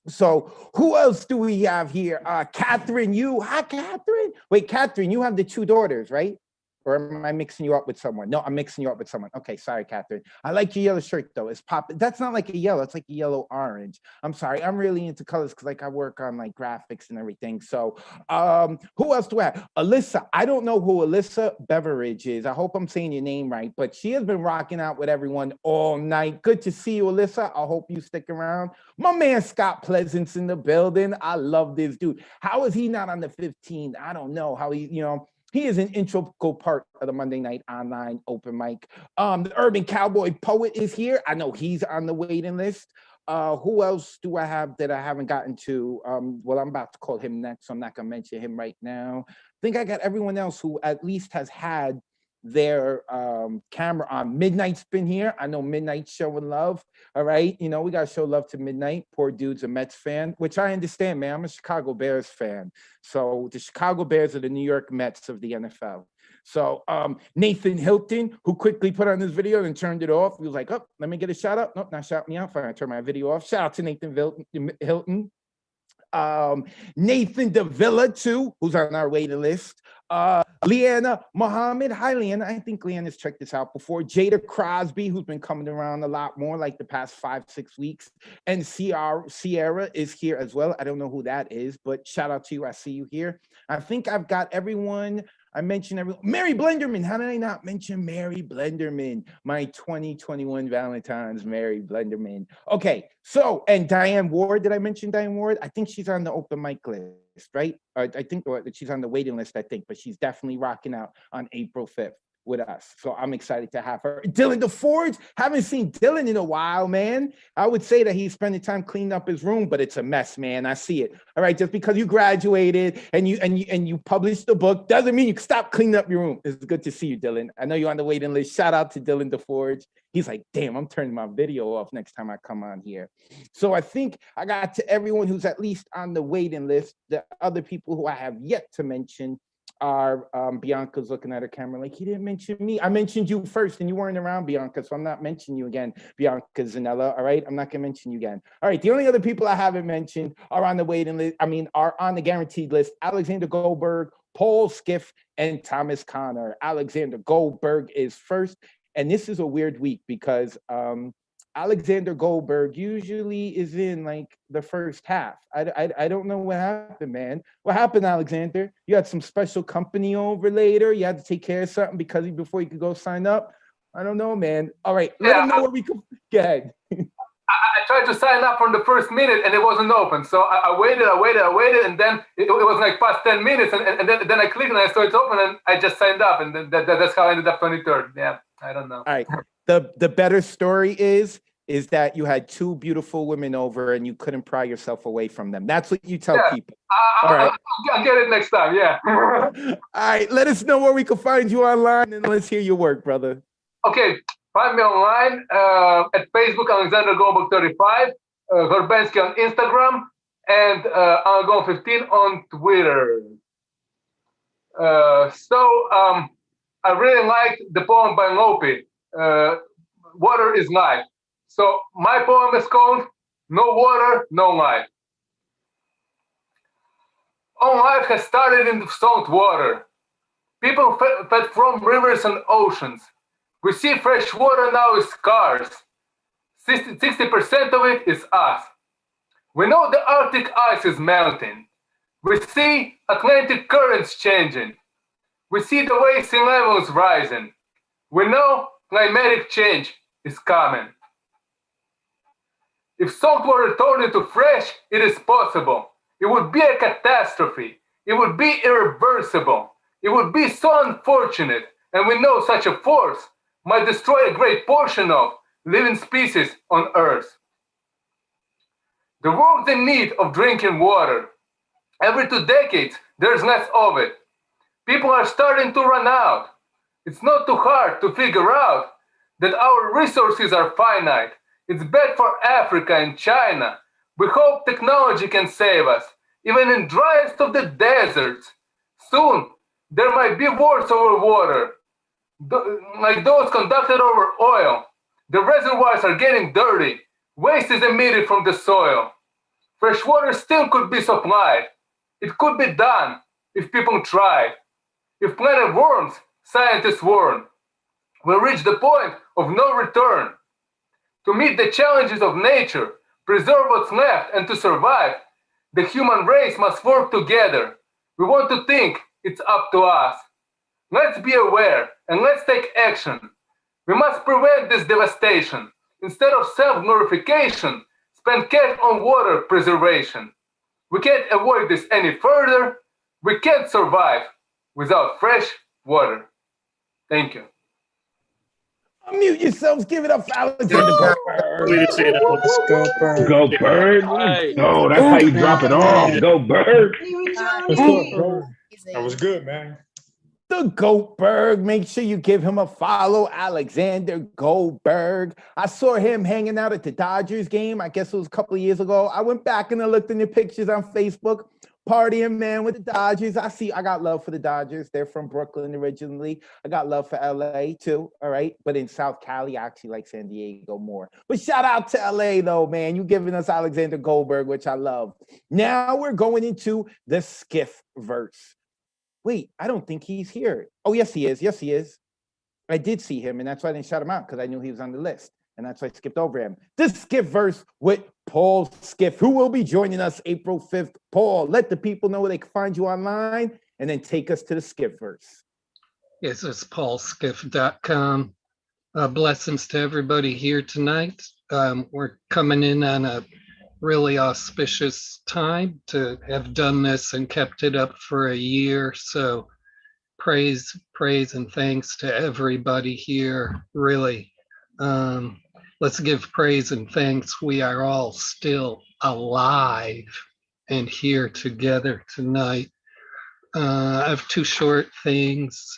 A: So who else do we have here? Catherine, you. Hi, Catherine. Wait, Catherine, you have the 2 daughters, right? Or am I mixing you up with someone? No, I'm mixing you up with someone. Okay, sorry, Catherine. I like your yellow shirt, though. It's pop. That's not like a yellow. It's like a yellow-orange. I'm sorry. I'm really into colors because, like, I work on, like, graphics and everything. So who else do I have? Alyssa. I don't know who Alyssa Beveridge is. I hope I'm saying your name right. But she has been rocking out with everyone all night. Good to see you, Alyssa. I hope you stick around. My man Scott Pleasance in the building. I love this dude. How is he not on the 15th? I don't know how he, you know. He is an integral part of the Monday Night Online open mic. The Urban Cowboy Poet is here. I know he's on the waiting list. Who else do I have that I haven't gotten to? Well, I'm about to call him next, so I'm not going to mention him right now. I think I got everyone else who at least has had their camera on. Midnight's been here. I know Midnight's showing love. All right. You know, we got to show love to Midnight. Poor dude's a Mets fan, which I understand, man. I'm a Chicago Bears fan. So the Chicago Bears are the New York Mets of the NFL. So Nathan Hilton, who quickly put on this video and turned it off. He was like, oh, let me get a shout out. Nope, not shout me out. Fine, I turn my video off. Shout out to Nathan Hilton. Nathan Davila too, who's on our waiting list. Leanna Mohammed. Hi, Leanna. I think Leanna's checked this out before. Jada Crosby, who's been coming around a lot more like the past 5-6 weeks. And Sierra is here as well. I don't know who that is, but shout out to you. I see you here. I think I've got everyone. I mentioned everyone. Mary Blenderman. How did I not mention Mary Blenderman? My 2021 Valentine's, Mary Blenderman. Okay, so, and Diane Ward. Did I mention Diane Ward? I think she's on the open mic list, right? I think she's on the waiting list, I think, but she's definitely rocking out on April 5th with us. So I'm excited to have her. Dylan DeForge. Haven't seen Dylan in a while, man. I would say that he's spending time cleaning up his room, but it's a mess, man. I see it. All right, just because you graduated and you published the book doesn't mean you can stop cleaning up your room. It's good to see you, Dylan. I know you're on the waiting list. Shout out to Dylan DeForge. He's like, damn, I'm turning my video off next time I come on here. So I think I got to everyone who's at least on the waiting list. The other people who I have yet to mention are Bianca's looking at her camera like, he didn't mention me. I mentioned you first and you weren't around, Bianca, so I'm not mentioning you again, Bianca Zanella, all right? I'm not gonna mention you again. All right, the only other people I haven't mentioned are on the waiting list, are on the guaranteed list: Alexander Goldberg, Paul Skiff, and Thomas Connor. Alexander Goldberg is first, and this is a weird week because Alexander Goldberg usually is in like the first half. I don't know what happened, man. What happened, Alexander? You had some special company over later. You had to take care of something before you could go sign up. I don't know, man. All right, let him know where we can. Go ahead.
M: I tried to sign up from the first minute and it wasn't open. So I waited, and then it was like past 10 minutes, and then I clicked and I saw it's open, and I just signed up, and then that's how I ended up 23rd. Yeah, I don't know. All
A: right. The better story is that you had two beautiful women over and you couldn't pry yourself away from them. That's what you tell people. All right.
M: I'll get it next time. Yeah.
A: All right. Let us know where we can find you online, and let's hear your work, brother.
M: Okay. Find me online at Facebook, Alexander Goldberg 35, Gorbensky on Instagram, and Algon15 on Twitter. I really liked the poem by Lopi, Water is Life. So my poem is called No Water, No Life. All life has started in the salt water. People fed from rivers and oceans. We see fresh water now is scarce. 60% of it is us. We know the Arctic ice is melting. We see Atlantic currents changing. We see the way sea levels rising. We know climatic change is coming. If saltwater turned into fresh, it is possible. It would be a catastrophe. It would be irreversible. It would be so unfortunate, and we know such a force might destroy a great portion of living species on Earth. The world's in need of drinking water. Every 2 decades, there's less of it. People are starting to run out. It's not too hard to figure out that our resources are finite. It's bad for Africa and China. We hope technology can save us, even in driest of the deserts. Soon, there might be wars over water, like those conducted over oil. The reservoirs are getting dirty. Waste is emitted from the soil. Fresh water still could be supplied. It could be done if people tried. If planet warms, scientists warn, we'll reach the point of no return. To meet the challenges of nature, preserve what's left, and to survive, the human race must work together. We want to think it's up to us. Let's be aware and let's take action. We must prevent this devastation. Instead of self-glorification, spend cash on water preservation. We can't avoid this any further. We can't survive without fresh water. Thank you.
A: Unmute yourselves. Give it up for Alexander Goldberg.
C: Go Bird. No, that's how you drop it off. Go Bird.
U: That was good, man.
A: The Goldberg. Make sure you give him a follow, Alexander Goldberg. I saw him hanging out at the Dodgers game. I guess it was a couple of years ago. I went back and I looked in the pictures on Facebook. partying, man, with the Dodgers. I got love for the Dodgers. They're from Brooklyn originally. I got love for LA too. All right. But in South Cali, I actually like San Diego more. But shout out to LA though, man. You giving us Alexander Goldberg, which I love. Now we're going into the skiff verse. Wait, I don't think he's here. Oh, yes, he is. Yes, he is. I did see him, and that's why I didn't shout him out, because I knew he was on the list. And that's why I skipped over him. This Skiff verse with Paul Skiff, who will be joining us April 5th. Paul, let the people know where they can find you online, and then take us to the Skiff verse.
P: Yes, it's paulskiff.com. Blessings to everybody here tonight. We're coming in on a really auspicious time to have done this and kept it up for a year. So praise and thanks to everybody here. Really, let's give praise and thanks. We are all still alive and here together tonight. I have two short things.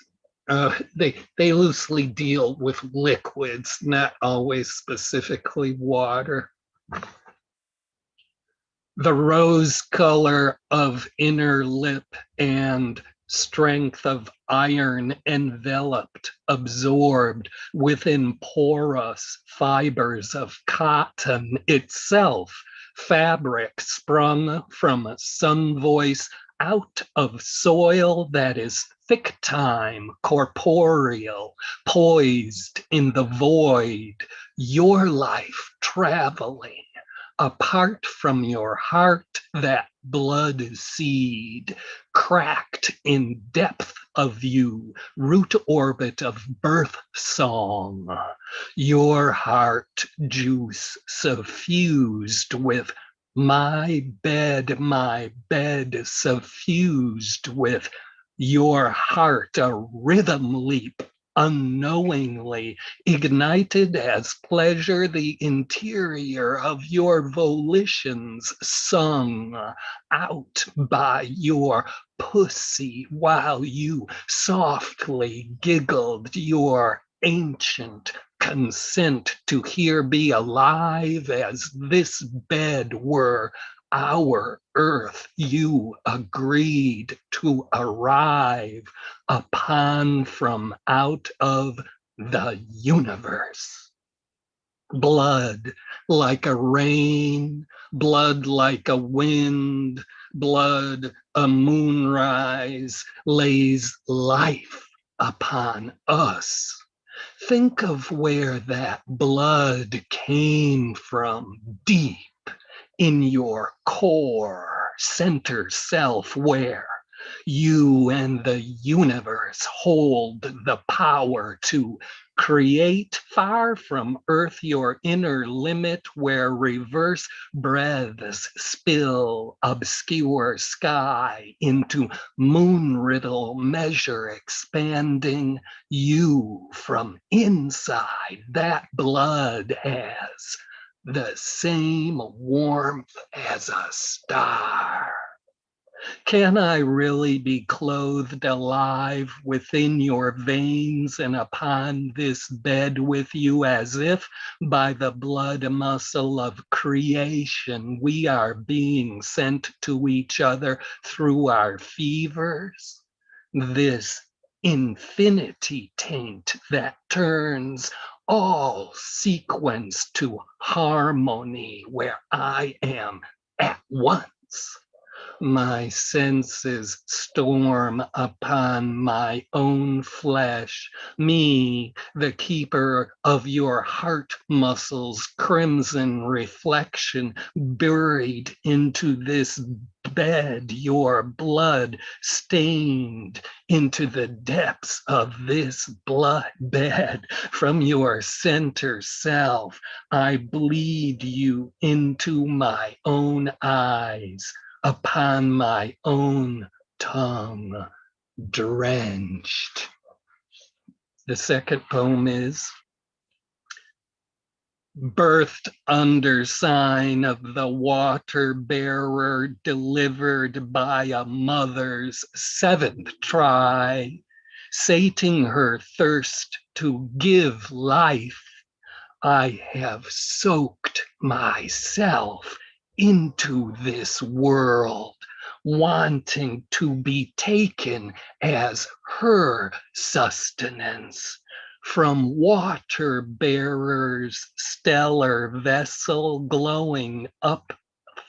P: They loosely deal with liquids, not always specifically water. The rose color of inner lip and strength of iron enveloped, absorbed within porous fibers of cotton itself, fabric sprung from a sun voice out of soil that is thick time, corporeal, poised in the void, your life traveling. Apart from your heart, that blood seed, cracked in depth of you, root orbit of birth song, your heart juice suffused with my bed suffused with your heart, a rhythm leap unknowingly ignited as pleasure, the interior of your volitions sung out by your pussy while you softly giggled your ancient consent to here be alive as this bed were our earth. You agreed to arrive upon from out of the universe. Blood like a rain, blood like a wind, blood a moonrise lays life upon us. Think of where that blood came from, deep in your core, center self, where you and the universe hold the power to create, far from earth, your inner limit, where reverse breaths spill obscure sky into moon riddle measure, expanding you from inside. That blood has the same warmth as a star. Can I really be clothed alive within your veins and upon this bed with you, as if by the blood muscle of creation we are being sent to each other through our fevers? This infinity taint that turns all sequence to harmony, where I am at once. My senses storm upon my own flesh, me, the keeper of your heart muscles, crimson reflection, buried into this bed, your blood stained into the depths of this blood bed. From your center self, I bleed you into my own eyes, upon my own tongue, drenched. The second poem is birthed under sign of the water bearer, delivered by a mother's seventh try, sating her thirst to give life. I have soaked myself into this world wanting to be taken as her sustenance. From water bearer's stellar vessel glowing up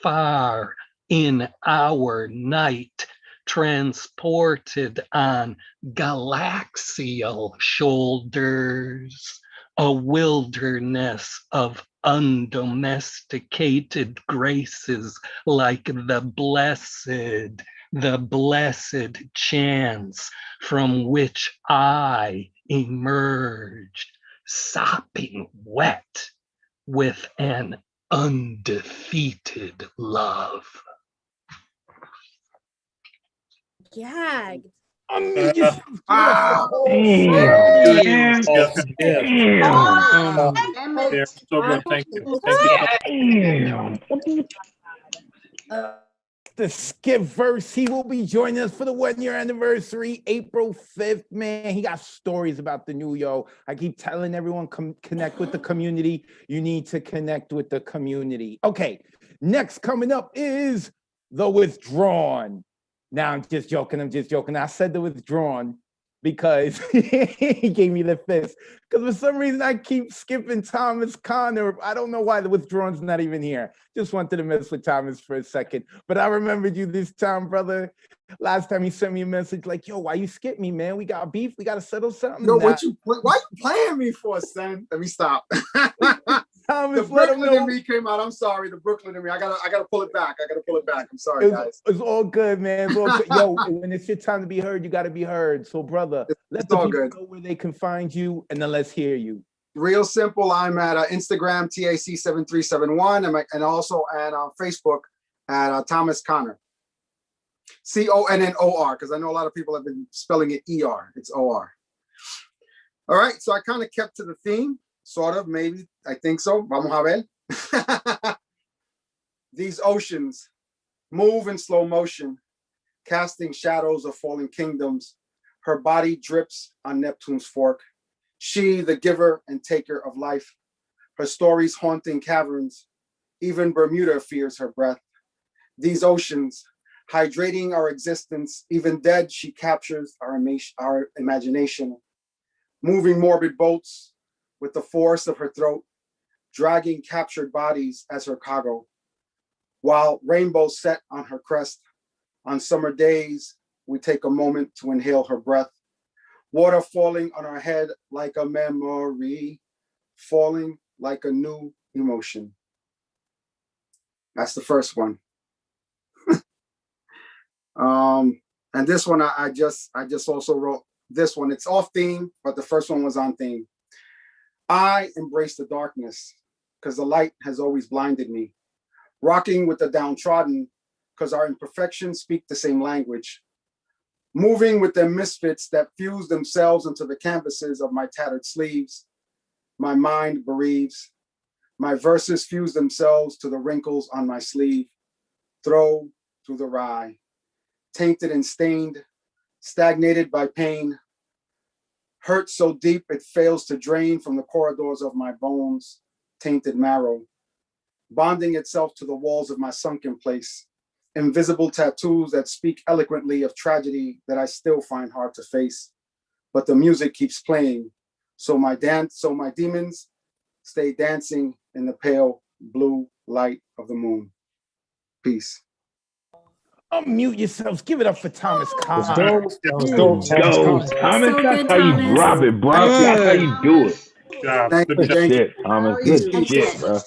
P: far in our night, transported on galaxial shoulders, a wilderness of undomesticated graces like the blessed chance from which I emerged, sopping wet with an undefeated love.
L: Gagged.
A: Unmute yourself.
N: Wow.
C: Damn,
F: They're so good. Thank you.
A: The Skip verse. He will be joining us for the 1-year anniversary, April 5th. Man, he got stories about the new yo. I keep telling everyone, connect with the community. You need to connect with the community. Okay, next coming up is The Withdrawn. Now, I'm just joking. I said The Withdrawn because he gave me the fist. Because for some reason, I keep skipping Thomas Connor. I don't know why The Withdrawn's not even here. Just wanted to mess with Thomas for a second. But I remembered you this time, brother. Last time he sent me a message like, yo, why you skip me, man? We got beef. We got to settle something.
J: Yo, why you playing me for, son? Let me stop.
A: Thomas,
J: The Brooklyn in me came out. I'm sorry. The Brooklyn in me. I gotta pull it back. I'm sorry, guys.
A: It's all good, man. It's all good. Yo, when it's your time to be heard, you got to be heard. So, brother, let the people know where they can find you, and then let's hear you.
J: Real simple. I'm at Instagram, TAC7371, and also at Facebook at Thomas Connor. CONNOR, because I know a lot of people have been spelling it ER. It's OR. All right, so I kind of kept to the theme, sort of, maybe. I think so. Vamos a ver. These oceans move in slow motion, casting shadows of fallen kingdoms. Her body drips on Neptune's fork. She, the giver and taker of life. Her stories haunting caverns. Even Bermuda fears her breath. These oceans, hydrating our existence, even dead, she captures our imagination. Moving morbid boats with the force of her throat, dragging captured bodies as her cargo. While rainbows set on her crest, on summer days, we take a moment to inhale her breath. Water falling on our head like a memory, falling like a new emotion. That's the first one. And this one, I just also wrote this one. It's off theme, but the first one was on theme. I embrace the darkness because the light has always blinded me. Rocking with the downtrodden because our imperfections speak the same language. Moving with the misfits that fuse themselves into the canvases of my tattered sleeves. My mind bereaves. My verses fuse themselves to the wrinkles on my sleeve. Throw through the rye. Tainted and stained, stagnated by pain. Hurt so deep it fails to drain from the corridors of my bones. Tainted marrow. Bonding itself to the walls of my sunken place. Invisible tattoos that speak eloquently of tragedy that I still find hard to face. But the music keeps playing, so my demons stay dancing in the pale blue light of the moon. Peace.
A: Unmute yourselves. Give it up for Thomas Connor.
C: That was dope, Thomas. That's how you drop it, bro. That's how you do it. Good shit, Thomas. Good shit, bro.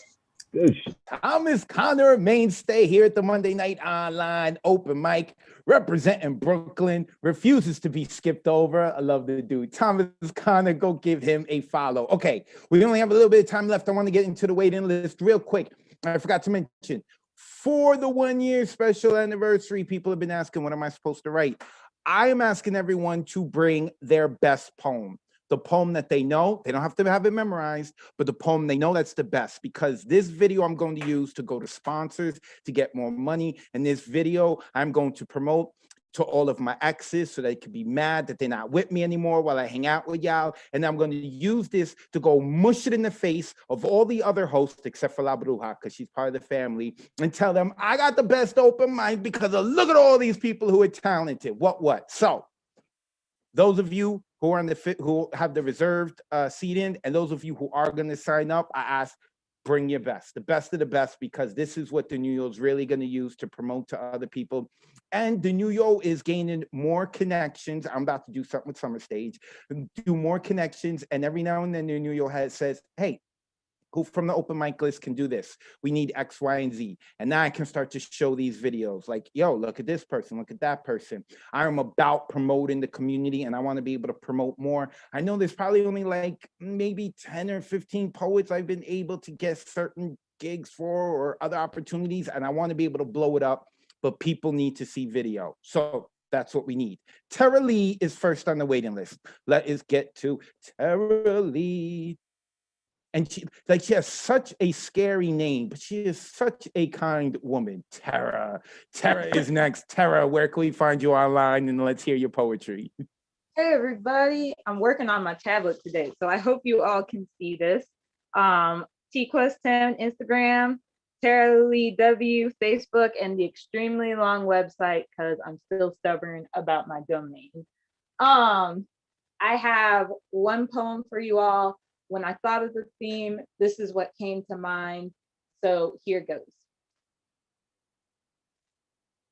C: Good shit.
A: Thomas Connor, mainstay here at the Monday Night Online Open Mic, representing Brooklyn, refuses to be skipped over. I love the dude. Thomas Connor, go give him a follow. Okay, we only have a little bit of time left. I want to get into the waiting list real quick. I forgot to mention, for the 1-year special anniversary, people have been asking, what am I supposed to write? I am asking everyone to bring their best poem. The poem that they know, they don't have to have it memorized, but the poem they know that's the best, because this video I'm going to use to go to sponsors to get more money. And this video I'm going to promote to all of my exes so they could be mad that they're not with me anymore while I hang out with y'all. And I'm going to use this to go mush it in the face of all the other hosts except for La Bruja, because she's part of the family, and tell them I got the best open mind because of look at all these people who are talented. What? So those of you who are who have the reserved seat in, and those of you who are going to sign up, I ask, bring your best, the best of the best, because this is what the New Yo is really going to use to promote to other people. And the New Yo is gaining more connections. I'm about to do something with Summer Stage, do more connections. And every now and then the New Yo says, hey, who from the open mic list can do this? We need X, Y, and Z. And now I can start to show these videos like, yo, look at this person, look at that person. I'm about promoting the community and I want to be able to promote more. I know there's probably only like maybe 10 or 15 poets I've been able to get certain gigs for or other opportunities, and I want to be able to blow it up, but people need to see video. So that's what we need. Tara Lee is first on the waiting list. Let us get to Tara Lee. And she has such a scary name, but she is such a kind woman. Tara is next. Tara, where can we find you online? And let's hear your poetry.
R: Hey everybody, I'm working on my tablet today, so I hope you all can see this. TQuest10 Instagram, Tara Lee W Facebook, and the extremely long website because I'm still stubborn about my domain. I have one poem for you all. When I thought of the theme, this is what came to mind. So here goes.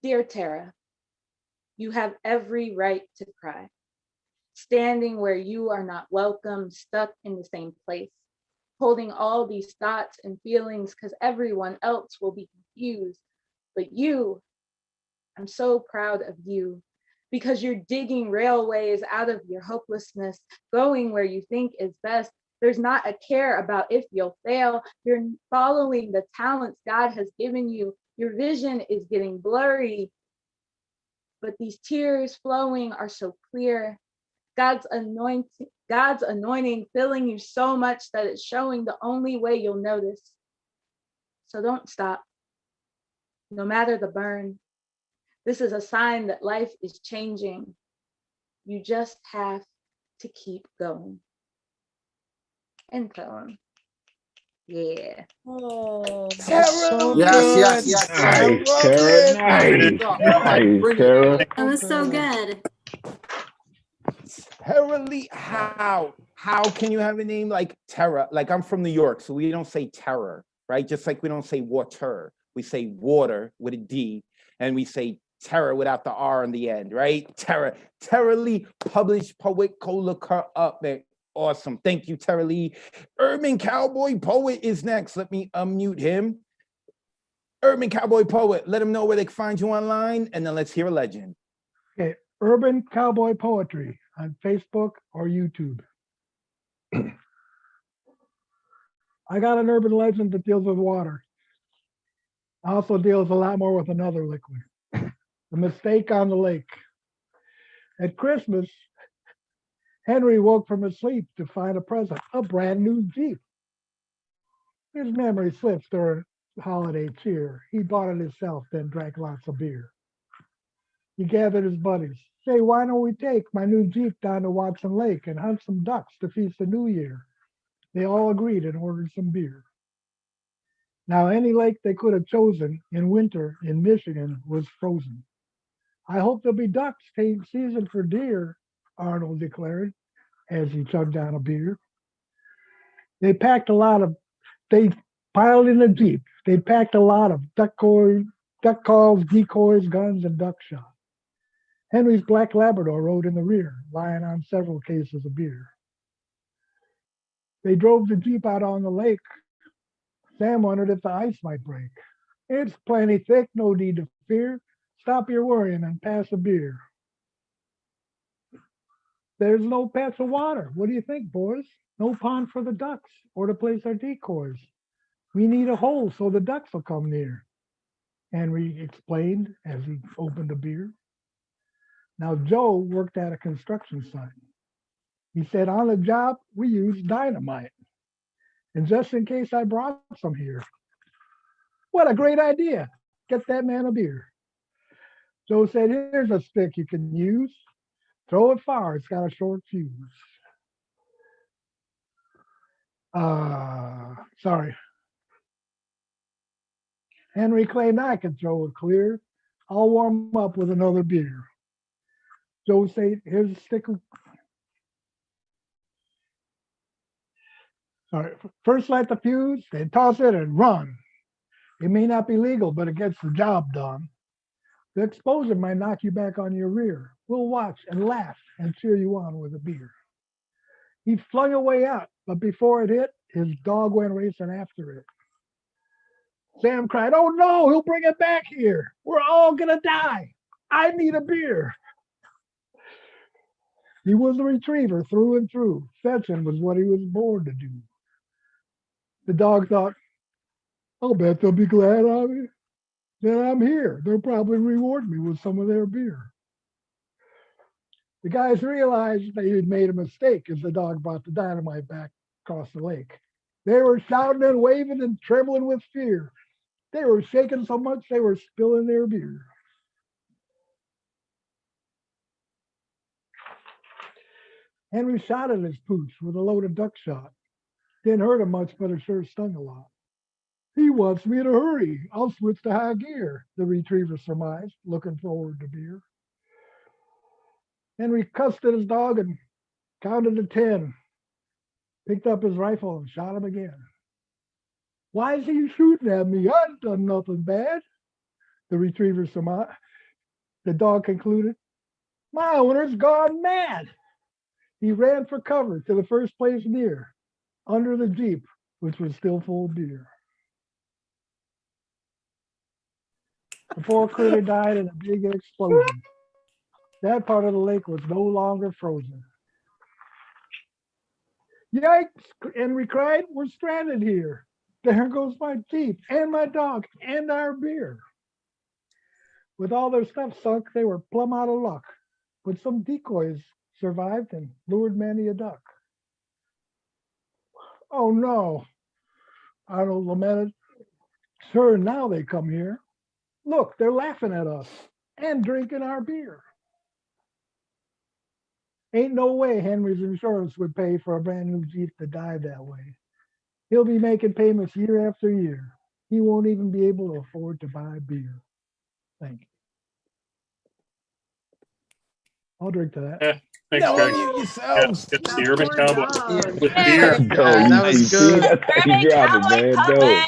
R: Dear Tara, you have every right to cry. Standing where you are not welcome, stuck in the same place, holding all these thoughts and feelings because everyone else will be confused. But you, I'm so proud of you because you're digging railways out of your hopelessness, going where you think is best. There's not a care about if you'll fail. You're following the talents God has given you. Your vision is getting blurry, but these tears flowing are so clear. God's anointing filling you so much that it's showing the only way you'll notice. So don't stop, no matter the burn. This is a sign that life is changing. You just have to keep going. And poem. Yeah.
L: Oh,
R: Tara.
J: Yes.
C: Nice, Tara. Nice, Tara.
S: That was so good.
A: Tara Lee, how can you have a name like Tara? Like, I'm from New York, so we don't say terror, right? Just like we don't say water, we say water with a D, and we say terror without the R on the end, right? Tara Lee, published poet, go look her up, man. Awesome. Thank you, Tara Lee. Urban Cowboy Poet is next. Let me unmute him. Urban Cowboy Poet, let him know where they can find you online, and then let's hear a legend.
V: Okay, Urban Cowboy Poetry on Facebook or YouTube. I got an urban legend that deals with water. Also deals a lot more with another liquid. The mistake on the lake. At Christmas, Henry woke from his sleep to find a present, a brand new Jeep. His memory slips during holiday cheer. He bought it himself, then drank lots of beer. He gathered his buddies. Say, why don't we take my new Jeep down to Watson Lake and hunt some ducks to feast the new year? They all agreed and ordered some beer. Now, any lake they could have chosen in winter in Michigan was frozen. I hope there'll be ducks, tain't season for deer, Arnold declared as he chugged down a beer. They piled in the Jeep. They packed a lot of duck calls, decoys, guns, and duck shot. Henry's black Labrador rode in the rear, lying on several cases of beer. They drove the Jeep out on the lake. Sam wondered if the ice might break. It's plenty thick, no need to fear. Stop your worrying and pass a beer. There's no patch of water. What do you think, boys? No pond for the ducks or to place our decoys. We need a hole so the ducks will come near. Henry explained as he opened a beer. Now, Joe worked at a construction site. He said, on the job, we use dynamite. And just in case I brought some here. What a great idea. Get that man a beer. Joe said, here's a stick you can use. Throw it far, it's got a short fuse. Sorry. Henry claimed I could throw it clear. I'll warm up with another beer. Joe said, here's a stick of... Sorry. First light the fuse, then toss it and run. It may not be legal, but it gets the job done. The exposure might knock you back on your rear. We'll watch and laugh and cheer you on with a beer. He flung away out, but before it hit, his dog went racing after it. Sam cried, oh no, he'll bring it back here. We're all gonna die. I need a beer. He was a retriever through and through. Fetching was what he was born to do. The dog thought, I'll bet they'll be glad that I'm here. They'll probably reward me with some of their beer. The guys realized they had made a mistake as the dog brought the dynamite back across the lake. They were shouting and waving and trembling with fear. They were shaking so much they were spilling their beer. Henry shot at his pooch with a loaded duck shot. Didn't hurt him much, but it sure stung a lot. He wants me to hurry. I'll switch to high gear, the retriever surmised, looking forward to beer. Henry cussed at his dog and counted to 10. Picked up his rifle and shot him again. Why is he shooting at me? I've done nothing bad, the retriever surmised. The dog concluded, my owner's gone mad. He ran for cover to the first place near, under the Jeep, which was still full of beer. The poor critter died in a big explosion. That part of the lake was no longer frozen. Yikes, Henry cried, we're stranded here. There goes my Jeep and my dog and our beer. With all their stuff sunk, they were plumb out of luck, but some decoys survived and lured many a duck. Oh no, Arnold lamented. Sure, now they come here. Look, they're laughing at us and drinking our beer. Ain't no way Henry's insurance would pay for a brand new Jeep to die that way. He'll be making payments year after year. He won't even be able to afford to buy beer. Thank you. I'll drink to that.
F: Thanks,
A: No,
F: Greg.
A: unmute yourselves.
F: It's the Urban Cowboy with
C: Yeah.
F: beer.
C: Dope,
V: That was good.
C: That's how you drop it, man. Dope.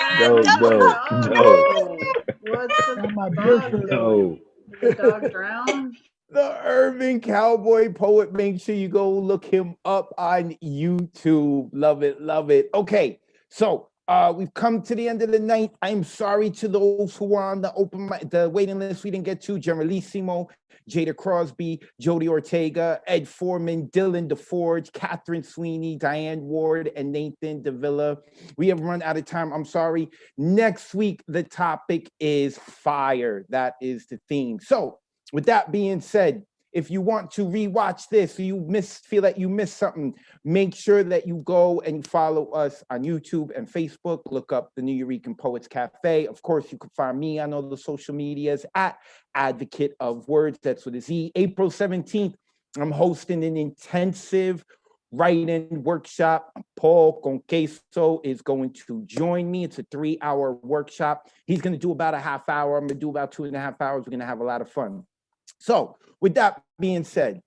D: What's the
V: Got my
D: dog
V: beer
D: doing? Did the dog drown?
A: The Urban Cowboy Poet. Make sure you go look him up on YouTube. Love it, love it. Okay, so we've come to the end of the night. I'm sorry to those who were on the waiting list we didn't get to. Generalissimo, Jada Crosby, Jody Ortega, Ed Foreman, Dylan DeForge, Catherine Sweeney, Diane Ward, and Nathan Davila. We have run out of time. I'm sorry. Next week, the topic is fire. That is the theme. So with that being said, if you want to rewatch this, or you feel that you missed something, make sure that you go and follow us on YouTube and Facebook. Look up the New Eurekan Poets Cafe. Of course, you can find me on all the social medias at Advocate of Words. That's with a Z. April 17th, I'm hosting an intensive writing workshop. Paul Conqueso is going to join me. It's a 3-hour workshop. He's going to do about a half hour. I'm going to do about 2.5 hours. We're going to have a lot of fun. So with that being said,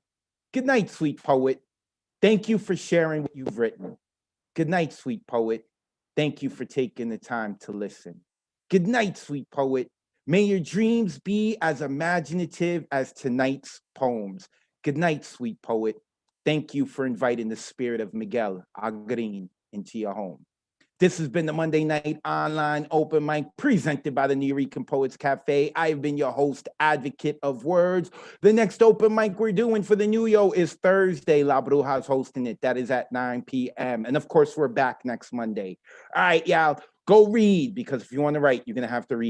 A: good night, sweet poet. Thank you for sharing what you've written. Good night, sweet poet. Thank you for taking the time to listen. Good night, sweet poet. May your dreams be as imaginative as tonight's poems. Good night, sweet poet. Thank you for inviting the spirit of Miguel Agrin into your home. This has been the Monday Night Online Open Mic presented by the New Eurekan Poets Cafe. I have been your host, Advocate of Words. The next open mic we're doing for the New Yo is Thursday. La Bruja's hosting it. That is at 9 p.m. And of course, we're back next Monday. All right, y'all, go read, because if you want to write, you're going to have to read.